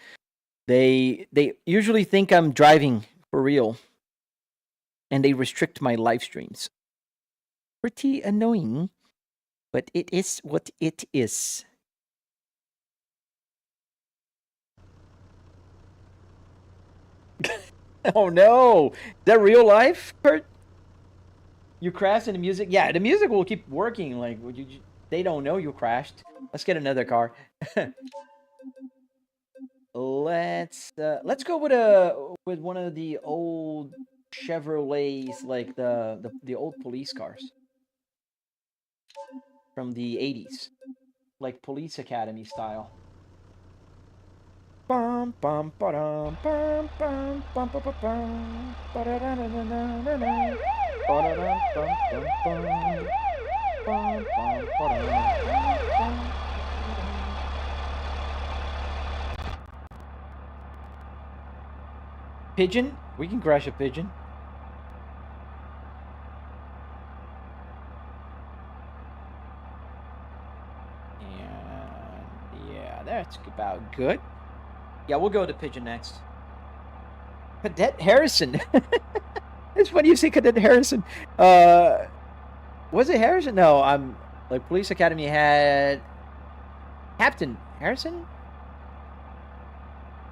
they usually think I'm driving for real and they restrict my live streams. Pretty annoying, but it is what it is. Oh no! Is that real life, Kurt? You crashed and the music? Yeah, the music will keep working. Like, they don't know you crashed. Let's get another car. Let's go with one of the old Chevrolets, like the old police cars from the 80s, like Police Academy style. Bum bum ba-dum bum bum bum bum bum bum ba-da-da-da-da-da-da. Ba-da-dum bum bum bum bum bum ba-dum bum. Pigeon? We can crash a pigeon. And yeah, that's about good. Yeah, we'll go to pigeon next. Cadet Harrison. It's funny you say Cadet Harrison. Was it Harrison? No, I'm like Police Academy had Captain Harrison?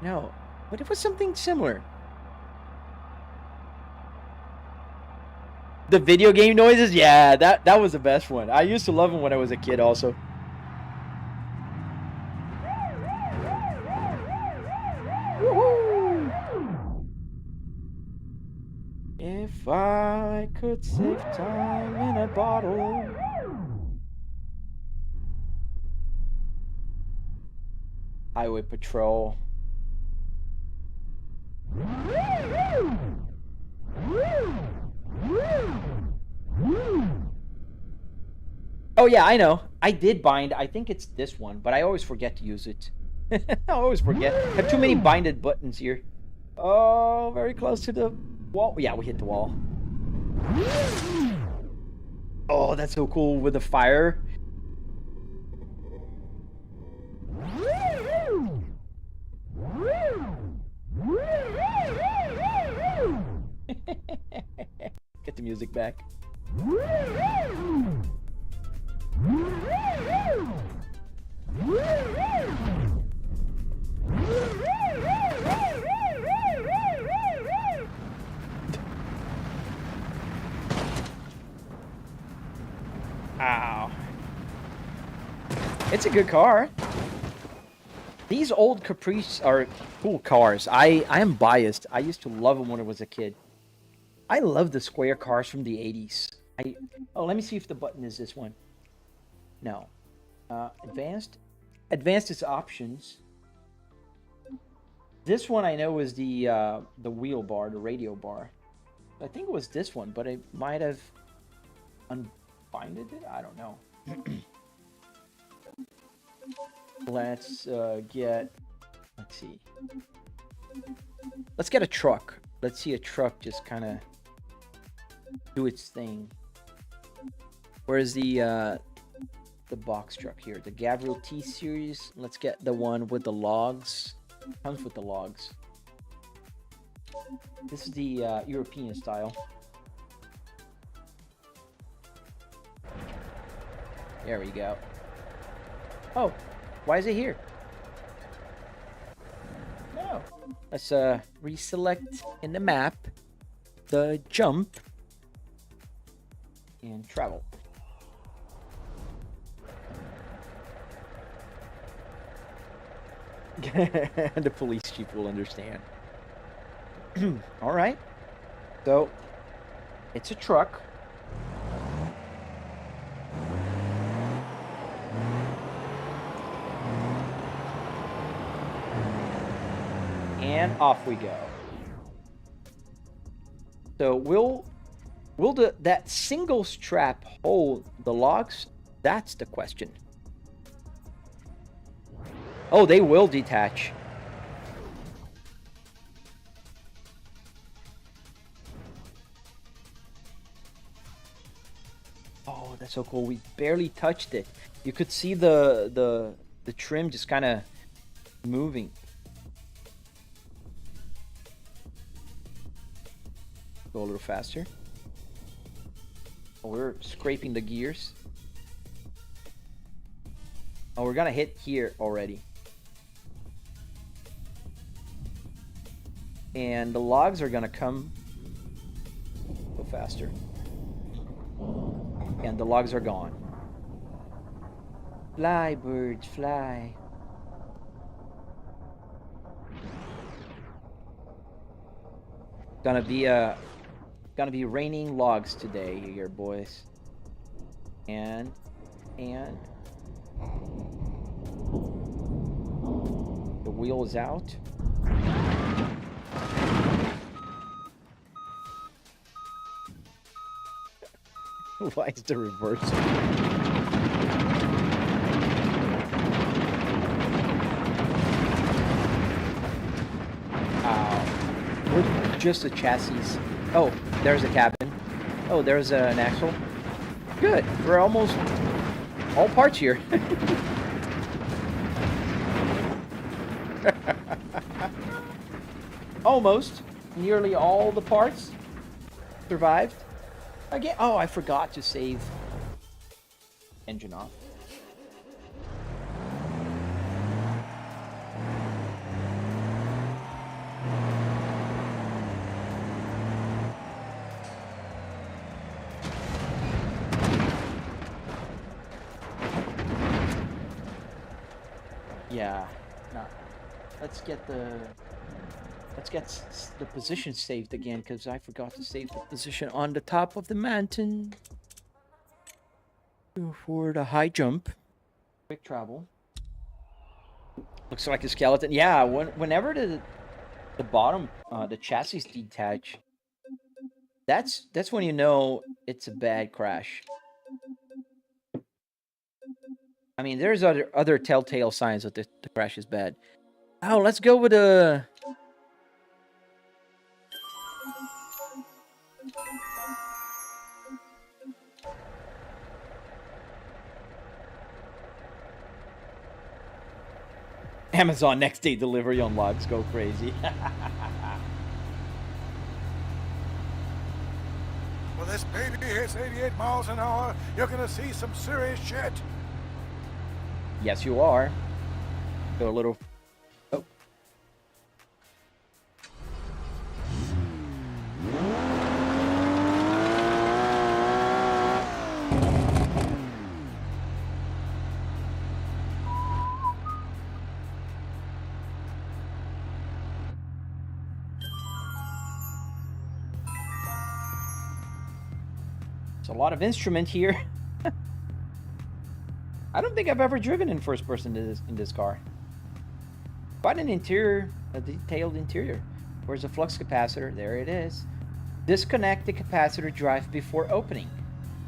No, but it was something similar. The video game noises? Yeah, that was the best one. I used to love them when I was a kid also. If I could save time in a bottle. Highway Patrol. Oh yeah, I know. I did bind. I think it's this one, but I always forget to use it. I always forget. I have too many binded buttons here. Oh, very close to the wall. Yeah, we hit the wall. Oh, that's so cool with the fire. Get the music back. Ow. It's a good car. These old Caprice are cool cars. I am biased. I used to love them when I was a kid. I love the square cars from the 80s. Oh, let me see if the button is this one. No. Advanced? Advanced is options. This one I know is the wheel bar, the radio bar. I think it was this one, but I might have unbinded it? I don't know. Let's see. Let's get a truck. Let's see a truck just kind of do its thing. Where's the box truck here? The Gabriel T series. Let's get the one with the logs. Comes with the logs. This is the European style. There we go. Oh, why is it here? No. Let's reselect in the map the jump and travel. The police chief will understand. All right. So it's a truck. And off we go. So will that single strap hold the logs? That's the question. Oh, they will detach. Oh, that's so cool. We barely touched it. You could see the trim just kind of moving. Go a little faster. Oh, we're scraping the gears. Oh, we're gonna hit here already. And the logs are gonna come. Go faster. And the logs are gone. Fly, birds, fly. Gonna be raining logs today here, boys. And the wheel is out. Why is the reverse? Ow. just the chassis. Oh, there's a cabin. Oh, there's an axle. Good. We're almost all parts here. Almost. Nearly all the parts survived. Again. Oh, I forgot to save. Engine off. Yeah. No. Let's get the position saved again, because I forgot to save the position on the top of the mountain for the high jump. Quick travel. Looks like a skeleton. Yeah, whenever the bottom, the chassis detach, that's when you know it's a bad crash. I mean, there's other telltale signs that the crash is bad. Oh, let's go with a... Amazon next day delivery on logs. Go crazy. Well, this baby hits 88 miles an hour. You're gonna see some serious shit. Yes, you are. Go a little... Oh. It's a lot of instrument here. I don't think I've ever driven in first person in this car. Quite an interior, a detailed interior. Where's the flux capacitor? There it is. Disconnect the capacitor drive before opening.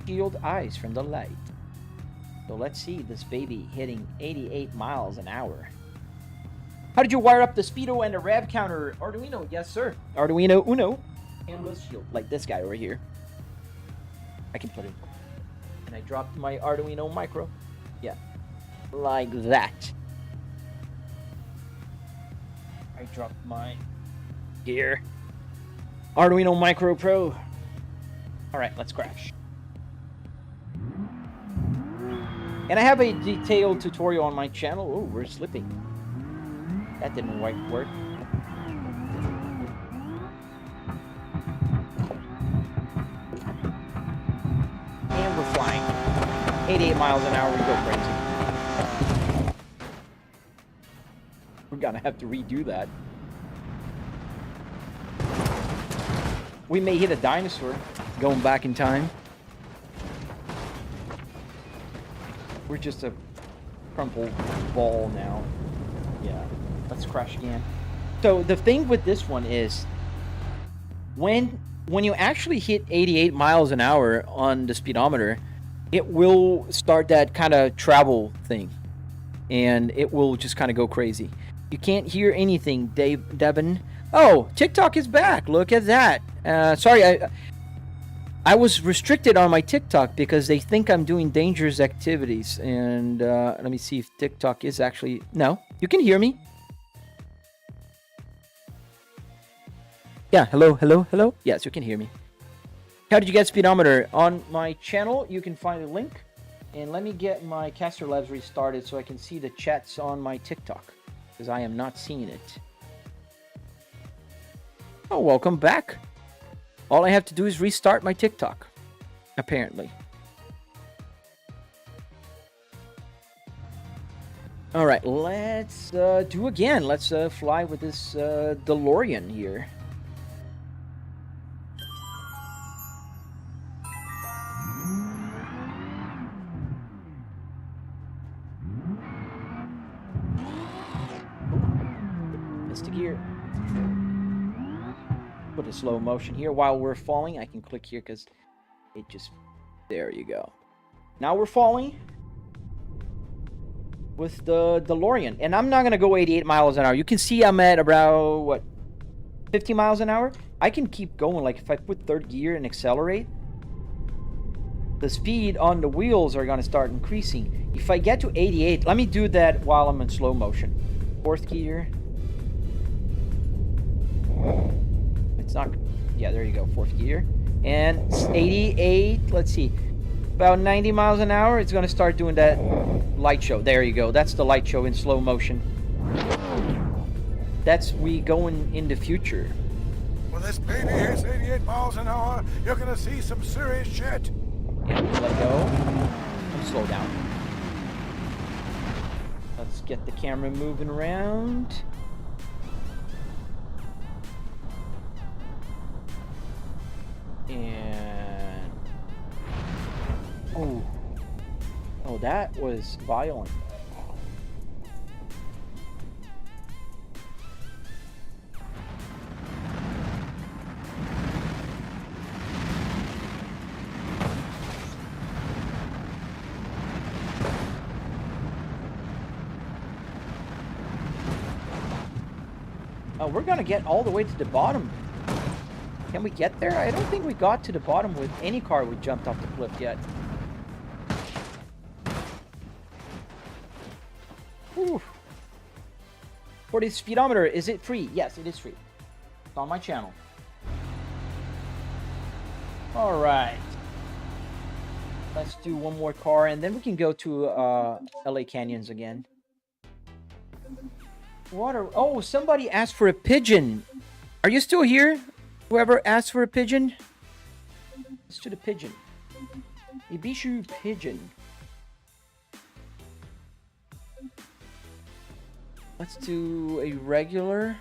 Shield eyes from the light. So let's see this baby hitting 88 miles an hour. How did you wire up the speedo and the rev counter? Arduino, yes sir. Arduino Uno. Canvas shield, like this guy over here. I can put it. And I dropped my Arduino Micro. Yeah, like that. I dropped mine here. Arduino Micro Pro. All right, let's crash. And I have a detailed tutorial on my channel. Oh, we're slipping. That didn't quite work. And we're flying. 88 miles an hour, we go crazy. We're gonna have to redo that. We may hit a dinosaur going back in time. We're just a crumpled ball now. Yeah, let's crash again. So the thing with this one is when you actually hit 88 miles an hour on the speedometer, it will start that kind of travel thing, and it will just kind of go crazy. You can't hear anything, Devin. Oh, TikTok is back. Look at that. Sorry, I was restricted on my TikTok because they think I'm doing dangerous activities. And let me see if TikTok is actually... No, you can hear me. Yeah, hello, hello, hello. Yes, you can hear me. How did you get speedometer? On my channel, you can find a link. And let me get my Caster Labs restarted so I can see the chats on my TikTok, because I am not seeing it. Oh, welcome back. All I have to do is restart my TikTok, apparently. All right, let's do again. Let's fly with this DeLorean here. Missed a gear. Put a slow motion here while we're falling. I can click here because it just... There you go. Now we're falling with the DeLorean. And I'm not going to go 88 miles an hour. You can see I'm at about, what, 50 miles an hour? I can keep going. Like if I put third gear and accelerate, the speed on the wheels are going to start increasing. If I get to 88, let me do that while I'm in slow motion. Fourth gear. It's not, yeah, there you go, fourth gear. And 88, let's see, about 90 miles an hour. It's going to start doing that light show. There you go. That's the light show in slow motion. That's we going in the future. When this baby hits 88 miles an hour, you're gonna see some serious shit. Yeah, let go. And slow down. Let's get the camera moving around. And oh, that was violent. We're gonna get all the way to the bottom. Can we get there? I don't think we got to the bottom with any car we jumped off the cliff yet. Whew. For the speedometer, is it free? Yes, it is free. It's on my channel. All right. Let's do one more car, and then we can go to LA Canyons again. Water. Oh, somebody asked for a pigeon. Are you still here? Whoever asked for a pigeon? Let's do the pigeon. Ibishu pigeon. Let's do a regular.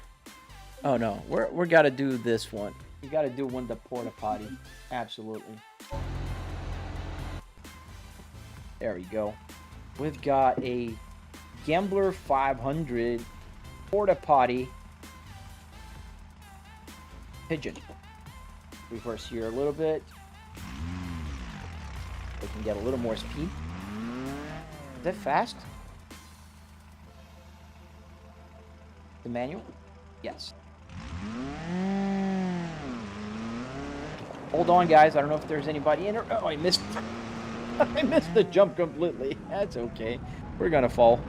Oh no, we're gotta do this one. We gotta do one the porta potty. Absolutely. There we go. We've got a Gambler 500 porta potty pigeon. Reverse here a little bit. We can get a little more speed. Is that fast? The manual? Yes. Hold on, guys. I don't know if there's anybody in there. Oh, I missed. I missed the jump completely. That's okay. We're gonna fall.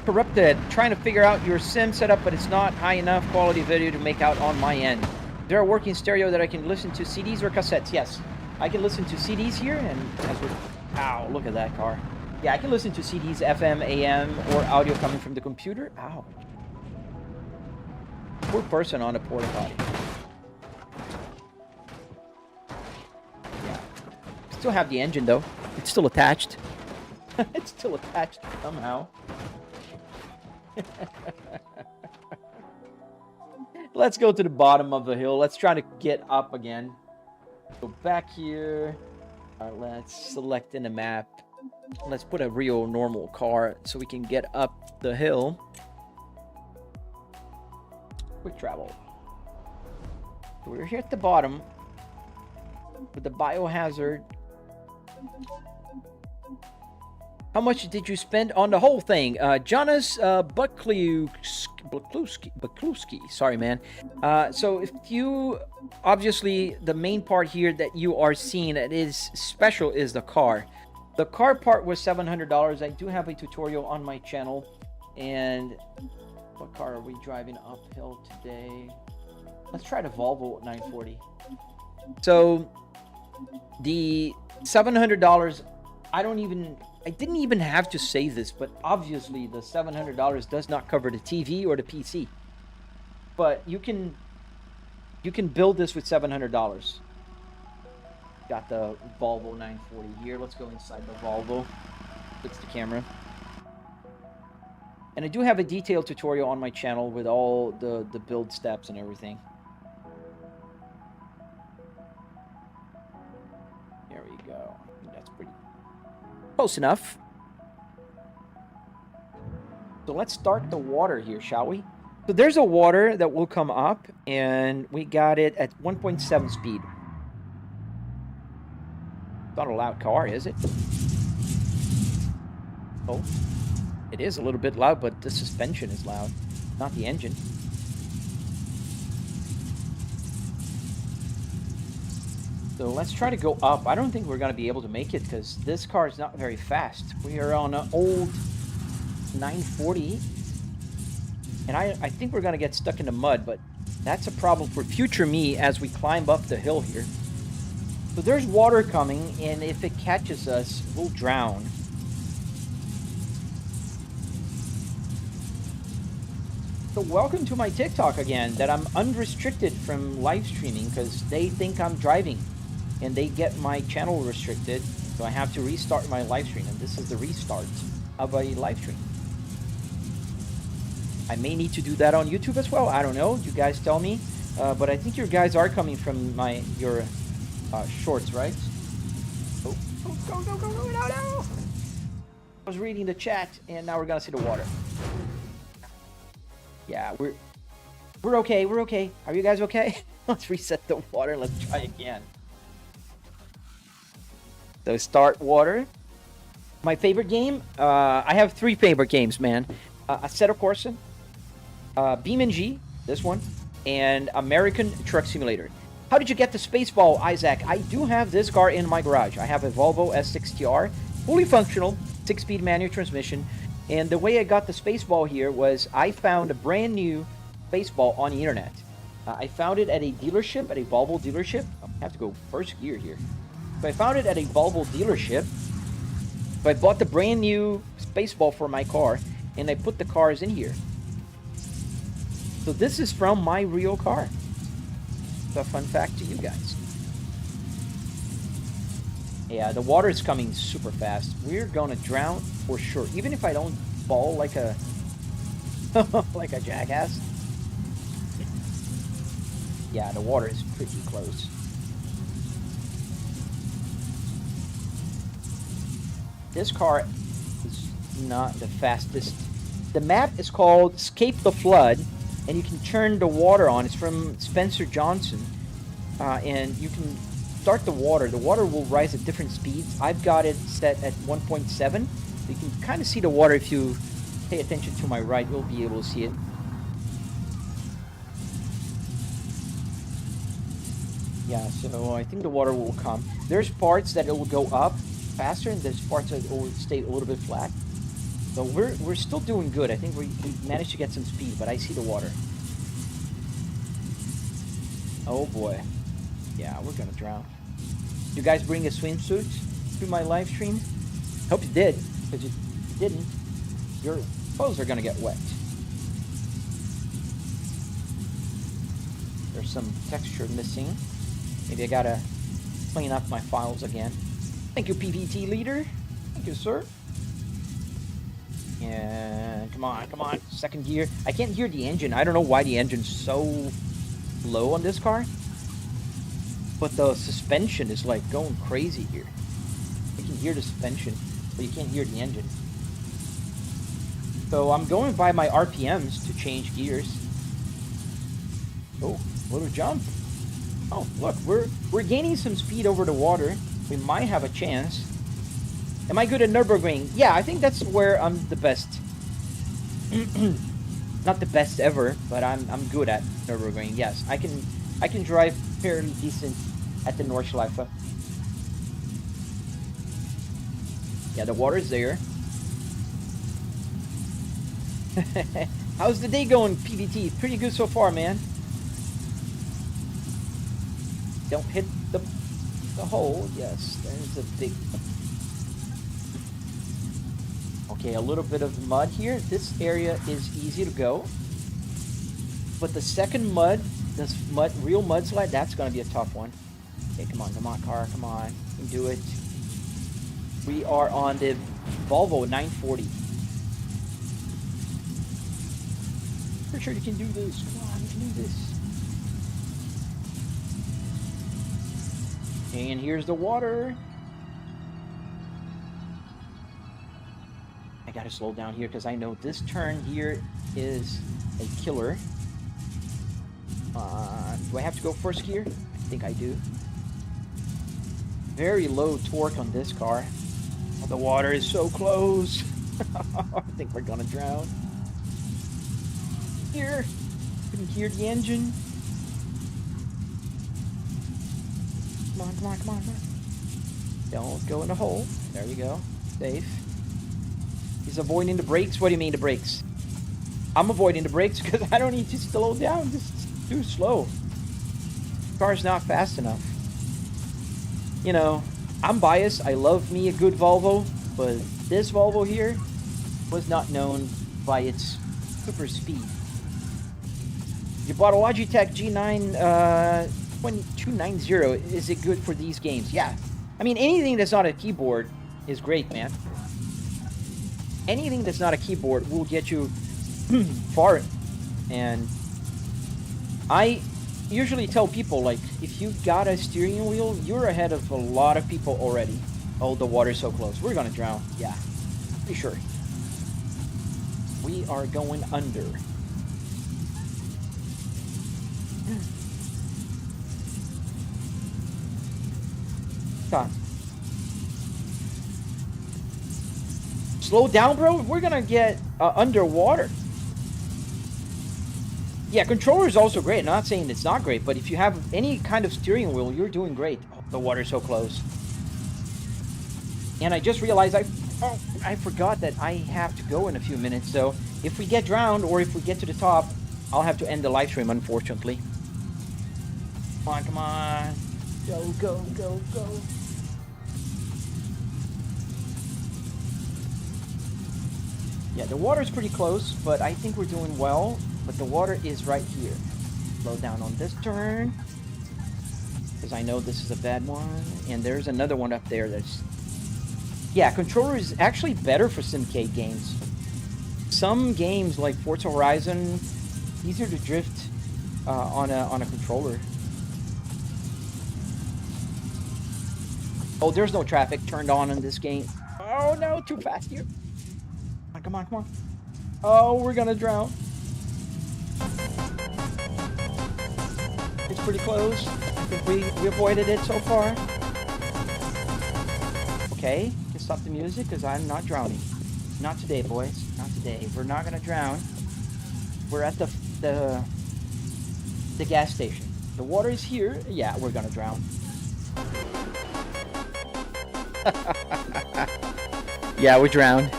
Corrupted, trying to figure out your sim setup, but it's not high enough quality video to make out on my end. There are working stereo that I can listen to CDs or cassettes. Yes, I can listen to CDs here, and as we're, ow, look at that car. Yeah, I can listen to CDs, FM, AM, or audio coming from the computer. Ow. Poor person on a porta potty. Yeah. Still have the engine though. It's still attached. It's still attached somehow. Let's go to the bottom of the hill. Let's try to get up again. Go back here. All right, let's select in the map. Let's put a real normal car so we can get up the hill. Quick travel. We're here at the bottom with the biohazard. How much did you spend on the whole thing? Jonas Bukluski. Sorry, man. So if you, obviously, the main part here that you are seeing that is special is the car. The car part was $700. I do have a tutorial on my channel. And what car are we driving uphill today? Let's try the Volvo 940. So the $700, I didn't even have to say this, but obviously the $700 does not cover the TV or the PC. But you can build this with $700. Got the Volvo 940 here. Let's go inside the Volvo. Fix the camera. And I do have a detailed tutorial on my channel with all the build steps and everything. There we go. I think that's pretty close enough. So let's start the water here, shall we? So there's a water that will come up, and we got it at 1.7 speed. Not a loud car, is it? Oh. It is a little bit loud, but the suspension is loud, not the engine. So let's try to go up. I don't think we're going to be able to make it because this car is not very fast. We are on an old 940. And I think we're going to get stuck in the mud, but that's a problem for future me as we climb up the hill here. So there's water coming, and if it catches us, we'll drown. So welcome to my TikTok again, that I'm unrestricted from live streaming because they think I'm driving. And they get my channel restricted, so I have to restart my live stream. And this is the restart of a live stream. I may need to do that on YouTube as well. I don't know. You guys tell me. But I think your guys are coming from your shorts, right? Oh, go, no. I was reading the chat, and now we're gonna see the water. Yeah, we're okay. We're okay. Are you guys okay? Let's reset the water and let's try again. So start water. My favorite game? I have 3 favorite games, man. Assetto Corsa, BeamNG, this one, and American Truck Simulator. How did you get the Spaceball, Isaac? I do have this car in my garage. I have a Volvo S60R, fully functional, 6-speed manual transmission. And the way I got the Spaceball here was I found a brand new Spaceball on the internet. I found it at a dealership, at a Volvo dealership. I have to go first gear here. So I found it at a Volvo dealership. So I bought the brand new Spaceball for my car, and I put the cars in here. So this is from my real car. It's a fun fact to you guys. Yeah, the water is coming super fast. We're gonna drown for sure, even if I don't fall like a like a jackass. Yeah, the water is pretty close. This car is not the fastest. The map is called Escape the Flood, and you can turn the water on. It's from Spencer Johnson, and you can start the water. The water will rise at different speeds. I've got it set at 1.7. So you can kind of see the water. If you pay attention to my right, you'll be able to see it. Yeah, so I think the water will come. There's parts that it will go up faster, and there's parts that will stay a little bit flat. So we're still doing good. I think we managed to get some speed, but I see the water. Oh boy. Yeah, we're gonna drown. You guys bring a swimsuit to my live stream? Hope you did, because if you didn't, your clothes are gonna get wet. There's some texture missing. Maybe I gotta clean up my files again. Thank you, PVT leader. Thank you, sir. And come on. Second gear. I can't hear the engine. I don't know why the engine's so low on this car. But the suspension is like going crazy here. You can hear the suspension, but you can't hear the engine. So I'm going by my RPMs to change gears. Oh, little jump. Oh, look, we're gaining some speed over the water. We might have a chance. Am I good at Nürburgring? Yeah, I think that's where I'm the best. Not the best ever, but I'm good at Nürburgring. Yes, I can drive fairly decent at the Nordschleife. Yeah, the water's there. How's the day going, PVT? Pretty good so far, man. Don't hit the hole. Yes, there's a big... Okay, a little bit of mud here. This area is easy to go. But the second mud, this real mudslide, that's going to be a tough one. Okay, come on, car, come on. You can do it. We are on the Volvo 940. Pretty sure you can do this. Come on, you can do this. And here's the water. I gotta slow down here because I know this turn here is a killer. Do I have to go first gear? I think I do. Very low torque on this car. Oh, the water is so close. I think we're gonna drown. Here. You can hear the engine. Come on, come on, come on, come on. Don't go in the hole. There you go. Safe. He's avoiding the brakes. What do you mean the brakes? I'm avoiding the brakes because I don't need to slow down. This is too slow. The car's not fast enough. You know, I'm biased. I love me a good Volvo, but this Volvo here was not known by its super speed. You bought a Logitech G9 2290. Is it good for these games? Yeah. I mean, anything that's not a keyboard is great, man. Anything that's not a keyboard will get you far. And I usually tell people, like, if you got a steering wheel, you're ahead of a lot of people already. Oh, the water's so close. We're gonna drown. Yeah, pretty sure. We are going under. Stop. Slow down, bro. We're gonna get underwater. Yeah, controller is also great. I'm not saying it's not great, but if you have any kind of steering wheel, you're doing great. Oh, the water's so close. And I just realized I forgot that I have to go in a few minutes. So if we get drowned or if we get to the top, I'll have to end the live stream, unfortunately. Come on, come on. Go, go, go, go. Yeah, the water's pretty close, but I think we're doing well. But the water is right here. Slow down on this turn, because I know this is a bad one. And there's another one up there that's... Yeah, controller is actually better for Simcade games. Some games like Forza Horizon, easier to drift on a controller. Oh, there's no traffic turned on in this game. Oh no, too fast here. Come on, come on. Oh, we're gonna drown. It's pretty close. I think we avoided it so far. Okay, can stop the music because I'm not drowning. Not today, boys. Not today. We're not gonna drown. We're at the gas station. The water is here. Yeah, we're gonna drown. Yeah, we drowned.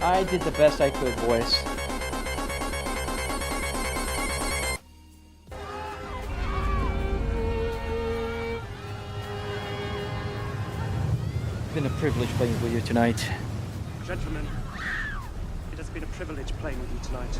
I did the best I could, boys. It's been a privilege playing with you tonight. Gentlemen, it has been a privilege playing with you tonight.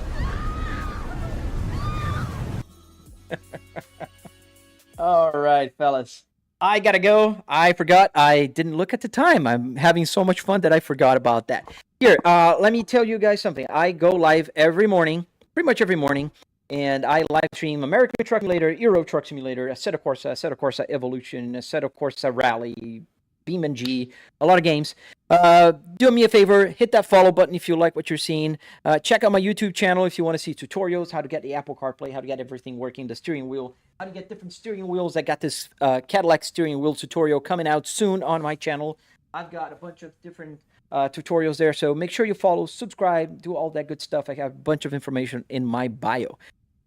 All right, fellas. I gotta go. I forgot. I didn't look at the time. I'm having so much fun that I forgot about that. Here, let me tell you guys something. I go live every morning, pretty much every morning, and I live stream American Truck Simulator, Euro Truck Simulator, Assetto Corsa Evolution, Assetto Corsa Rally, BeamNG, a lot of games. Do me a favor, hit that follow button if you like what you're seeing. Check out my YouTube channel if you want to see tutorials, how to get the Apple CarPlay, how to get everything working, the steering wheel, how to get different steering wheels. I got this Cadillac steering wheel tutorial coming out soon on my channel. I've got a bunch of different tutorials there, so make sure you follow, subscribe, do all that good stuff. I have a bunch of information in my bio.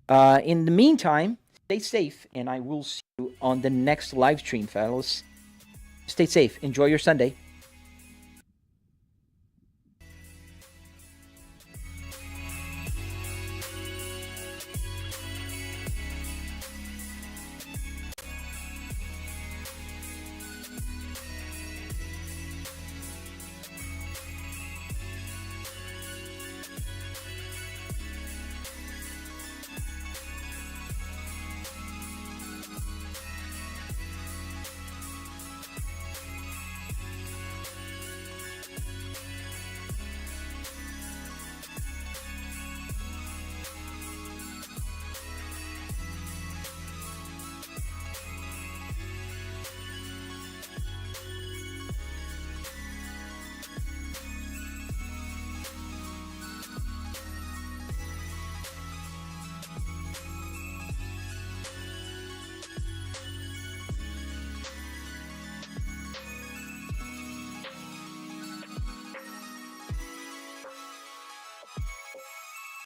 In the meantime, stay safe, and I will see you on the next live stream, fellas. Stay safe. Enjoy your Sunday.